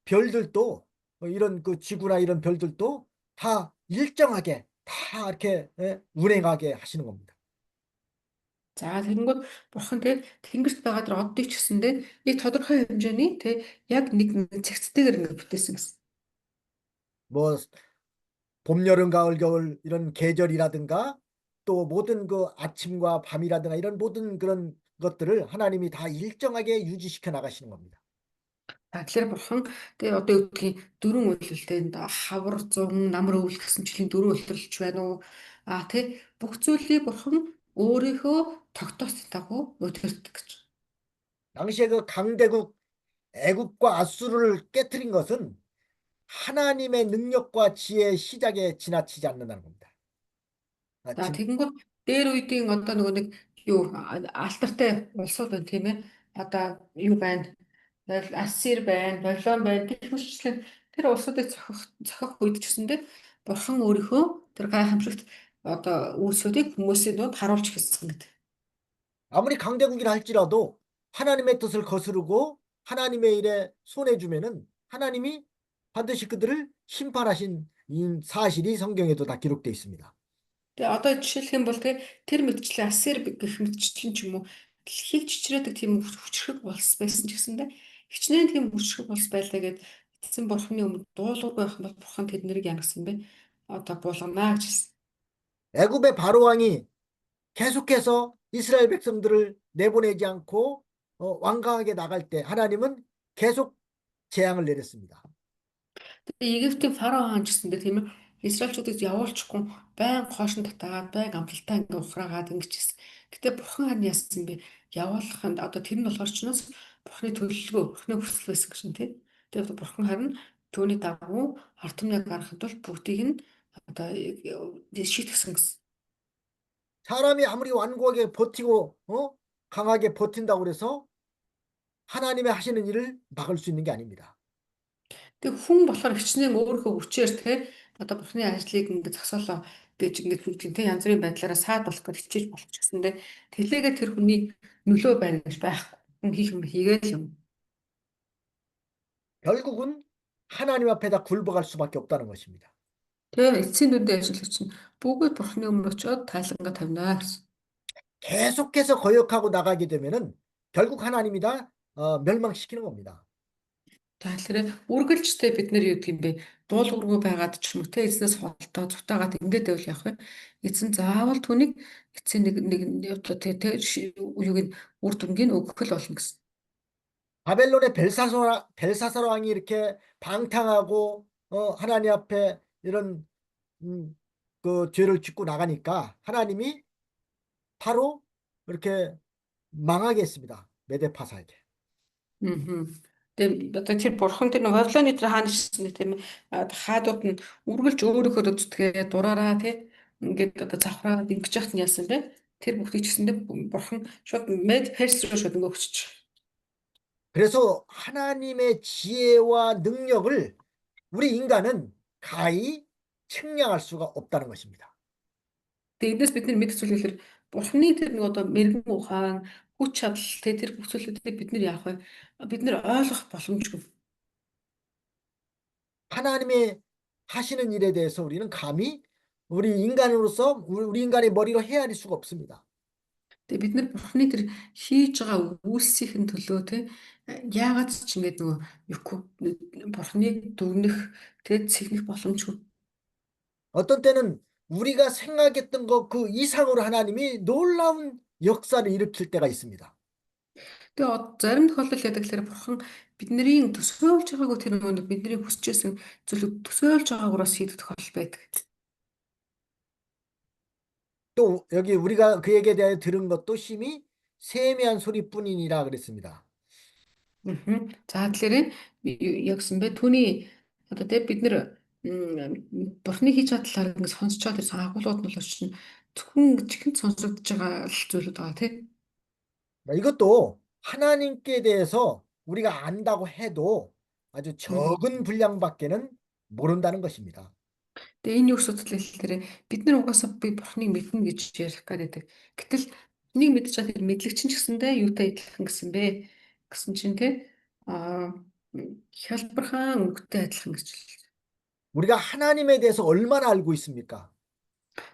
별들도 이런 그 지구나 이런 별들도 다 일정하게 다 이렇게 운행하게 하시는 겁니다. За тэгэнгүүт бурхан тий тэнгэрт байгаа дэр оддыг ч гэсэндээ нэг тодорхой хэмжээний тий яг нэг зэгцтэйгээр ингэ бүтээсэн гэсэн. 뭐 봄, 여름, 가을, 겨울 이런 계절이라든가 또 모든 그 아침과 밤이라든가 이런 모든 그런 것들을 하나님이 다 일정하게 유지시켜 나가시는 겁니다. Тэгэхээр бурхан тэгээ одоо юу гэдгийг дөрвөн үйлдэлтэй хавар зун намар өвөл гэсэн жилийн дөрвөн үйлдэлч байна уу? Тий бүх зүйлийг бурхан өөрийнхөө тогтоосон дагуу удирддаг гэж. 당시에 그 강대국 애굽과 아수르를 깨뜨린 것은 하나님의 능력과 지혜의 시작에 지나치지 않는다는 겁니다. За тэгэнгүүт дээр үеийн одоо нөгөө нэг юу алтартай улсууд байна тийм ээ. Одоо юу байна? Ассир байна, Вавилон байна. Гэх мэтчлэн тэр улсуудыг зохих үед ч гэсэндээ бурхан өөрийнхөө тэр гайхамшигт одоо үйлсүүдийг хүмүүсийн дунд харуулж хэлсэн гэдэг. 아무리 강대국이라 할지라도 하나님의 뜻을 거스르고 하나님의 일에 손해주면은 하나님이 반드시 그들을 심판하신 이 사실이 성경에도 다 기록되어 있습니다. Тэгээ одоо жишээлх юм бол тэр мэдчлээ Ассир гэх мэтчлэн ч юм уу дэлхийг чичрээдэг тийм хүчрэг улс байсан ч гэсэндээ хичнээн тийм хүчрэг улс байлаа гэд эцэн бурханы өмнө дуулуургүй байх юм бол бурхан тэднийг яа гэсэн бэ? Одоо буулганаа гэж хэлсэн. 애굽의 바로 왕이 계속해서 이스라엘 백성들을 내보내지 않고 완강하게 나갈 때 하나님은 계속 재앙을 내렸습니다. Тэгээ Египтийн фарао хаан ч гэсэндээ тийм ээ Израильчуудыг явуулчихгүй байн хоошин татаад байн амталтаа ингээ ухраагаад ингэжсэн. Гэтэ бурхан харин яасан бэ? Явуулах нь одоо тэр нь болохоор ч нас бурханы төлөвлөгөө, бурханы хүсэл байсан гэсэн тийм. Тэгээ бурхан харин түүний дагуу ард түмнийг гаргахад бол бүгдийг нь одоо шийтгсэн гэсэн. 사람이 아무리 완고하게 버티고 강하게 버틴다고 그래서 하나님의 하시는 일을 막을 수 있는 게 아닙니다. Тэг хүн болохоор хичнээн өөрийнхөө хүчээр те одоо бурхны ажлыг ингээд зогсоолоо гэж ингээд хүлдэн те янз бүрийн байдлаараа саадуулах гэж хичээж болох ч гэсэндээ тэлээгээ тэр хүний нөлөө байна гэж байхгүй. Хүн хийх юм хийгээл юм. 결국은 하나님 앞에다 굴복할 수밖에 없다는 것입니다. Тэгээ эцсийн дүндээ ажиллагч нь бүгд бурхны өмнө очиод тайлангаа тавина гэсэн. 계속해서 거역하고 나가게 되면은 결국 하나님이 다 멸망시키는 겁니다. Тэгэхээр үргэлжтэй бид нар юу гэдэг юм бэ? Дуулуургүй байгаад ч юм уу те эзнээс холтоо цутаагаад ингээд байвал явах вэ? Эзэн заавал түүнийг эцсийн нэг одоо те юуг нь үр дүнгийн өгөх л болно гэсэн. 바벨론의 벨사살 왕이 이렇게 방탕하고 하나님 앞에 이런 그 죄를 짓고 나가니까 하나님이 바로 이렇게 망하게 했습니다. 메데파사에게. Тэгээ одоо тэр бурхан тэр Вавилоны тэр хаан шигсэн тийм хаадууд нь үргэлж өөрөөхөө зүтгээ дураараа тий ингээд одоо завхраад ингэж яхад нь яасан бэ? Тэр бүгдийг ч гэсэндээ бурхан шууд мед перс руу шууд өгчөж. 그래서 하나님의 지혜와 능력을 우리 인간은 가히 측량할 수가 없다는 것입니다. Тэгээ эндээс бид нар мэдэх зүйл хэлэхээр бурханы тэр нэг одоо мэрэгэн ухаан хүч чадал тэр бүх зүйлүүдийг бид нар яах вэ? Бид нар ойлгох боломжгүй. 하나님의 하시는 일에 대해서 우리는 감히 우리 인간으로서 우리 인간의 머리로 헤아릴 수가 없습니다. Тэгээ бид нар бурханы тэр хийж байгаа үйлсийн төлөө те яагаад ч ингэж нөгөө юугүй бурханыг дүгнэх те цэгнэх боломжгүй. 어떤 때는 우리가 생각했던 것 그 이상으로 하나님이 놀라운 역사를 일으킬 때가 있습니다. Тэгээ зарим тохиолдолд яадаг гэхээр бурхан бидний төсөөлж байгаагүй тэр нэг бидний хүсчээсэн зүйлүүд төсөөлж байгаагаараас хийдэг тохиолдол байдаг. 또 여기 우리가 그에게 대하여 들은 것도 심히 세미한 소리뿐이니라 그랬습니다. За тэгэхээр ягсан бэ түүний одоо тэг бид нэр бурхны хийж байгаа талаар ингэ сонсчоод ирсэн агуулгууд нь бол чинь зөвхөн чихэнд сонсогдож байгаа зүйлүүд байгаа тийм. 이것도 하나님께 대해서 우리가 안다고 해도 아주 적은 분량밖에는 모른다는 것입니다. Тэгээ энэ юу асуудал гэхээр бид нар угаасаа би бурхныг мэднэ гэж ярих гэдэг. Гэтэл нэг мэдж байгаа тэр мэдлэгч нь ч гэсэндээ юутай адилхан гэсэн бэ гэсэн чинь тийм хялбархан үгтэй адилхан гэж хэлсэн. 우리가 하나님에 대해서 얼마나 알고 있습니까?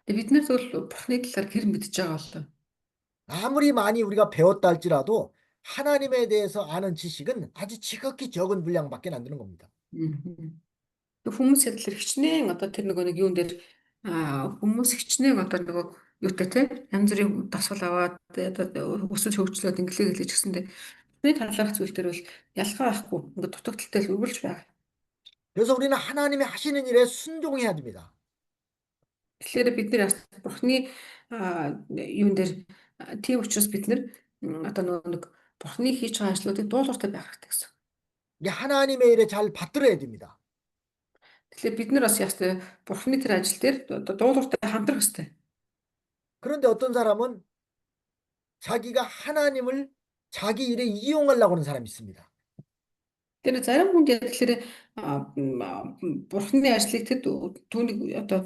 Тэгээ бид нар зөвхөн бурхны талаар хэр мэдж байгаа болоо. 아무리 많이 우리가 배웠다 할지라도 하나님에 대해서 아는 지식은 아주 지극히 적은 분량밖에 안 되는 겁니다. Хүмүүс ядлаар хичнээн одоо тэр нэг юун дээр хүмүүс хичнээн одоо нөгөө юутай те янз бүрийн дасгал аваад одоо өсөж хөгжлөөд инглээ хэлж гисэндээ бидний талаарх зүйл дээр бол ялгаа байхгүй ингээд дутагдaltaй л үргэлж байгаа. 그래서 우리는 하나님이 하시는 일에 순종해야 됩니다. Тэгэхээр бид нэр бурхны юун дээр тийм учраас бид нэр одоо нэг бурхны хийж байгаа ажлуудыг дуулууртай байх хэрэгтэй гэсэн. 이게 하나님의 일에 잘 받들어야 됩니다. Тэгэхээр бид нар бас ястай бурхны тэр ажил дээр дуулууртай хамтрах хэрэгтэй. 그런데 어떤 사람은 자기가 하나님을 자기 일에 이용하려고 하는 사람이 있습니다. Тэр зарим хүнд тэгэхээр бурхны ажлыг тэр түүнийг одоо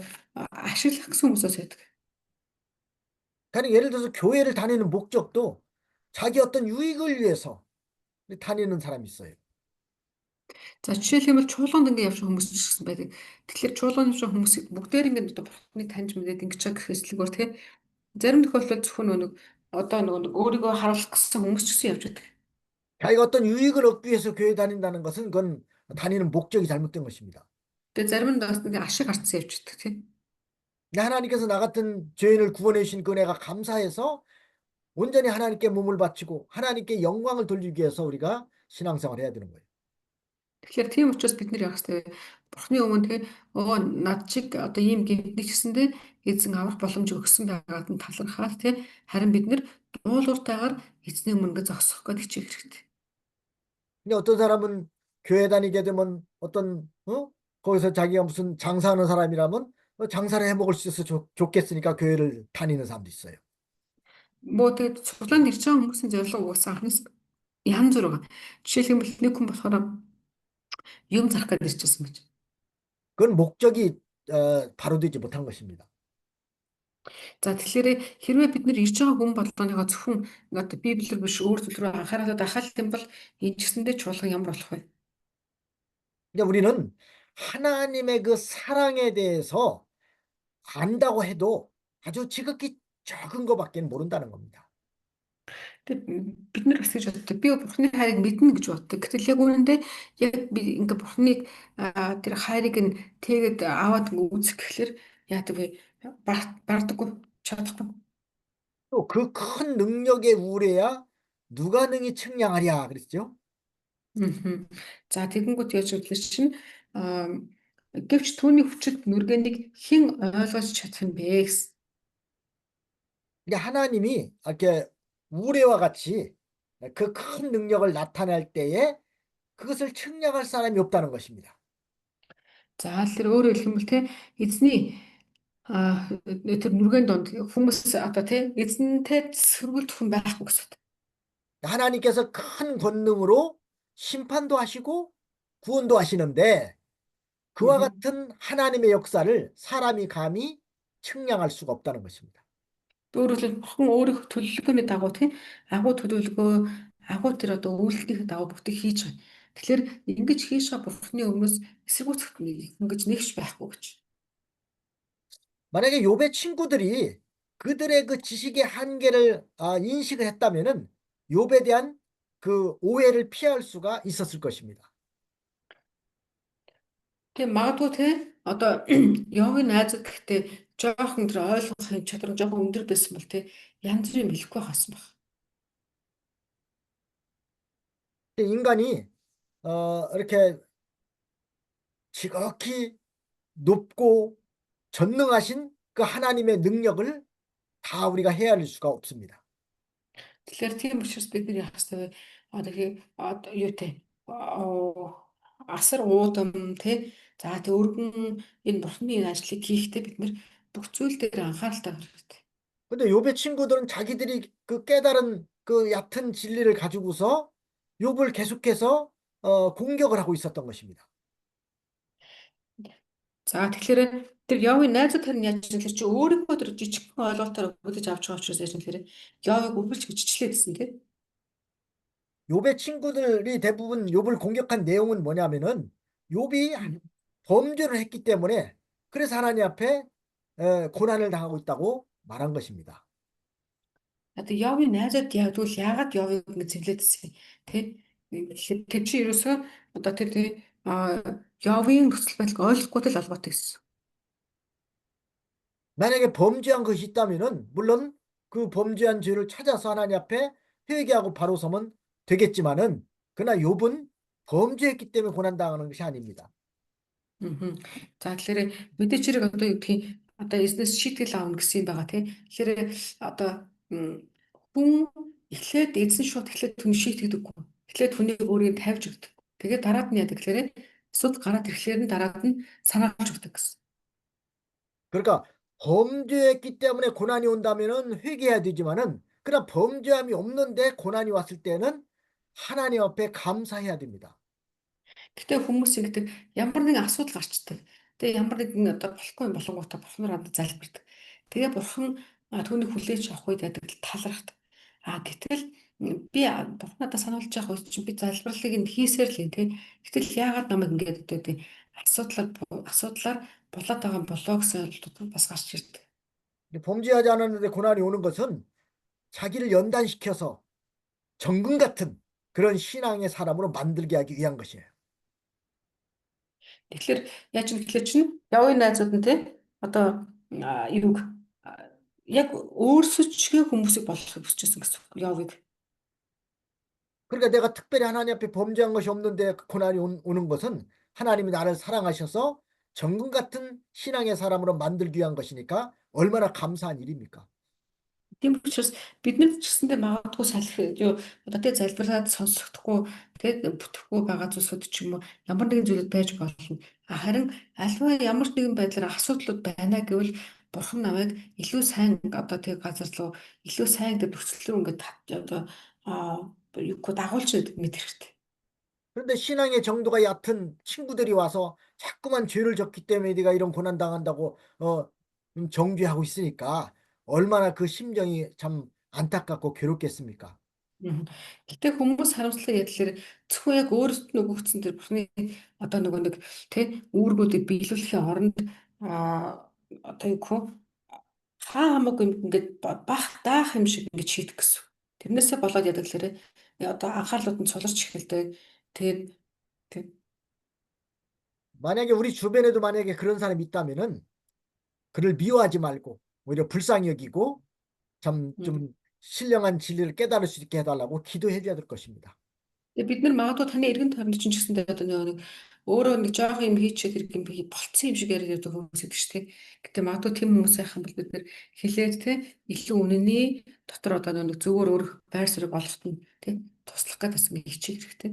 ашиглах гэсэн хүмүүсээс байдаг. 그러니까 예를 들어서 교회를 다니는 목적도 자기 어떤 유익을 위해서 다니는 사람이 있어요. За жишээлбэл чуулганд ингэ явж хүмүүс ч гэсэн байдаг. Тэгэхээр чуулганд явж хүмүүс бүгдээр ингэ одоо бурхныг таньж мэдээд ингэж байгаа гэхээс илүүгээр тийм зарим тохиолдолд зөвхөн нэг одоо нэг өөрийгөө харуулах гэсэн хүмүүс ч гэсэн явж байдаг. 자기가 어떤 유익을 얻기 위해서 교회 다닌다는 것은 그건 다니는 목적이 잘못된 것입니다. Тэгээ зарим нь бас ингэ ашиг харцсан явж байдаг тийм. 하나님께서 나 같은 죄인을 구원해 주신 그 은혜가 감사해서 온전히 하나님께 몸을 바치고 하나님께 영광을 돌리기 위해서 우리가 신앙생활을 해야 되는 거예요. Тэгэхээр тийм учраас бид нар яг хэвээр Бурхны өмнө тэгээ над чиг одоо ийм гэмтний гэсэндээ эзэн авах боломж өгсөн байгаад нь талархаад тэгээ харин бид нар дуулууртайгаар эзний өмнө зогсох гэдэг хичээх хэрэгтэй. 근데 어떤 사람은 교회 다니게 되면 거기서 자기가 무슨 장사하는 사람이라면 장사를 해 먹을 수 있어서 좋겠으니까 교회를 다니는 사람도 있어요. Мөө тэгээд суглаанд ирж байгаа хүмүүсийн зорилго угаасаа анхнаас янз бүр байгаа. Жишээлбэл нэг хүн болохоор юм зарах гэж ирчихсэн байж. 그건 목적이 바로 되지 못한 것입니다. За тэгэхээр хэрвээ бид нар ирж байгаа хүн болгоныхоо зөвхөн одоо библиэр биш өөр зүйл рүү анхаарал хахаалт юм бол энэ ч гэсэндээ чуулга ямар болох вэ? 근데 우리는 하나님의 그 사랑에 대해서 안다고 해도 아주 지극히 적은 것밖에 모른다는 겁니다. Тэгээд бид нар бас гэж боддог. Би Бурхны хайрыг мэднэ гэж боддог. Гэтэл яг үүндээ яг би ингээ Бурхныг тэр хайрыг нь тэгээд аваад үзэх гэхэлэр яадаг вэ? Бардаггүй, чадахгүй. 또 그 큰 능력의 우레야 누가 능히 측량하랴 그랬죠? За тэгэнгүүт яаж гэвэл чинь гэвч түүний хүчит нүргэнийг хэн ойлгож чадах юм бэ гэсэн. 근데 하나님이 이렇게 우레와 같이 그 큰 능력을 나타낼 때에 그것을 측량할 사람이 없다는 것입니다. За тэр өөрөөр хэлбэл те эзний тэр нүргэн донд хүмүүс одоо те эзэнтэй сөргөлт хүн байхгүй гэсэн. 하나님께서 큰 권능으로 심판도 하시고 구원도 하시는데 그와 같은 하나님의 역사를 사람이 감히 측량할 수가 없다는 것입니다. Өөрөөр хэлбэл бурхан өөрийнхөө төлөвлөгөөний дагуу те агуу тэр одоо үйлдэлийнхээ дагуу бүгдийг хийж байна. Тэгэхээр ингэж хийж байгаа бурханы өмнөөс эсэргүүцэх ингэж нэгш байхгүй гэж. 만약에 욥의 친구들이 그들의 그 지식의 한계를 인식을 했다면은 욥에 대한 그 오해를 피할 수가 있었을 것입니다. Тэгээ магадгүй те одоо Йовын найзууд гэхдээ жоохон тэр ойлгох юм чадвар жоохон өндөр байсан бол те янз бүрийн хэлэхгүй хасан баг. 인간이 이렇게 지극히 높고 전능하신 그 하나님의 능력을 다 우리가 헤아릴 수가 없습니다. Тэгэхээр тийм учраас бид нар яах ёстой вэ? Одоо юу те асар уудам те за тэг өргөн энэ бурхны ажлыг хийхдээ бид нар бүх зүйл дээр анхааралтай байх хэрэгтэй. 근데 욥의 친구들은 자기들이 그 깨달은 그 얕은 진리를 가지고서 욥을 계속해서 공격을 하고 있었던 것입니다. За тэгэхээр тэр Йовын найзууд харин яаж гэвэл чи өөрийнхөө тэр жижигхэн ойлголтоор өгдөж авч байгаа учраас яаж гэхээр Йовыг үргэлж гिचчлээдсэн тийм. 욥의 친구들이 대부분 욥을 공격한 내용은 뭐냐면은 욥이 범죄를 했기 때문에 그래서 하나님 앞에 고난을 당하고 있다고 말한 것입니다. Одоо Йовын найзууд ягдвал яагаад Йовыг ингэ зэглээдсэн тийм. Тэр чи ерөөсөө одоо тэр Йовын нөхцөл байдлыг ойлгохгүй л албатай гэсэн. 만약에 범죄한 것이 있다면은 물론 그 범죄한 죄를 찾아서 하나님 앞에 회개하고 바로 서면 되겠지만은 그러나 욥은 범죄했기 때문에 고난당하는 것이 아닙니다. За тэгэхээр мэдээч хэрэг одоо юу гэдгийг одоо эзнес шийтгэл аавна гэсэн юм байгаа тийм. Тэгэхээр одоо хүн эхлээд эзэн шууд эхлээд түн шийтгэдэггүй. Эхлээд хүнийг өөрийг тавьж өгдөг. Тэгээд дараад нь яадаг гэхээр асуудал гараад ирэхлээр нь дараад нь санаалж өгдөг гэсэн. 그러니까 범죄했기 때문에 고난이 온다면은 회개해야 되지만은 그러나 범죄함이 없는데 고난이 왔을 때는 하나님 앞에 감사해야 됩니다. Гэтэ хүмүүс ингэдэг ямар нэгэн асуудал гарчдаг. Тэгээ ямар нэгэн одоо болохгүй юм болонгуудаа бурхнаар анд залбирдаг. Тэгээ бурхан түүнийг хүлээж авах үед яадаг талархдаг. Гэтэл би бурхнадаа сануулж явах үед чинь би залбирлыг нь хийсээр л юм тий. Гэтэл яагаад намайг ингэж өгдөө асуудлаар болоод байгаа болоо гэсэн ойлголт бас гарч ирдэг. 범죄하지 않았는데 고난이 오는 것은 자기를 연단시켜서 정금 같은 그런 신앙의 사람으로 만들게 하기 위한 것이에요. Тэгэхээр яаж юм гэхэлэр чинь Явын найзууд нь тий одоо юуг яг өөрсөчгөө хүмүүсийг болгохыг хүсчихсэн гэсэн үг. Йовыг. 그러니까 내가 특별히 하나님 앞에 범죄한 것이 없는데 그 고난이 오는 것은 하나님이 나를 사랑하셔서 정금 같은 신앙의 사람으로 만들기 위한 것이니까 얼마나 감사한 일입니까? Тийм учраас биднэрт ч гэсэндээ магадгүй салхи юу одоо тий залбираад сонсохдохгүй тий бүтэхгүй байгаа зүйлсүүд ч юм уу ямар нэгэн зүйлүүд байж болно. Харин альва ямар ч нэгэн байдлаар асуудлууд байна гэвэл бурхан намайг илүү сайн одоо тий газар руу илүү сайн гэдэг нөхцөл рүү ингээд одоо юугүй дагуулж мэд хэрэгтэй. 그런데 신앙의 정도가 얕은 친구들이 와서 자꾸만 죄를 졌기 때문에 네가 이런 고난 당한다고 정죄하고 있으니까 얼마나 그 심정이 참 안타깝고 괴롭겠습니까? Мгм. Гэтэ хүмүүс харамслаг ядлаар зөвхөн яг өөрсдөд нөгөөцсөн тэр бурхны одоо нөгөө нэг тий үүргүүдийг биелүүлэхийн оронд одоо юу гэх вэ хаа хамаагүй ингээд бах даах юм шиг ингээд шийдэх гэсэн. Тэрнээсээ болоод ядаг лээрэ одоо анхаарлууд нь цуларч эхэлдэг. Тэгээд тий 만약에 우리 주변에도 만약에 그런 사람이 있다면은 그를 미워하지 말고 오히려 불쌍히 여기고 참 좀 신령한 진리를 깨달을 수 있게 해달라고 기도해 줘야 될 것입니다. тэгээд бид нар магадгүй таны эргэн тойрны чинь ч гэсэндээ одоо нэг өөрөө нэг жоох юм хийчихээд хэрэг юм би болцсон юм шиг яриад байдаг хүмүүс идэг шүү дээ. Гэтэ магадгүй тийм хүмүүс айхан бол бид нар хэлээд те илүү үнэний дотор одоо нэг зөвөр өөр байр суурийг олохт нь те туслах гэдэг юм хичээх хэрэгтэй.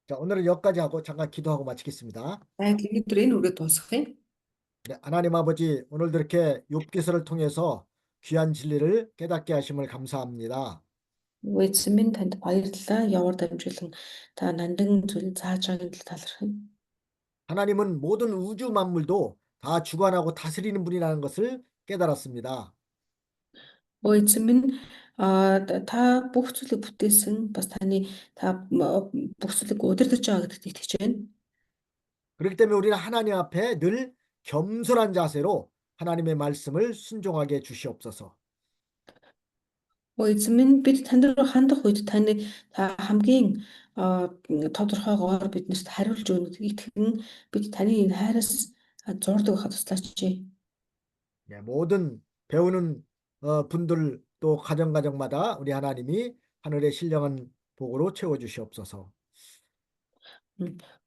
자, 오늘은 여기까지 하고 잠깐 기도하고 마치겠습니다. Өнөөдөр энэ үргээ дуусгах юм. 네, 하나님 아버지, 오늘도 이렇게 욥기서를 통해서 귀한 진리를 깨닫게 하심을 감사합니다. Эзэн минь танд баярлалаа. Явар дамжуулан та нандин зүйл зааж байгааг талархав. 하나님은 모든 우주 만물도 다 주관하고 다스리는 분이라는 것을 깨달았습니다. Эзэн минь та бүх зүйлийг бүтээсэн бас таны та бүх зүйлийг удирдах байгаа гэдэгт итгэж байна. 그렇기 때문에 우리는 하나님 앞에 늘 겸손한 자세로 하나님의 말씀을 순종하게 주시옵소서. Эзэн минь бид танд руу хандах үед та хамгийн тодорхойгоор биднэрт хариулж өгнө итгэн бид таны энэ хайраас зурдаг байхад туслаач. 네, 모든 배우는 분들 또 가정마다 우리 하나님이 하늘의 신령한 복으로 채워주시옵소서.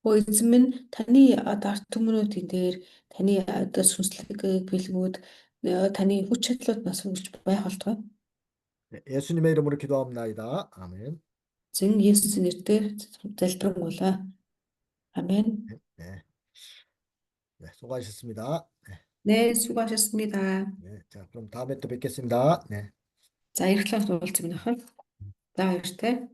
Эзэн минь таны арт түмнүүдийн дээр таны одоо сүнслэг бэлгүүд таны хүч чадлууд нас өргөж байх болтугай. 네, 예수님의 이름으로 기도합나이다. 아멘. Зэн Есүсийн нэрээр залбирanгуйлаа. Амен. 네, 네, 수고하셨습니다. 네, 수고하셨습니다. 네, 자, 그럼 다음에 또 뵙겠습니다. 네. За, ярилцлага уулзах нь хаа. За, баяртай.